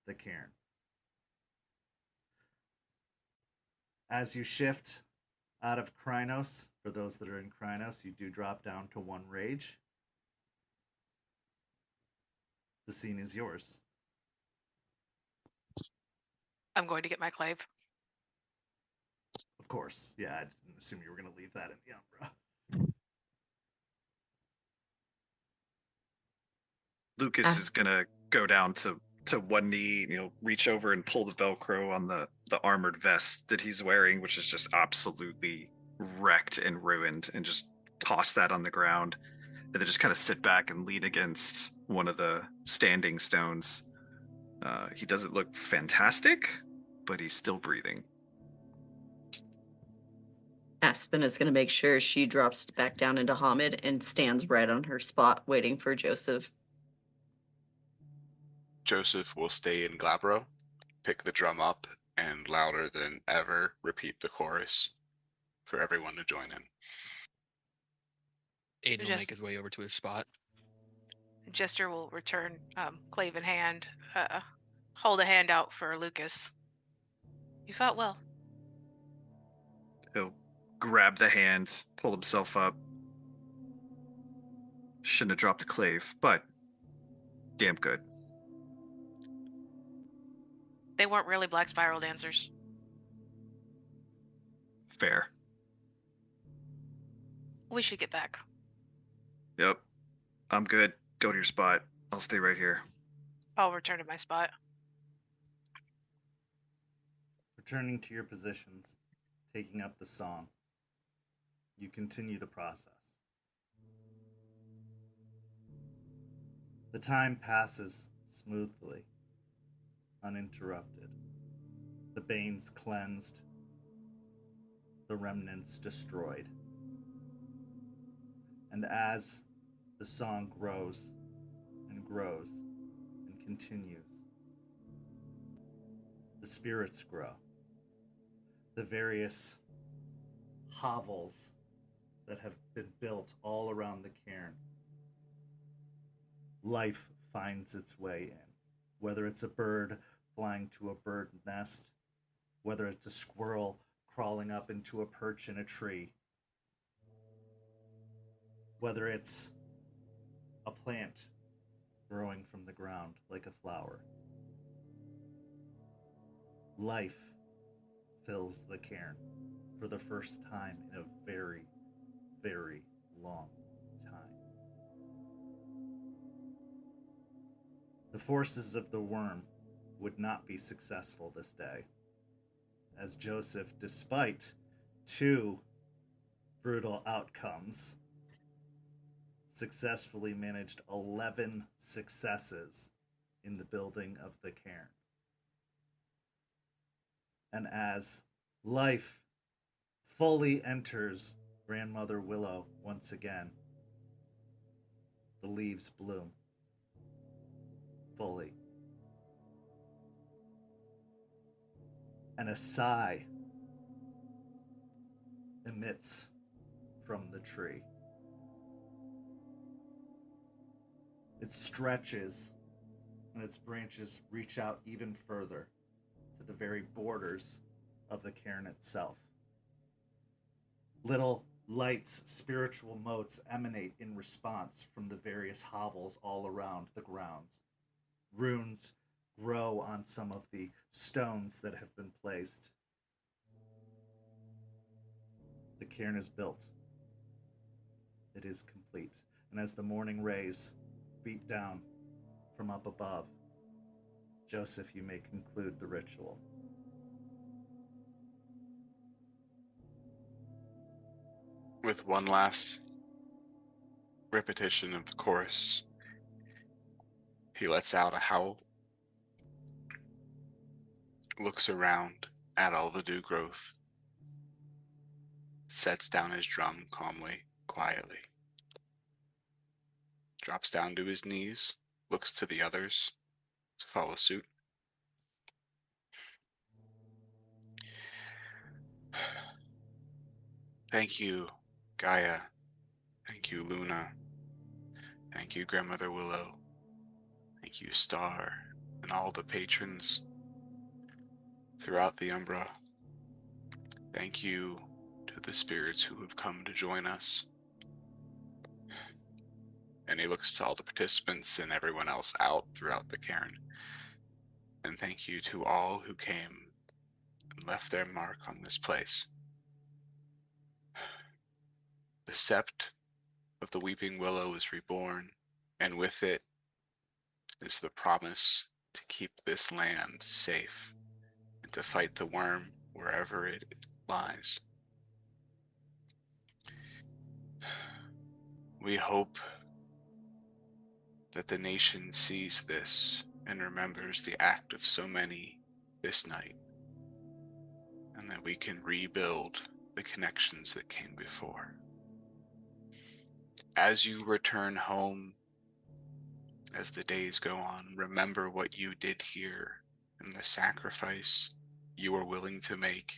the cairn. As you shift out of Krynos, for those that are in Krynos, you do drop down to 1 rage. The scene is yours. I'm going to get my clave. Of course. Yeah, I didn't assume you were going to leave that in the Umbra. Lucas is going to go down to 1 knee, reach over and pull the Velcro on the armored vest that he's wearing, which is just absolutely wrecked and ruined, and just toss that on the ground, and then just kind of sit back and lean against one of the standing stones. He doesn't look fantastic, but he's still breathing. Aspen is going to make sure she drops back down into Hamid and stands right on her spot, waiting for Joseph. Joseph will stay in Glabro, pick the drum up, and louder than ever repeat the chorus for everyone to join in. Aiden will make his way over to his spot. Jester will return, clave in hand, hold a hand out for Lucas. You fought well. He'll grab the hand, pull himself up. Shouldn't have dropped the clave, but damn good. They weren't really black spiral dancers. Fair. We should get back. Yep. I'm good. Go to your spot. I'll stay right here. I'll return to my spot. Returning to your positions, taking up the song, you continue the process. The time passes smoothly, uninterrupted. The banes cleansed, the remnants destroyed. And as the song grows and grows, continues. The spirits grow. The various hovels that have been built all around the cairn. Life finds its way in. Whether it's a bird flying to a bird nest, whether it's a squirrel crawling up into a perch in a tree, whether it's a plant growing from the ground like a flower. Life fills the cairn for the first time in a very, very long time. The forces of the worm would not be successful this day, as Joseph, despite 2 brutal outcomes, successfully managed 11 successes in the building of the cairn. And as life fully enters Grandmother Willow once again, the leaves bloom fully. And a sigh emits from the tree. It stretches, and its branches reach out even further to the very borders of the cairn itself. Little lights, spiritual motes emanate in response from the various hovels all around the grounds. Runes grow on some of the stones that have been placed. The cairn is built. It is complete. And as the morning rays beat down from up above, Joseph, you may conclude the ritual. With one last repetition of the chorus, he lets out a howl, looks around at all the new growth, sets down his drum calmly, quietly, drops down to his knees, looks to the others to follow suit. Thank you, Gaia. Thank you, Luna. Thank you, Grandmother Willow. Thank you, Star, and all the patrons throughout the Umbra. Thank you to the spirits who have come to join us. And he looks to all the participants and everyone else out throughout the cairn. And thank you to all who came and left their mark on this place. The sept of the Weeping Willow is reborn, and with it is the promise to keep this land safe and to fight the worm wherever it lies. We hope that the nation sees this and remembers the act of so many this night, and that we can rebuild the connections that came before. As you return home, as the days go on, remember what you did here and the sacrifice you were willing to make.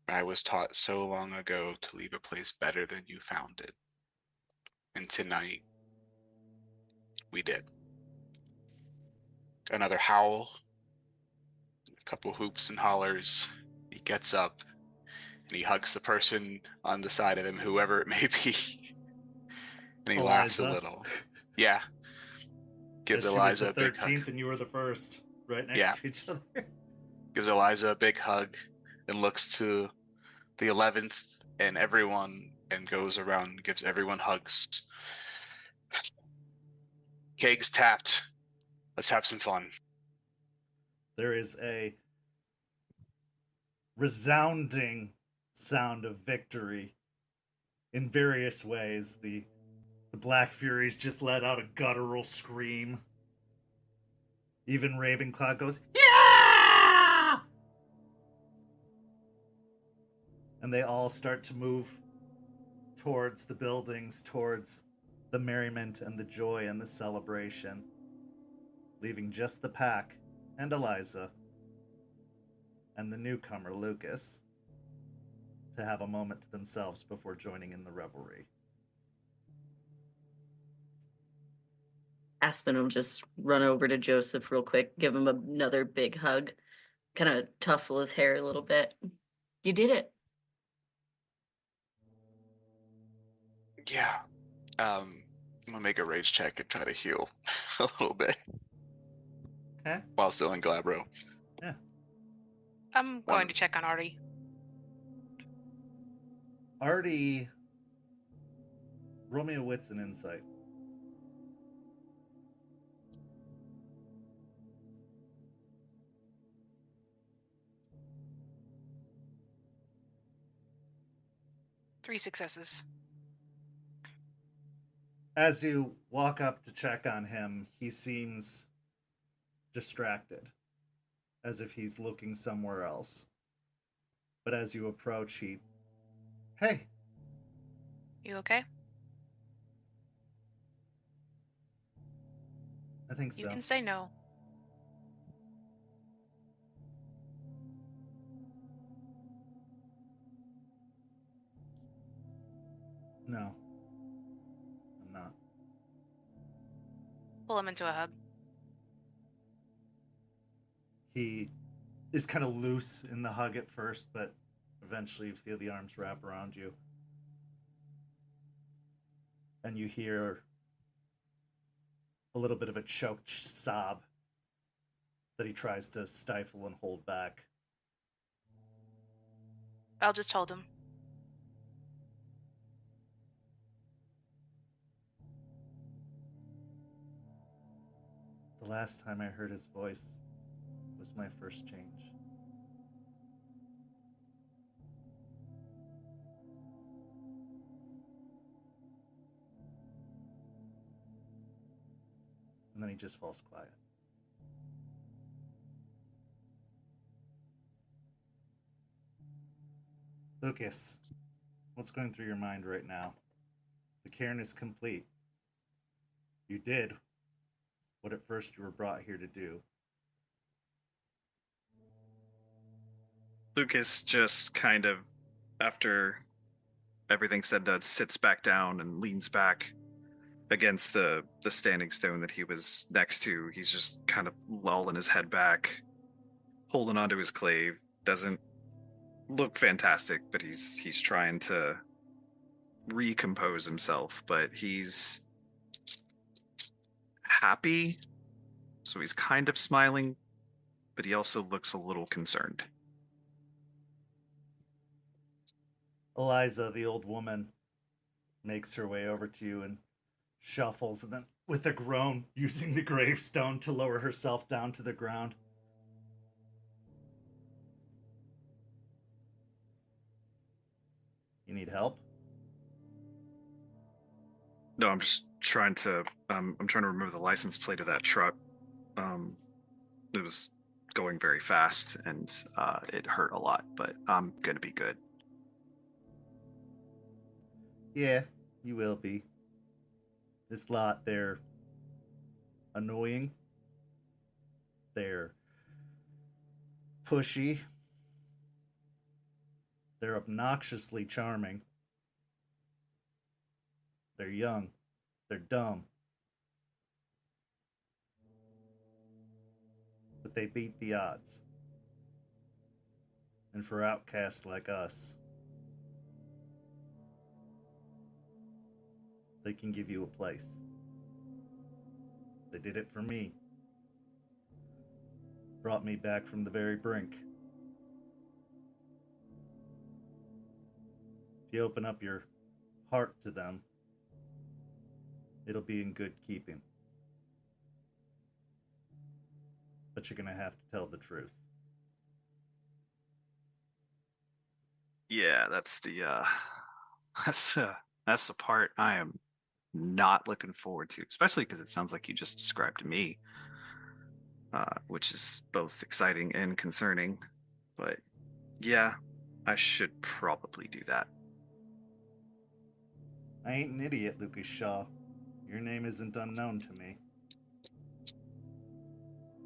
I was taught so long ago to leave a place better than you found it. And tonight, we did. Another howl, a couple hoops and hollers. He gets up and he hugs the person on the side of him, whoever it may be. And he laughs a little. Yeah. Gives Eliza a big hug. She was the 13th and you were the first, right next to each other. Gives Eliza a big hug and looks to the 11th and everyone and goes around and gives everyone hugs. Kegs tapped. Let's have some fun. There is a resounding sound of victory in various ways. The Black Furies just let out a guttural scream. Even Ravenclaw goes, "Yeah!" And they all start to move towards the buildings, towards the merriment and the joy and the celebration, leaving just the pack and Eliza and the newcomer, Lucas, to have a moment to themselves before joining in the revelry. Aspen will just run over to Joseph real quick, give him another big hug, kind of tussle his hair a little bit. You did it. Yeah. I'm gonna make a rage check and try to heal a little bit. Okay. While still in Glabro. Yeah. I'm going to check on Artie. Artie, roll me a wits and insight. Three successes. As you walk up to check on him, he seems distracted, as if he's looking somewhere else. But as you approach, hey. You okay? I think so. You can say no. No. I'm not. Pull him into a hug. He is kind of loose in the hug at first, but eventually you feel the arms wrap around you. And you hear a little bit of a choked sob that he tries to stifle and hold back. I'll just hold him. The last time I heard his voice was my first change. And then he just falls quiet. Lucas, what's going through your mind right now? The cairn is complete. You did what at first you were brought here to do. Lucas just kind of, after everything's said and done, sits back down and leans back against the standing stone that he was next to. He's just kind of lolling his head back, holding onto his clave. Doesn't look fantastic, but he's trying to recompose himself. But he's happy, so he's kind of smiling, but he also looks a little concerned. Eliza, the old woman, makes her way over to you and shuffles, and then with a groan, using the gravestone to lower herself down to the ground. You need help? No, I'm just trying to. I'm trying to remember the license plate of that truck. It was going very fast, and it hurt a lot. But I'm gonna be good. Yeah, you will be. This lot, they're annoying. They're pushy. They're obnoxiously charming. They're young. They're dumb. But they beat the odds. And for outcasts like us, they can give you a place. They did it for me. Brought me back from the very brink. If you open up your heart to them, it'll be in good keeping. But you're gonna have to tell the truth. Yeah, that's the that's the part I am not looking forward to, especially because it sounds like you just described me, which is both exciting and concerning. But yeah, I should probably do that. I ain't an idiot, Lucas Shaw. Your name isn't unknown to me.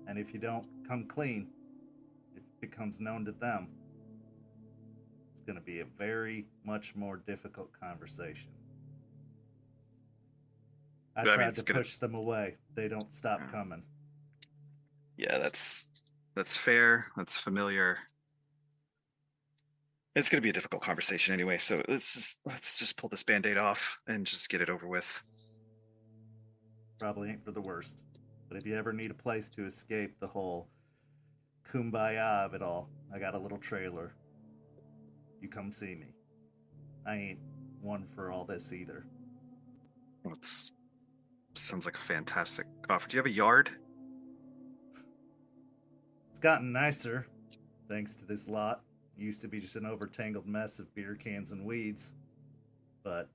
And if you don't come clean, it becomes known to them. It's going to be a very much more difficult conversation. I tried to push them away. They don't stop coming. Yeah, that's fair. That's familiar. It's going to be a difficult conversation anyway, so let's just pull this Band-Aid off and just get it over with. Probably ain't for the worst. But if you ever need a place to escape the whole kumbaya of it all, I got a little trailer. You come see me. I ain't one for all this either. Well, sounds like a fantastic offer. Do you have a yard? It's gotten nicer, thanks to this lot. It used to be just an overtangled mess of beer cans and weeds. But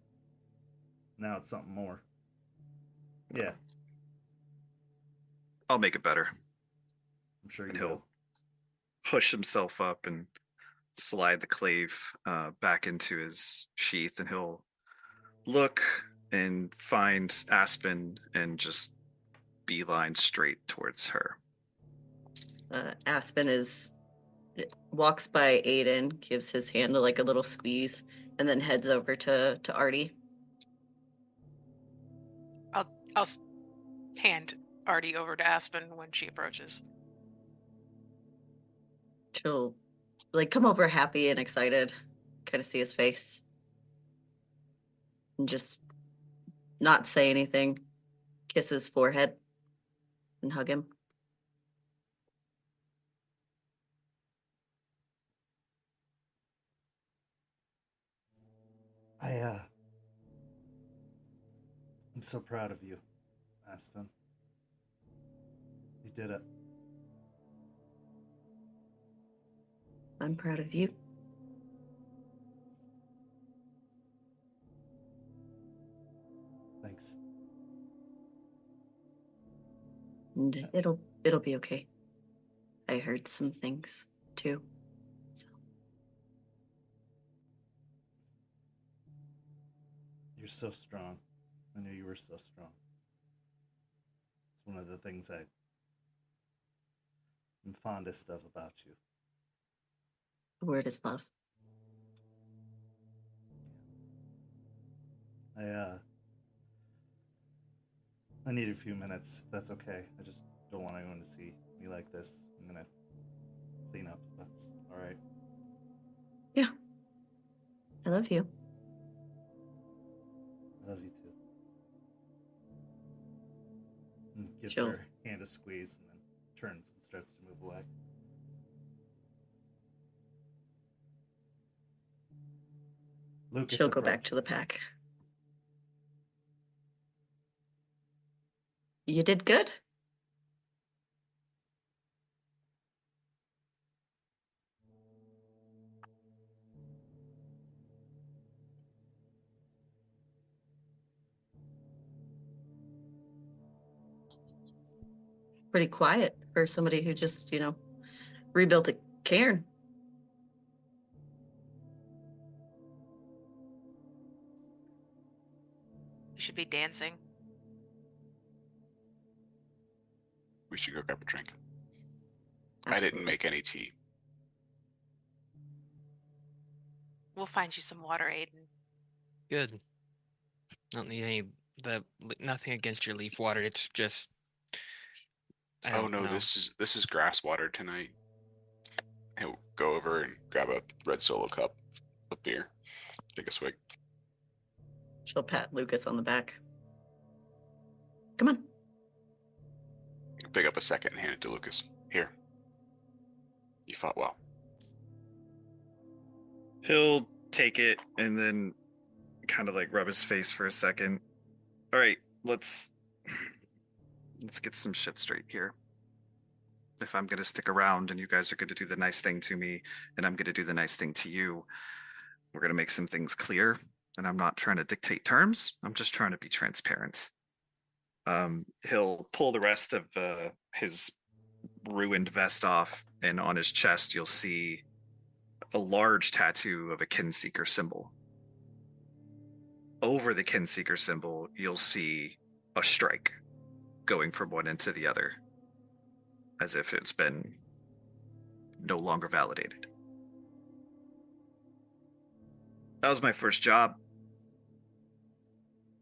now it's something more. Yeah. I'll make it better. I'm sure you And will. he'll push himself up and slide the clave back into his sheath, and he'll look and find Aspen and just beeline straight towards her. Aspen walks by Aiden, gives his hand a little squeeze, and then heads over to Artie. I'll hand Artie over to Aspen when she approaches. She'll come over happy and excited, kind of see his face, and just not say anything, kiss his forehead, and hug him. I'm so proud of you, Aspen. You did it. I'm proud of you. Thanks. And it'll be okay. I heard some things too. So. You're so strong. I knew you were so strong. It's one of the things I'm fondest of about you. The word is love. I need a few minutes, if that's okay. I just don't want anyone to see me like this. I'm gonna clean up. That's all right. Yeah. I love you. I love you too. And gives Sure. her hand a squeeze and then turns and starts to move away. Lucas She'll go back to the approaches. pack. You did good. Pretty quiet for somebody who just, rebuilt a cairn. You should be dancing. We should go grab a drink. I Absolutely. didn't make any tea. We'll find you some water, Aiden. Good. Don't need nothing against your leaf water. It's just. I Oh don't no, know. this is grass water tonight. He'll go over and grab a red Solo cup of beer. Take a swig. She'll pat Lucas on the back. Come on. Pick up a second and hand it to Lucas. Here. You fought well. He'll take it and then kind of rub his face for a second. All right, let's get some shit straight here. If I'm going to stick around and you guys are going to do the nice thing to me and I'm going to do the nice thing to you, we're going to make some things clear. And I'm not trying to dictate terms. I'm just trying to be transparent. He'll pull the rest of his ruined vest off, and on his chest you'll see a large tattoo of a Kinseeker symbol. Over the Kinseeker symbol, you'll see a strike going from one end to the other, as if it's been no longer validated. That was my first job.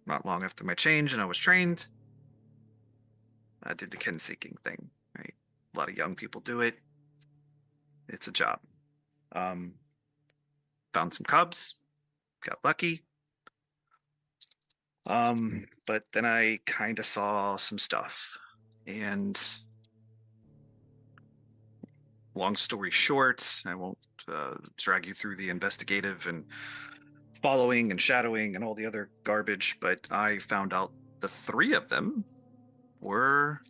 Not long after my change and I was trained, I did the kin seeking thing, right? A lot of young people do it. It's a job. Found some cubs, got lucky. But then I kind of saw some stuff, and long story short, I won't drag you through the investigative and following and shadowing and all the other garbage, but I found out the 3 of them were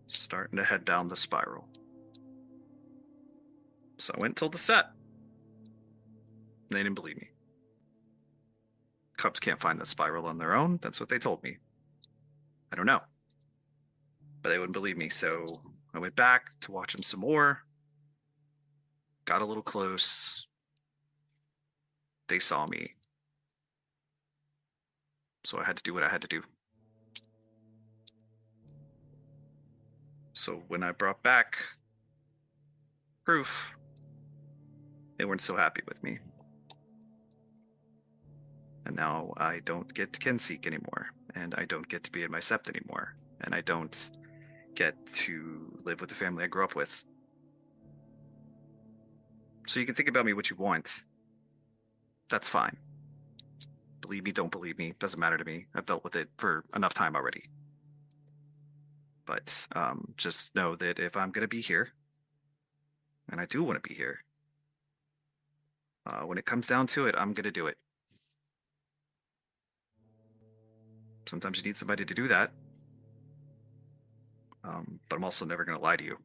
starting to head down the spiral. So I went and told the set. They didn't believe me. Cubs can't find the spiral on their own. That's what they told me. I don't know. But they wouldn't believe me, so I went back to watch them some more. Got a little close. They saw me. So I had to do what I had to do. So when I brought back proof, they weren't so happy with me. And now I don't get to kin seek anymore, and I don't get to be in my sept anymore, and I don't get to live with the family I grew up with. So you can think about me what you want. That's fine. Believe me, don't believe me, doesn't matter to me. I've dealt with it for enough time already. But just know that if I'm going to be here, and I do want to be here, when it comes down to it, I'm going to do it. Sometimes you need somebody to do that. But I'm also never going to lie to you.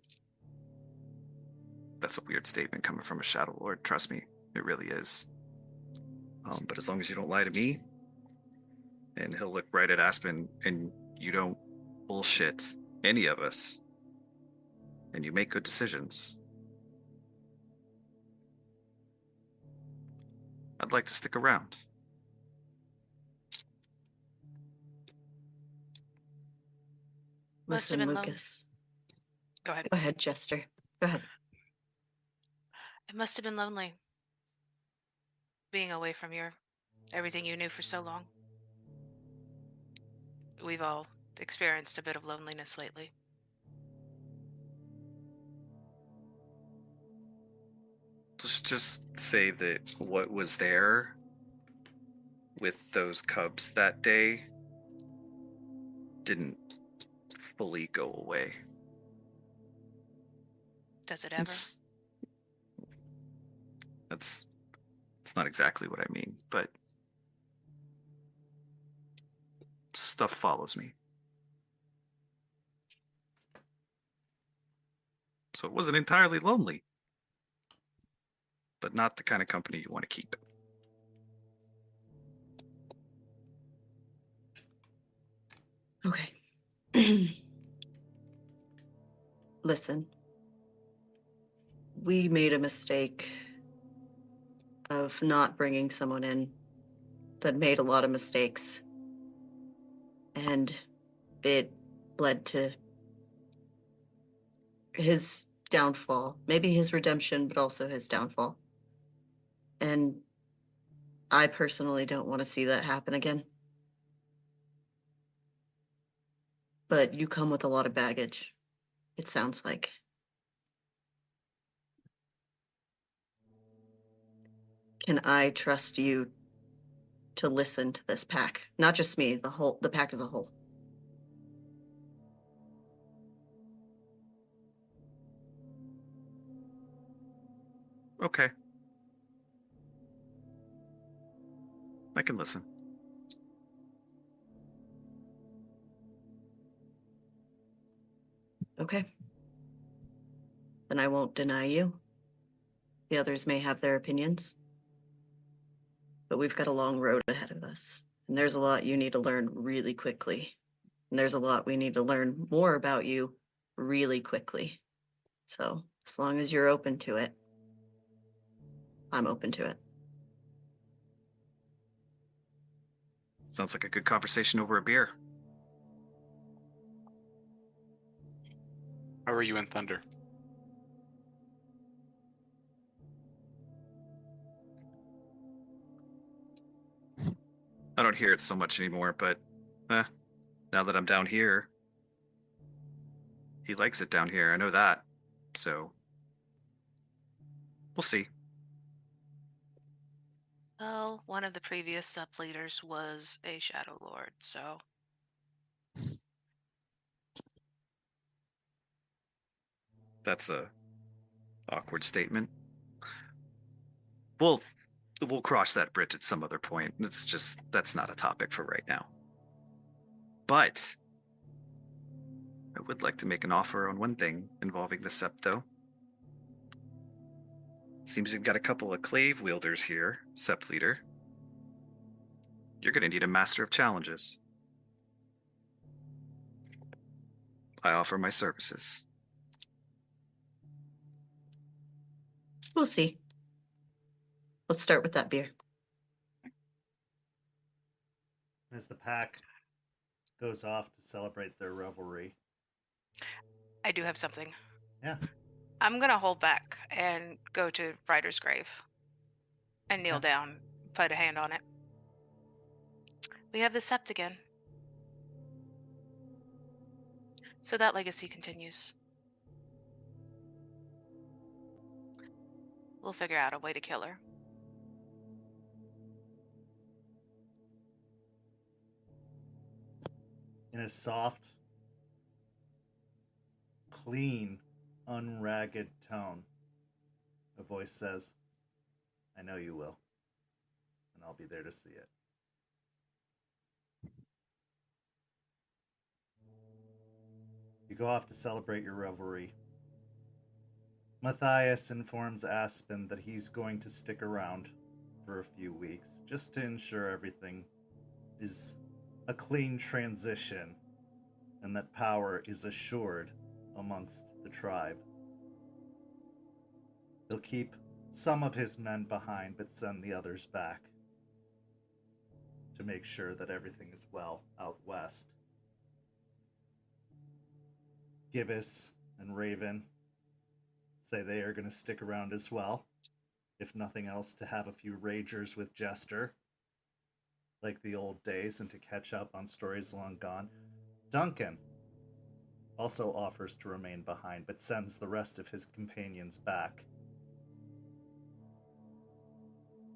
That's a weird statement coming from a Shadow Lord. Trust me, it really is. But as long as you don't lie to me, and he'll look right at Aspen, and you don't bullshit any of us, and you make good decisions, I'd like to stick around. Must have Listen, been low. Lucas. Go ahead. Go ahead, Jester. Go ahead. It must have been lonely being away from everything you knew for so long. We've all experienced a bit of loneliness lately. Let's just say that what was there with those cubs that day didn't fully go away. Does it ever? That's not exactly what I mean, but stuff follows me. So it wasn't entirely lonely, but not the kind of company you want to keep. Okay. Listen. We made a mistake of not bringing someone in that made a lot of mistakes. And it led to his downfall. Maybe his redemption, but also his downfall. And I personally don't want to see that happen again. But you come with a lot of baggage, it sounds like. Can I trust you to listen to this pack? Not just me, the pack as a whole. Okay. I can listen. Okay. Then I won't deny you. The others may have their opinions. But we've got a long road ahead of us. And there's a lot you need to learn really quickly. And there's a lot we need to learn more about you really quickly. So as long as you're open to it, I'm open to it. Sounds like a good conversation over a beer. How are you in thunder? I don't hear it so much anymore, but now that I'm down here, he likes it down here. I know that. So we'll see. Well, one of the previous sub leaders was a Shadow Lord, so That's a awkward statement. We'll cross that bridge at some other point. It's just that's not a topic for right now. But I would like to make an offer on one thing involving the Sept, though. Seems you've got a couple of clave wielders here, Sept leader. You're going to need a master of challenges. I offer my services. We'll see. Let's start with that beer. As the pack goes off to celebrate their revelry. I do have something. Yeah. I'm gonna hold back and go to Ryder's grave and kneel Okay. down, put a hand on it. We have the Sept again. So that legacy continues. We'll figure out a way to kill her. In a soft, clean, unragged tone, a voice says, I know you will, and I'll be there to see it. You go off to celebrate your revelry. Matthias informs Aspen that he's going to stick around for a few weeks, just to ensure everything is a clean transition and that power is assured amongst the tribe. He'll keep some of his men behind, but send the others back to make sure that everything is well out west. Gibbous and Raven say they are going to stick around as well, if nothing else, to have a few ragers with Jester, like the old days, and to catch up on stories long gone. Duncan also offers to remain behind, but sends the rest of his companions back,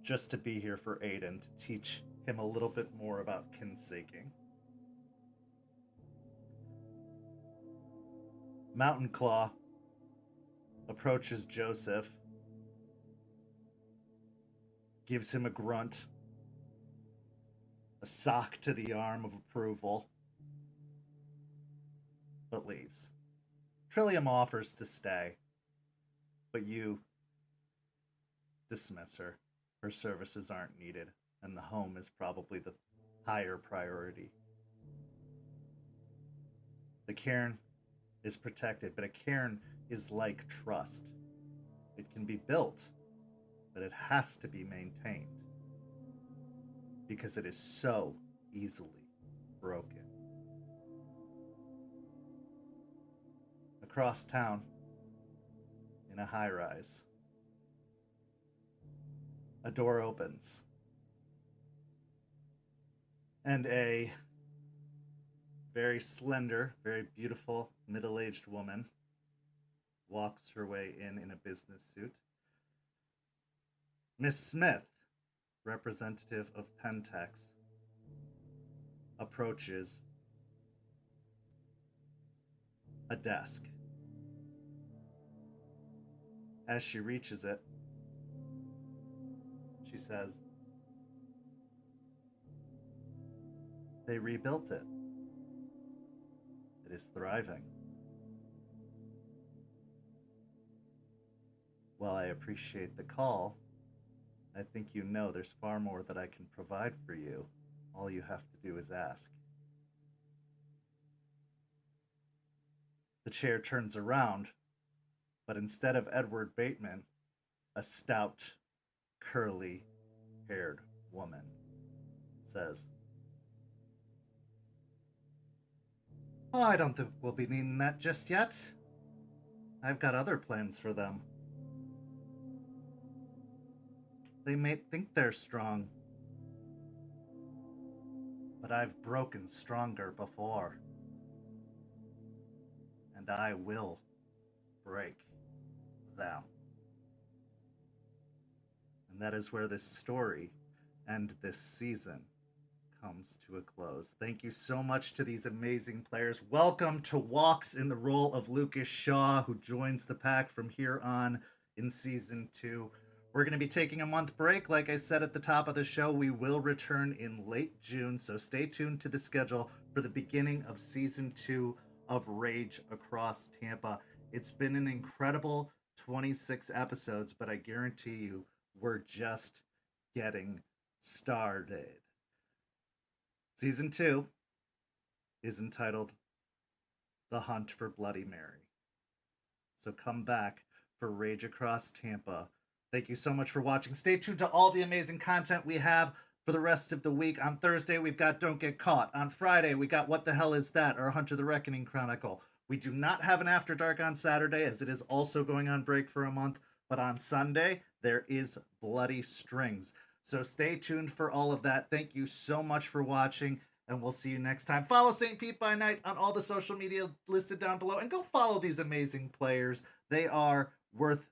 just to be here for Aiden, to teach him a little bit more about kinseeking. Mountain Claw approaches Joseph, gives him a grunt, a sock to the arm of approval, but leaves. Trillium offers to stay, but you dismiss her. Her services aren't needed, and the home is probably the higher priority. The cairn is protected, but a cairn is like trust. It can be built, but it has to be maintained, because it is so easily broken. Across town, in a high-rise, a door opens, and a very slender, very beautiful, middle-aged woman walks her way in a business suit. Miss Smith, representative of Pentex, approaches a desk. As she reaches it, she says, they rebuilt it. It is thriving. While I appreciate the call, I think you know there's far more that I can provide for you. All you have to do is ask. The chair turns around, but instead of Edward Bateman, a stout, curly-haired woman says, oh, I don't think we'll be needing that just yet. I've got other plans for them. They may think they're strong, but I've broken stronger before. And I will break them. And that is where this story and this season comes to a close. Thank you so much to these amazing players. Welcome to Walks in the role of Lucas Shaw, who joins the pack from here on in Season 2. We're going to be taking a month break. Like I said at the top of the show, we will return in late June, so stay tuned to the schedule for the beginning of Season 2 of Rage Across Tampa. It's been an incredible 26 episodes, but I guarantee you, we're just getting started. Season 2 is entitled The Hunt for Bloody Mary. So come back for Rage Across Tampa. Thank you so much for watching. Stay tuned to all the amazing content we have for the rest of the week. On Thursday, we've got Don't Get Caught. On Friday, we got What the Hell Is That? Our Hunter the Reckoning Chronicle. We do not have an After Dark on Saturday, as it is also going on break for a month. But on Sunday, there is Bloody Strings. So stay tuned for all of that. Thank you so much for watching, and we'll see you next time. Follow St. Pete by Night on all the social media listed down below, and go follow these amazing players. They are worth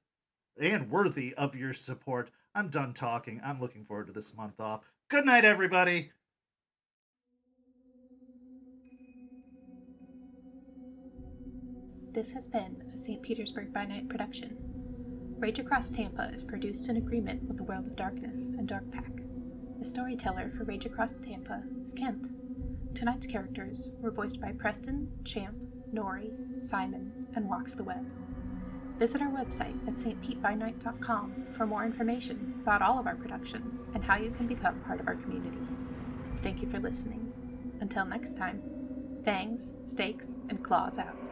and worthy of your support. I'm done talking. I'm looking forward to this month off. Good night, everybody. This has been a St. Petersburg by Night production. Rage Across Tampa is produced in agreement with the World of Darkness and Dark Pack. The storyteller for Rage Across Tampa is Kent. Tonight's characters were voiced by Preston, Champ, Noree, Simon, and Walks the Web. Visit our website at stpetbynight.com for more information about all of our productions and how you can become part of our community. Thank you for listening. Until next time, fangs, stakes, and claws out.